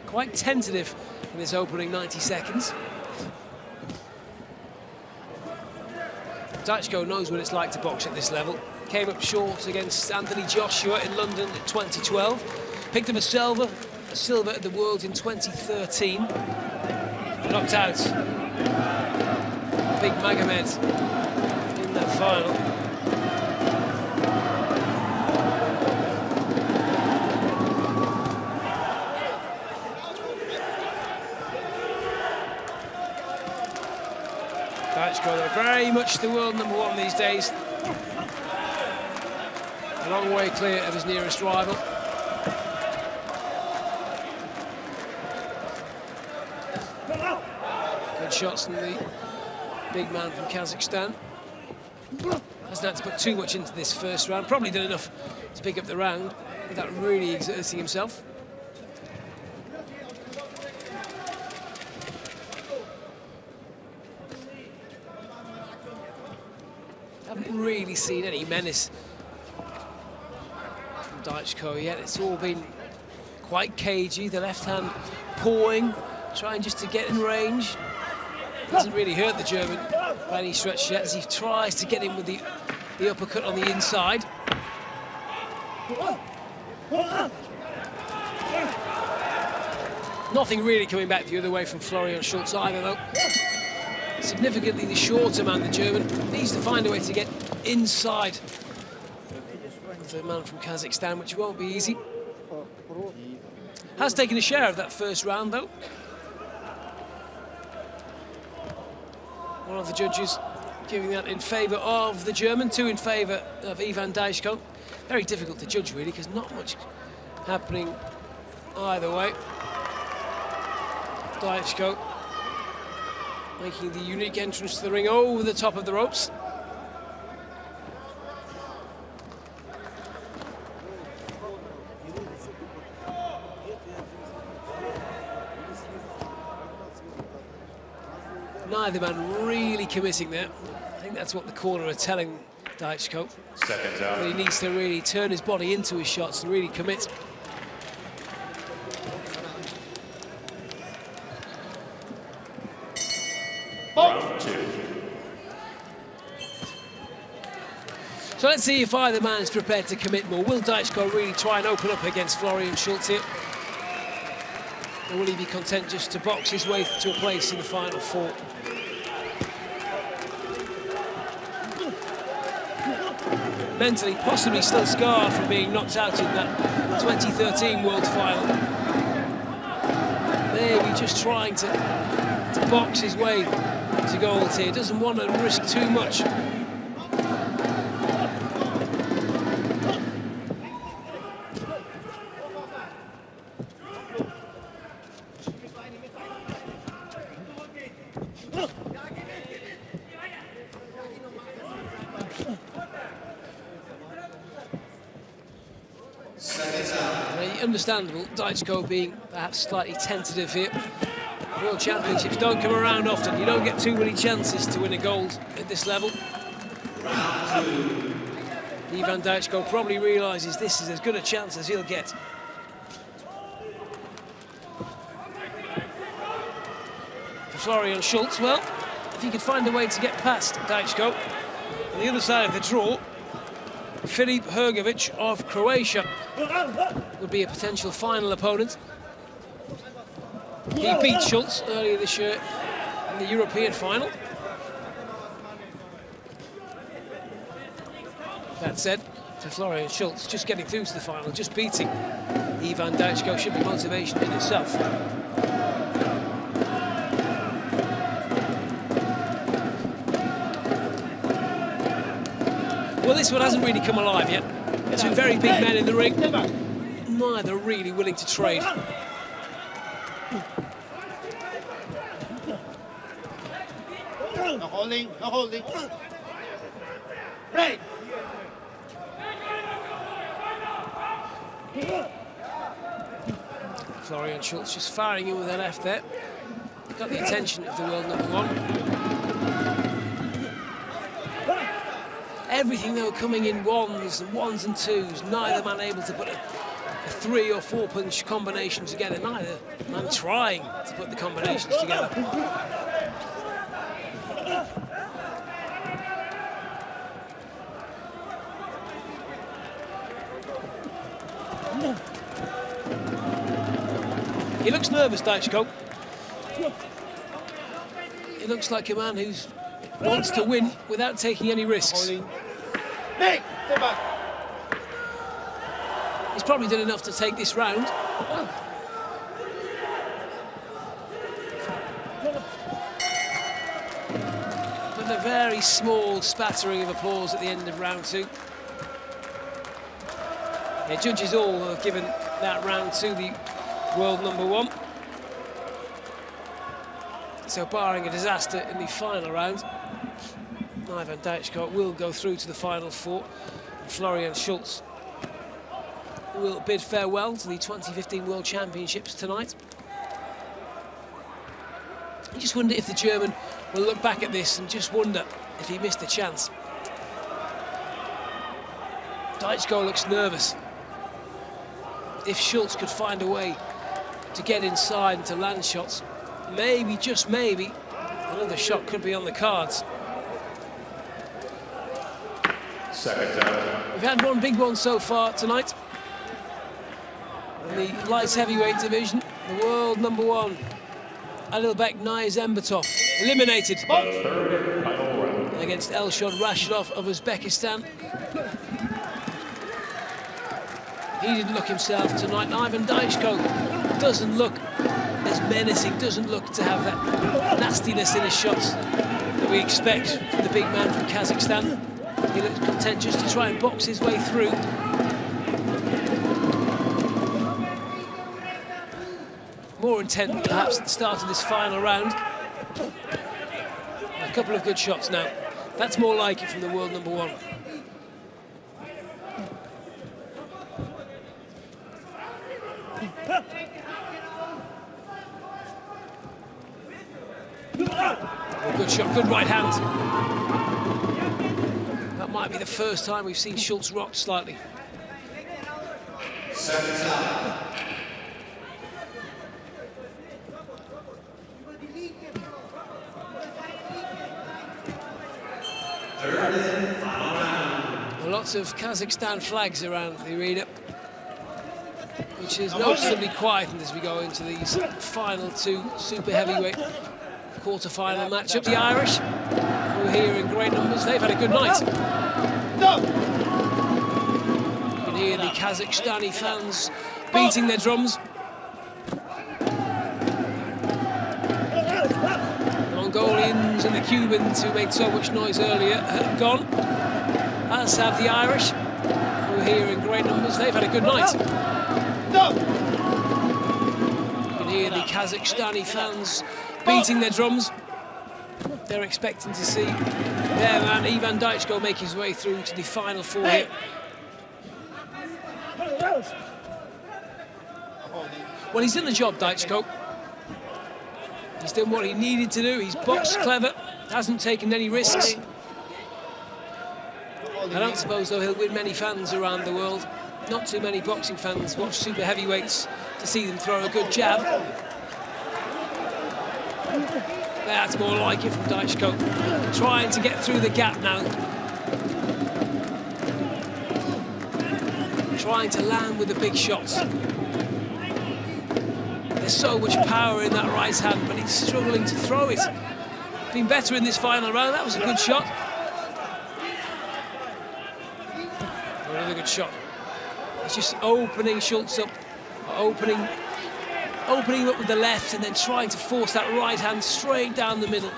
Quite tentative in this opening 90 seconds. Daichko knows what it's like to box at this level. Came up short against Anthony Joshua in London in 2012. Picked up a silver at the Worlds in 2013. Knocked out Big Magomed in that final. Daichko, they're very much the world number one these days. A long way clear of his nearest rival. shots from the big man from Kazakhstan. Hasn't had to put too much into this first round. Probably done enough to pick up the round without really exerting himself. Haven't really seen any menace from Daichko yet. It's all been quite cagey. The left hand pawing, trying just to get in range. Doesn't really hurt the German by any stretch yet as he tries to get in with the uppercut on the inside. Nothing really coming back the other way from Florian Schulz either, though. Significantly the shorter man, the German, needs to find a way to get inside the man from Kazakhstan, which won't be easy. Has taken a share of that first round, though. One of the judges giving that in favour of the German, 2 in favour of Ivan Daichko. Very difficult to judge, really, because not much happening either way. Daichko making the unique entrance to the ring over the top of the ropes. Neither man really committing there. I think that's what the corner are telling Daichko. Seconds out. That he needs to really turn his body into his shots and really commit. Round 2. So let's see if either man is prepared to commit more. Will Daichko really try and open up against Florian Schulz here? Or will he be content just to box his way to a place in the final 4? Mentally, possibly still scarred from being knocked out in that 2013 World Final. Maybe just trying to box his way to gold here. Doesn't want to risk too much. Understandable, Daichko being perhaps slightly tentative here. World Championships don't come around often. You don't get too many chances to win a gold at this level. Ivan Daichko probably realises this is as good a chance as he'll get. For Florian Schulz, well, if he could find a way to get past Daichko, on the other side of the draw, Filip Hrgović of Croatia would be a potential final opponent. He beat Schulz earlier this year in the European final. That said, for Florian Schulz, just getting through to the final, just beating Ivan Daichko should be motivation in itself. Well, this one hasn't really come alive yet. 2 very big men in the ring, neither really willing to trade. No holding, no holding. Right. Florian Schulz just firing in with the left there. Got the attention of the world #1. Everything, though, coming in ones and twos. Neither man able to put a 3 or 4 punch combination together. Neither man trying to put the combinations together. He looks nervous, Daichko. He looks like a man who wants to win without taking any risks. Hey, stay back. He's probably done enough to take this round. With a very small spattering of applause at the end of round 2. Yeah, judges all have given that round to the world #1. So barring a disaster in the final round, Ivan Daichko will go through to the final four. Florian Schulz will bid farewell to the 2015 World Championships tonight. You just wonder if the German will look back at this and just wonder if he missed a chance. Daichko looks nervous. If Schulz could find a way to get inside and to land shots, maybe, just maybe, another shot could be on the cards. Second time. We've had one big one so far tonight. In the light heavyweight division, the world #1, Adilbek Nurmagomedov, eliminated Third and final round. against Elshad Rashidov of Uzbekistan. He didn't look himself tonight. Ivan Daichko doesn't look as menacing, doesn't look to have that nastiness in his shots that we expect from the big man from Kazakhstan. He looks content just to try and box his way through. More intent perhaps at the start of this final round. A couple of good shots now. That's more like it from the world #1. Oh, good shot, good right hand. That might be the first time we've seen Schulz rocked slightly. Lots of Kazakhstan flags around the arena, which is noticeably quietened as we go into these final two super heavyweight quarter-final matchups. The Irish, who are here in great numbers, they've had a good night. You can hear the Kazakhstani fans beating their drums. The Mongolians and the Cubans, who made so much noise earlier, have gone. As have the Irish, who are here in great numbers. They've had a good night. You can hear the Kazakhstani fans beating their drums. They're expecting to see their man Ivan Daichko make his way through to the final four here. Well, he's done the job, Daichko. He's done what he needed to do. He's boxed clever, hasn't taken any risks. I don't suppose, though, he'll win many fans around the world. Not too many boxing fans watch super heavyweights to see them throw a good jab. That's more like it from Daichko. Trying to get through the gap now. Trying to land with the big shots. There's so much power in that right hand, but he's struggling to throw it. Been better in this final round. That was a good shot. Another good shot. It's just opening Schulz up, opening him up with the left, and then trying to force that right hand straight down the middle.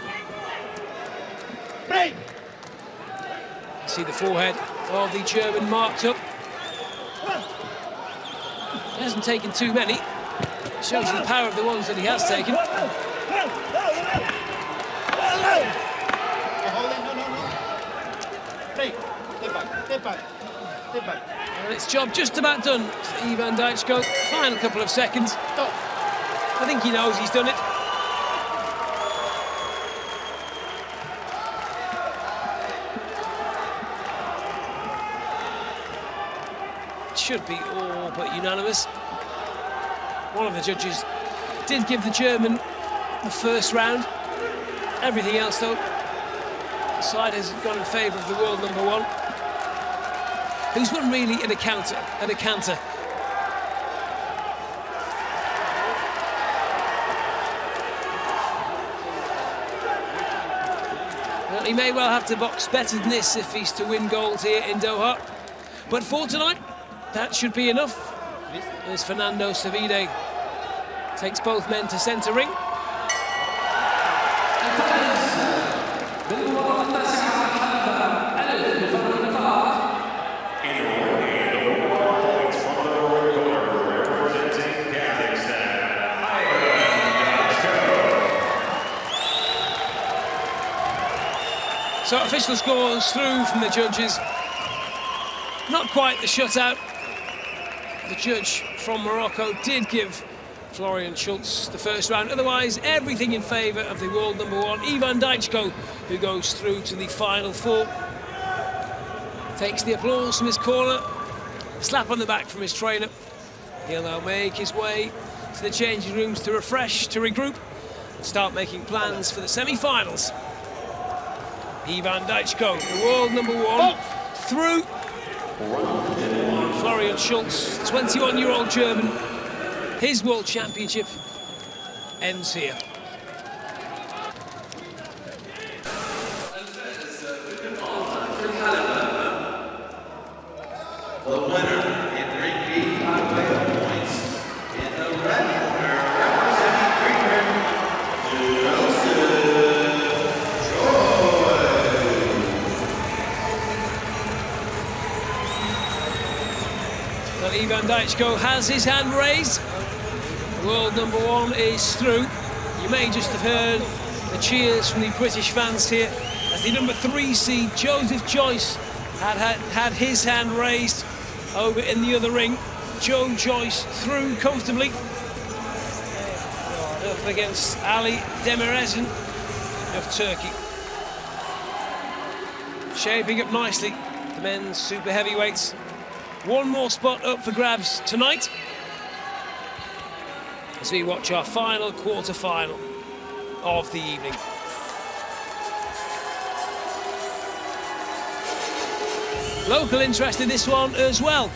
See the forehead of the German marked up. He hasn't taken too many. Shows you the power of the ones that he has taken. And it's job just about done for Ivan Daichko. Final couple of seconds. I think he knows he's done it. It should be all but unanimous. One of the judges did give the German the first round. Everything else, though, the side has gone in favour of the world #1. Who's won really in a counter, Well, he may well have to box better than this if he's to win gold here in Doha. But for tonight, that should be enough. As Fernando Savide takes both men to centre ring. So official scores through from the judges. Not quite the shutout. The judge from Morocco did give Florian Schultz the first round. Otherwise, everything in favour of the world number 1, Ivan Dajko, who goes through to the final 4. Takes the applause from his corner. Slap on the back from his trainer. He'll now make his way to the changing rooms to refresh, to regroup, and start making plans for the semi-finals. Ivan Dajko, the world number 1, through. Florian Schultz, 21-year-old German, his world championship ends here. The winner in ring B by way of points in the red corner representing Great Britain, Well, Ivan Dajko has his hand raised. World number 1 is through. You may just have heard the cheers from the British fans here as the number 3 seed, Joseph Joyce, had his hand raised over in the other ring. Joe Joyce through comfortably. Up against Ali Demirezin of Turkey. Shaping up nicely, the men's super heavyweights. One more spot up for grabs tonight as we watch our final quarter-final of the evening. Local interest in this one as well.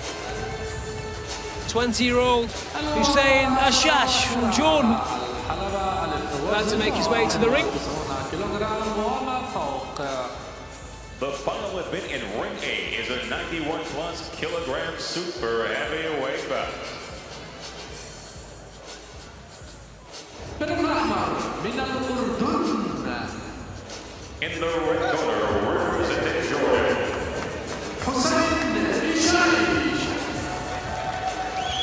20-year-old Hussein Ashash from Jordan, glad to make his way to the ring. The final event in Ring A is a 91+ kilogram super heavyweight bout. In the red corner, representing Jordan,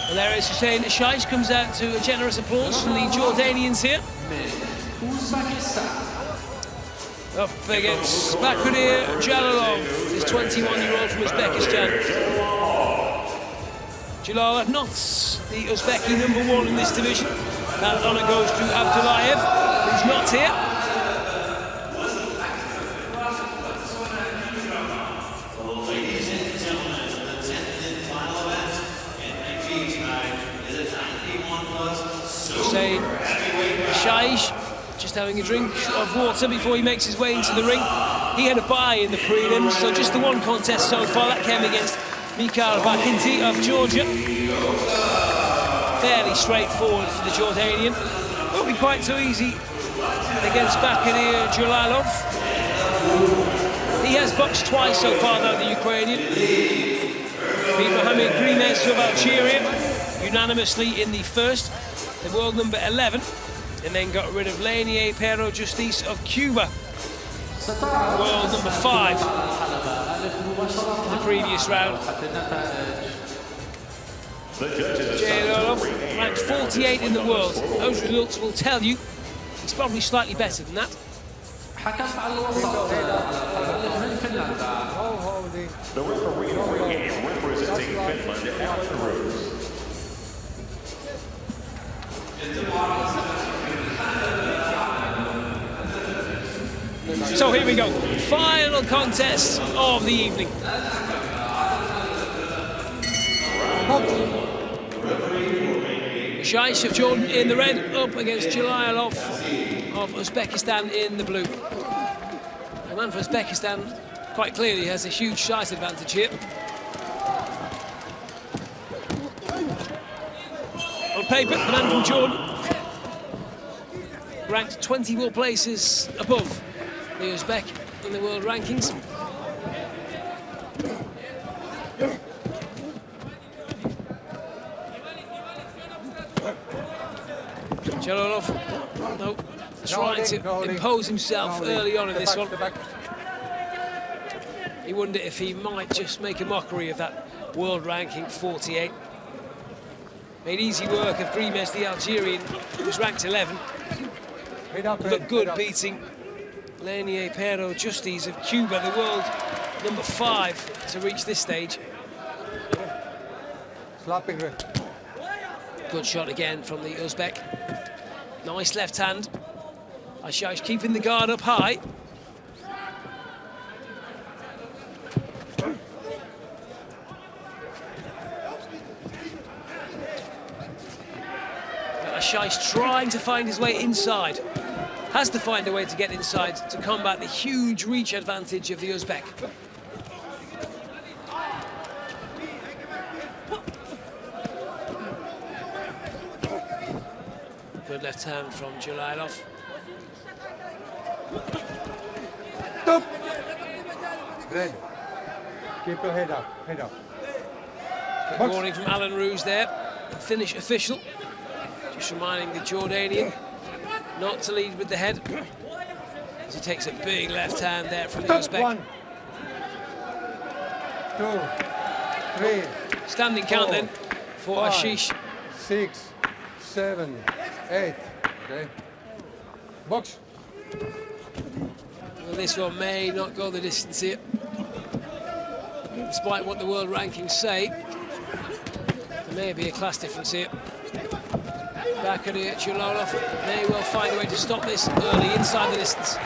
Well, there is Hussein Ashash, comes out to a generous applause from the Jordanians here. Up against Bakudir Jalalov, this 21-year-old from Uzbekistan. Jalalov not the Uzbeki number 1 in this division. That honour goes to Abdullayev, who's not here. ladies and gentlemen, the 10th and final event in ring B tonight is a 91+ Hussein super heavyweight bout. Ashash just having a drink of water before he makes his way into the ring. He had a bye in the prelims, so just the one contest so far. That came against Mikhail Bakinti of Georgia. Fairly straightforward for the Jordanian. Won't be quite so easy against Bakudir Jalalov. He has boxed twice so far, though, the Ukrainian. Beat Mohamed Grimes of Algeria unanimously in the first, the world number 11. And then got rid of Lenier Pero Justice of Cuba, world number 5 in the previous round. Jalalov ranked 48 in the world. Those results will tell you he's probably slightly better than that. the referee in Ring A representing Finland, Alan Rose. So here we go, final contest of the evening. Shaish of Jordan in the red, up against Jalalov of Uzbekistan in the blue. The man for Uzbekistan quite clearly has a huge size advantage here. On paper, the man from Jordan ranked 24 places above the Uzbek in the world rankings. Jalalov, no, trying to impose himself early on in this one. He wondered if he might just make a mockery of that world ranking 48. Made easy work of Grimes, the Algerian, who was ranked 11. Looked good beating Lenier Pero Justis of Cuba, the world number 5 to reach this stage. Slapping red. Good shot again from the Uzbek. Nice left hand. Ashish keeping the guard up high. Ashish trying to find his way inside. Has to find a way to get inside to combat the huge reach advantage of the Uzbek. Good left hand from Jalailov. Stop! Red. Keep your head up, head up. Good warning from Alan Roos there. Finish official. Just reminding the Jordanian not to lead with the head. As he takes a big left hand there from the Uzbek. 1, 2, 3. Standing count then for 5, Ashish. 6, 7, 8. Okay. Box. Well, this one may not go the distance here. Despite what the world rankings say, there may be a class difference here. Bakary Jalolov may well find a way to stop this early inside the distance.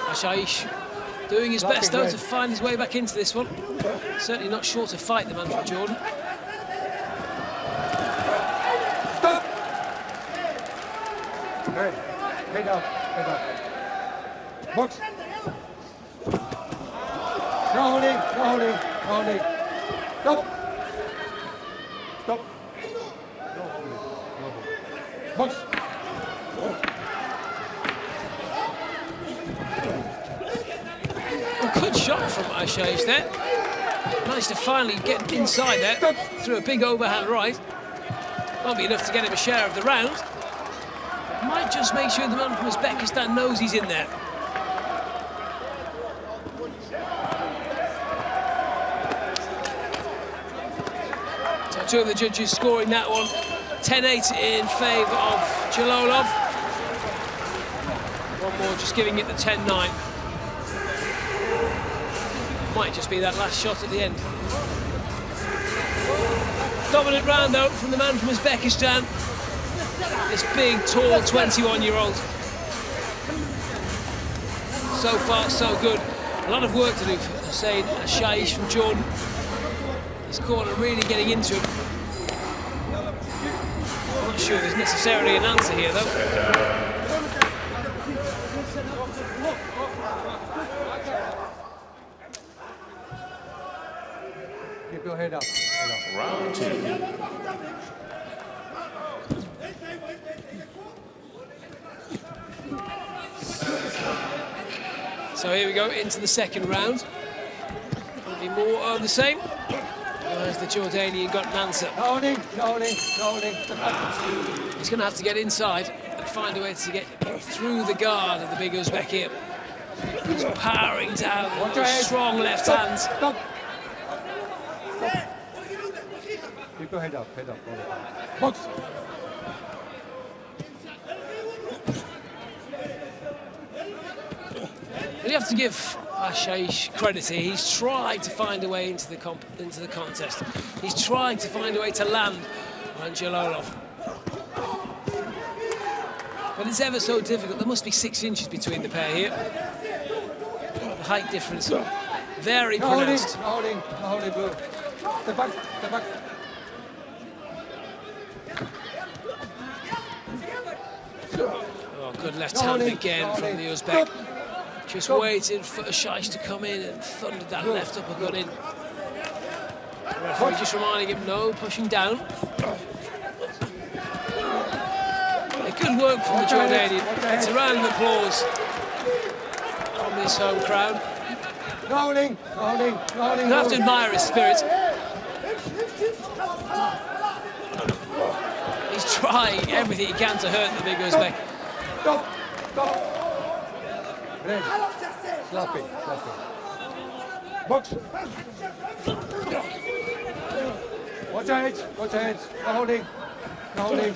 Ashish doing his best though to find his way back into this one. Certainly not sure to fight the man from Jordan. Stop! Red. Head up, head up. Box. No holding, no holding, no holding. Stop! Stop. No holding, no holding. Box. A good shot from Ashish there. Managed to finally get inside there through a big overhand right. Won't be enough to get him a share of the round. Might just make sure the man from Uzbekistan knows he's in there. So two of the judges scoring that one. 10-8 in favour of Jalolov. One more just giving it the 10-9. Might just be that last shot at the end. Dominant round though from the man from Uzbekistan. This big, tall 21-year-old. So far, so good. A lot of work to do for Hussein Ashish from Jordan. This corner really getting into him. I'm not sure there's necessarily an answer here though. Keep your head up. Head up. Round 2. So here we go into the second round. Will be more of the same. As the Jordanian got an answer. No holding, no holding, no holding. He's going to have to get inside and find a way to get through the guard of the big Uzbek here. He's powering down with strong left hands. Stop. Keep your head up, head up. Box. But you have to give Ashish credit here. He's tried to find a way into the contest. He's trying to find a way to land on Jalolov. But it's ever so difficult. There must be 6 inches between the pair here. The height difference very pronounced. No holding, no holding, blue. Step back, step back. Oh, good left hand again from the Uzbek. Just waiting for Ashish to come in and thundered that left uppercut in. Referee just reminding him, no, pushing down. Good work from the Jordanian. It's a round of applause from this home crowd. No holding, no holding, no holding. You have to admire his spirit. He's trying everything he can to hurt the big Uzbek. Stop, stop. Red. Slapping, slapping. Box. Watch your heads, watch your heads. No holding, no holding.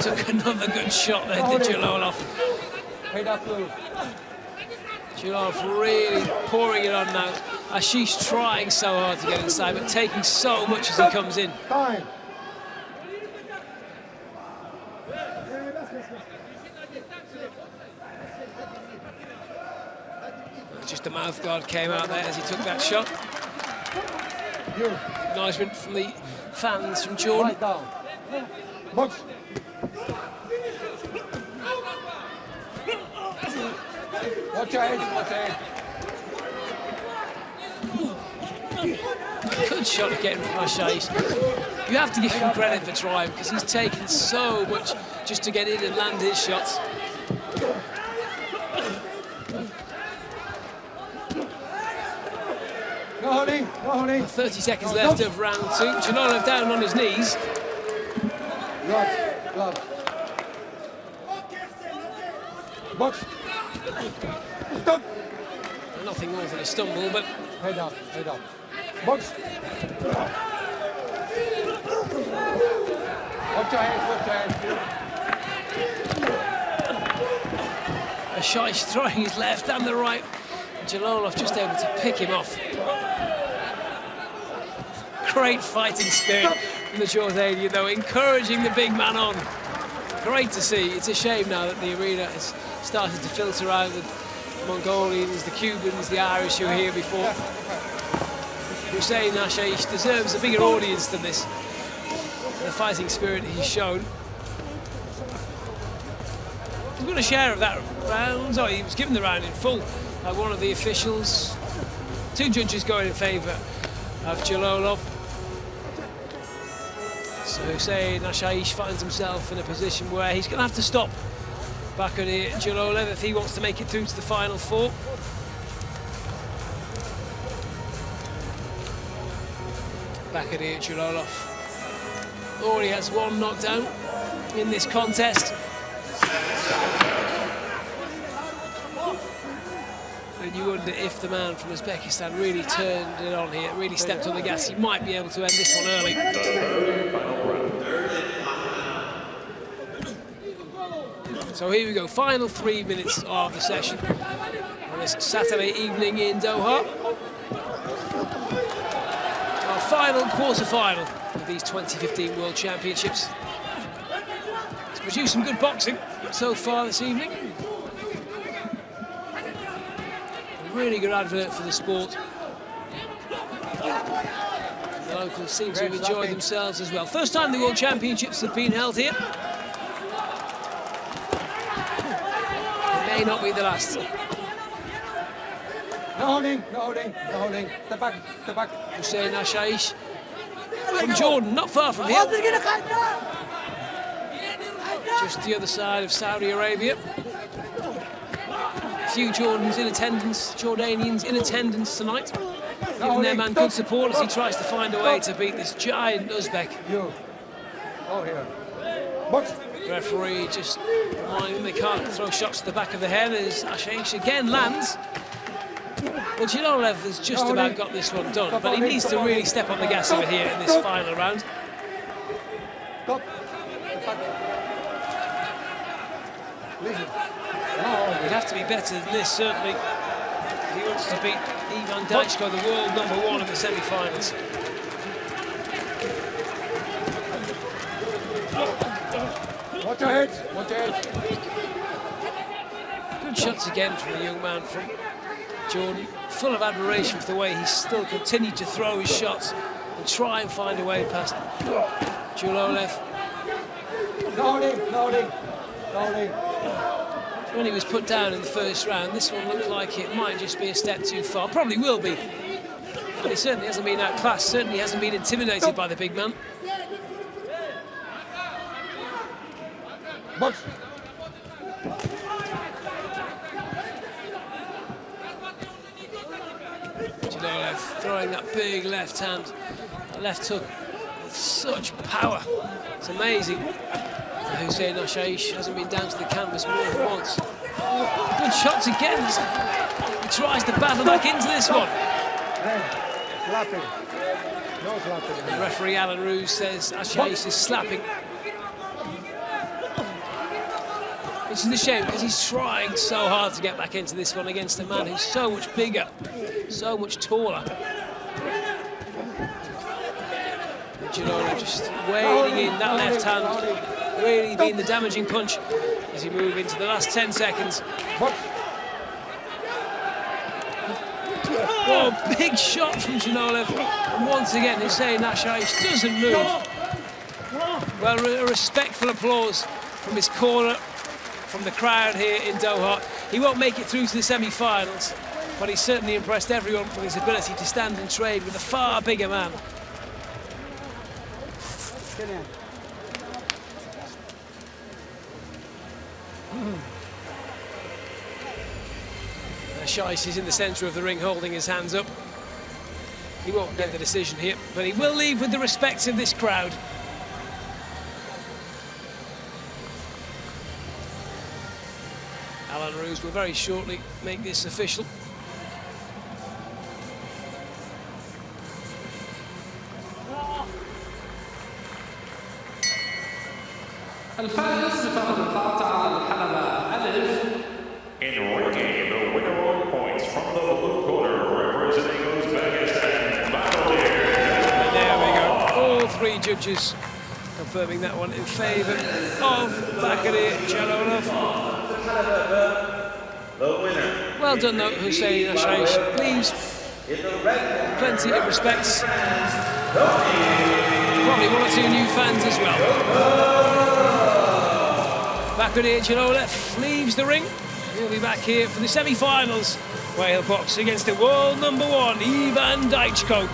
Took another good shot there, did Jalolov. Head up, Lou. Jalolov really pouring it on now. Ashish trying so hard to get inside, but taking so much as he comes in. Time. Just the mouth guard came out there as he took that shot. Acknowledgement from the fans from Jordan. Right down. Box. Watch your head, watch your head. Good shot again from Ashish. You have to give him credit for trying because he's taken so much just to get in and land his shots. No holding, no holding. 30 seconds left of round 2. Jalolov down on his knees. Gloves, gloves. Box. Stop. Nothing more than a stumble, but Head up, head up. Box. Watch your head, watch your head. Ashish throwing his left and the right. Jalolov just able to pick him off. Great fighting spirit from the Jordanian, though, encouraging the big man on. Great to see. It's a shame now that the arena has started to filter out the Mongolians, the Cubans, the Irish who were here before. Hussein Ashish deserves a bigger audience than this. The fighting spirit he's shown. He's got a share of that round. Oh, he was given the round in full by one of the officials. 2 judges going in favour of Jalolov. So Hussein Ashish finds himself in a position where he's going to have to stop Bakary Jalolov if he wants to make it through to the final 4. Bakary Jalolov already has 1 knockdown in this contest. And you wonder if the man from Uzbekistan really turned it on here, really stepped on the gas, he might be able to end this one early. So here we go, final 3 minutes of the session on this Saturday evening in Doha. Our final quarter-final of these 2015 World Championships. It's produced some good boxing so far this evening. A really good advert for the sport. The locals seem to have enjoyed themselves as well. First time the World Championships have been held here. It may not be the last. No holding, no holding, no holding. Step back, step back. Hussein Ashish from Jordan, not far from here. Just the other side of Saudi Arabia. A few Jordanians in attendance tonight, giving their man good support as he tries to find a way to beat this giant Uzbek. You. Oh, here. Box. Referee just reminding them they can't throw shots to the back of the head as Ashish again lands. Well, Jalolov has just about got this one done, but he needs to really step on the gas over here in this final round. Stop. Step back. Listen. He'd have to be better than this, certainly. He wants to beat Ivan Daichko, the world #1 in the semi-finals. Watch your head, watch your head. Good shots again from the young man from Jordan. Full of admiration for the way he's still continued to throw his shots and try and find a way past Jalolov. No holding, no holding, no holding. When he was put down in the first round, this one looked like it might just be a step too far. Probably will be. But he certainly hasn't been outclassed, certainly hasn't been intimidated by the big man. Box. Jalolov throwing that big left hand, that left hook with such power. It's amazing. Hussein Ashish hasn't been down to the canvas more than once. Good shots again. He tries to battle back into this one. Slapping. No slapping. The referee Alan Roos says Ashish is slapping. Which is a shame because he's trying so hard to get back into this one against a man who's so much bigger, so much taller. Girona just wading in that left hand, really being the damaging punch as you move into the last 10 seconds. Oh, big shot from Janolev. And once again, Hussein Ashaish doesn't move. Well, a respectful applause from his corner, from the crowd here in Doha. He won't make it through to the semi-finals, but he certainly impressed everyone with his ability to stand and trade with a far bigger man. Scheisse is in the centre of the ring holding his hands up. He won't get the decision here, but he will leave with the respect of this crowd. Alan Roos will very shortly make this official. الفائز بفرق النقاط على الحلبة ألف. In ringing, the winner on points from the blue corner, representing Uzbekistan, And there we go. All three judges confirming that one in favour of Bakary Jalolov. The winner. Well done, though, Hussein Ashaish. Please, plenty of respects. Probably one or two new fans as well. Bakary Jalolov leaves the ring. He'll be back here for the semi-finals, where he'll box against the world #1, Ivan Daichko.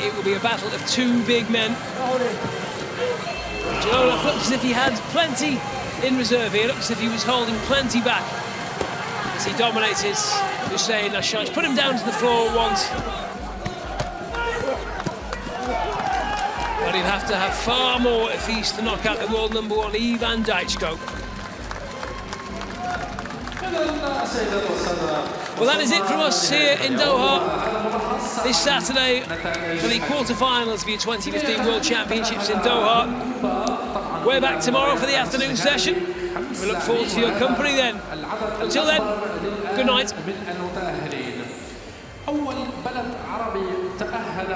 It will be a battle of two big men. Jalolov looks as if he had plenty in reserve here. Looks as if he was holding plenty back as he dominated Hussein Ashaish. Put him down to the floor once. But he'll have to have far more if he's to knock out the world #1, Ivan Daichko. Well, that is it from us here in Doha this Saturday for the quarterfinals of your 2015 World Championships in Doha. We're back tomorrow for the afternoon session. We look forward to your company then. Until then, good night. أول بلد عربي تأهل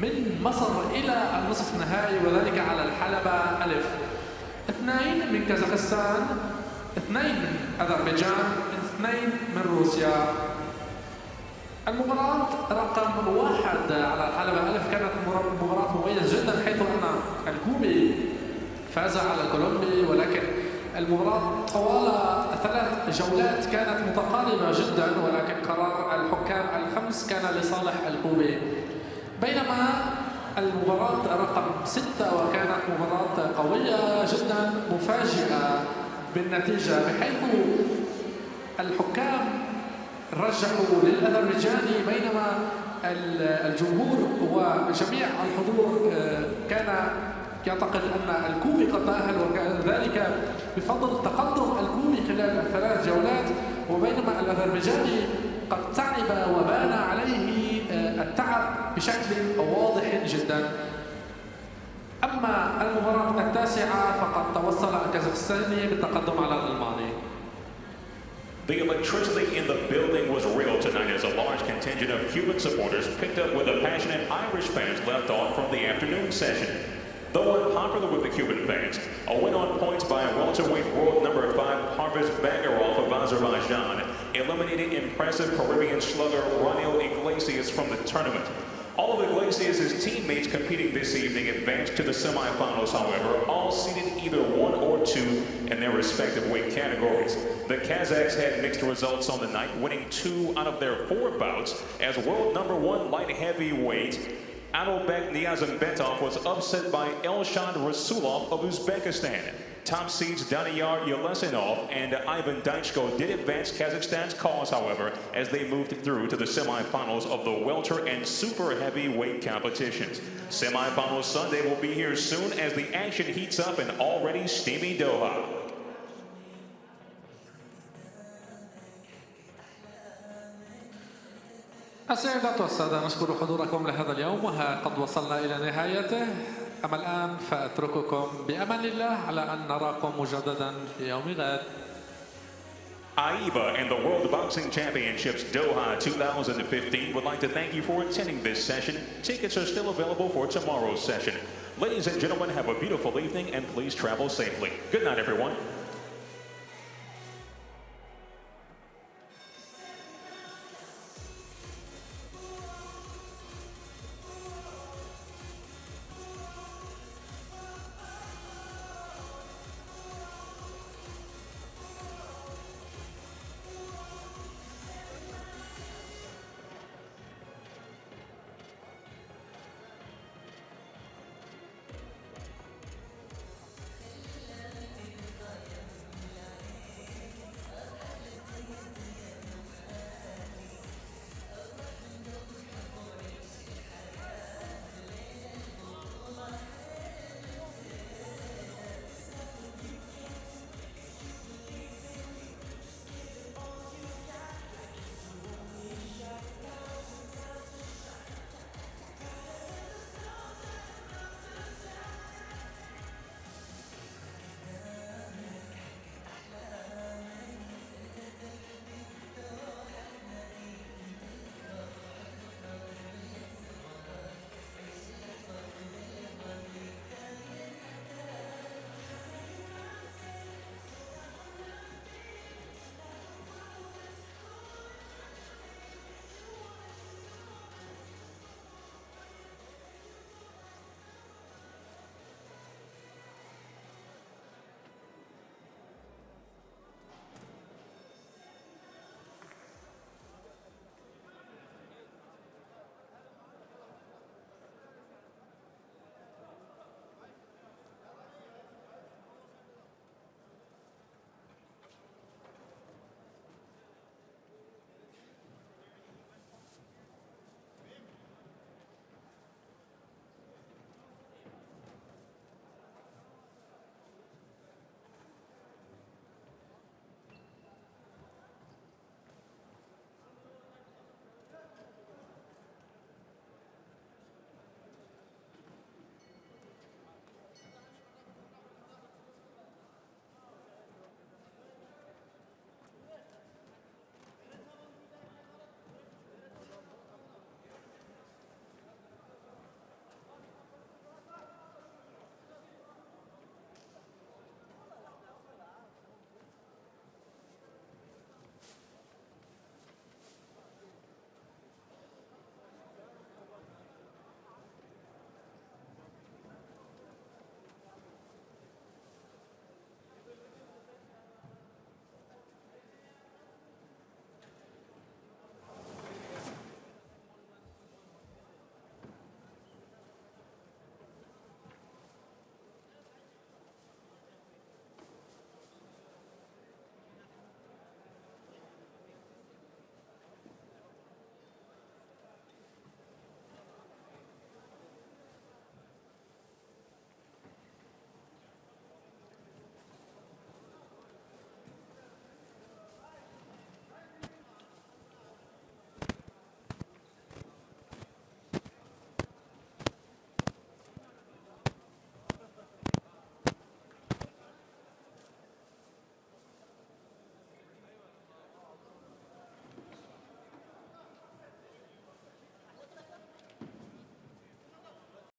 من مصر إلى النصف النهائي وذلك على الحلبة ألف. 2 من كازاخستان، 2 من أذربيجان، 2 من روسيا. المباراة رقم 1 على الحلبة ألف كانت مباراة مميزة جدا، حيث أن الكوبي فاز على الكولومبي، ولكن المباراة طوال 3 جولات كانت متقاربة جدا، ولكن قرار الحكام ال5 كان لصالح الكوبي. بينما المباراة رقم 6 وكانت مباراة قوية جدا مفاجئة بالنتيجة، بحيث الحكام رجحوا للأذربيجاني، بينما الجمهور وجميع الحضور كان يعتقد أن الكوبي قد تأهل، وذلك بفضل تقدم الكوبي خلال 3 جولات، وبينما الأذربيجاني قد تعب وبان عليه التعب بشكل واضح جدا. أما المباراة التاسعة فقد توصل الكازاخستاني بالتقدم على الألماني. The electricity in the building was real tonight as a large contingent of Cuban supporters picked up where the passionate Irish fans left off from the afternoon session. Though unpopular with the Cuban fans, a win on points by welterweight world #5 Parviz Bagarov of Azerbaijan eliminated impressive Caribbean slugger Ronil Iglesias from the tournament. All of Iglesias' teammates competing this evening advanced to the semifinals, however, all seated either 1 or 2 in their respective weight categories. The Kazakhs had mixed results on the night, winning 2 out of their 4 bouts as world #1 light heavyweight Adolbek Niazmbetov was upset by Elshad Rasulov of Uzbekistan. Top seeds Daniyar Yelesinov and Ivan Daichko did advance Kazakhstan's cause, however, as they moved through to the semifinals of the welter and super heavyweight competitions. Semifinals Sunday will be here soon as the action heats up in already steamy Doha. السيدات والسادة، نشكر حضوركم لهذا اليوم وقد وصلنا إلى نهايته. أما الآن فأترككم بأمان الله على أن نراكم مجددا في يوم غد. AIBA and the World Boxing Championships Doha 2015 would like to thank you for attending this session. Tickets are still available for tomorrow's session. Ladies and gentlemen, have a beautiful evening and please travel safely. Good night, everyone.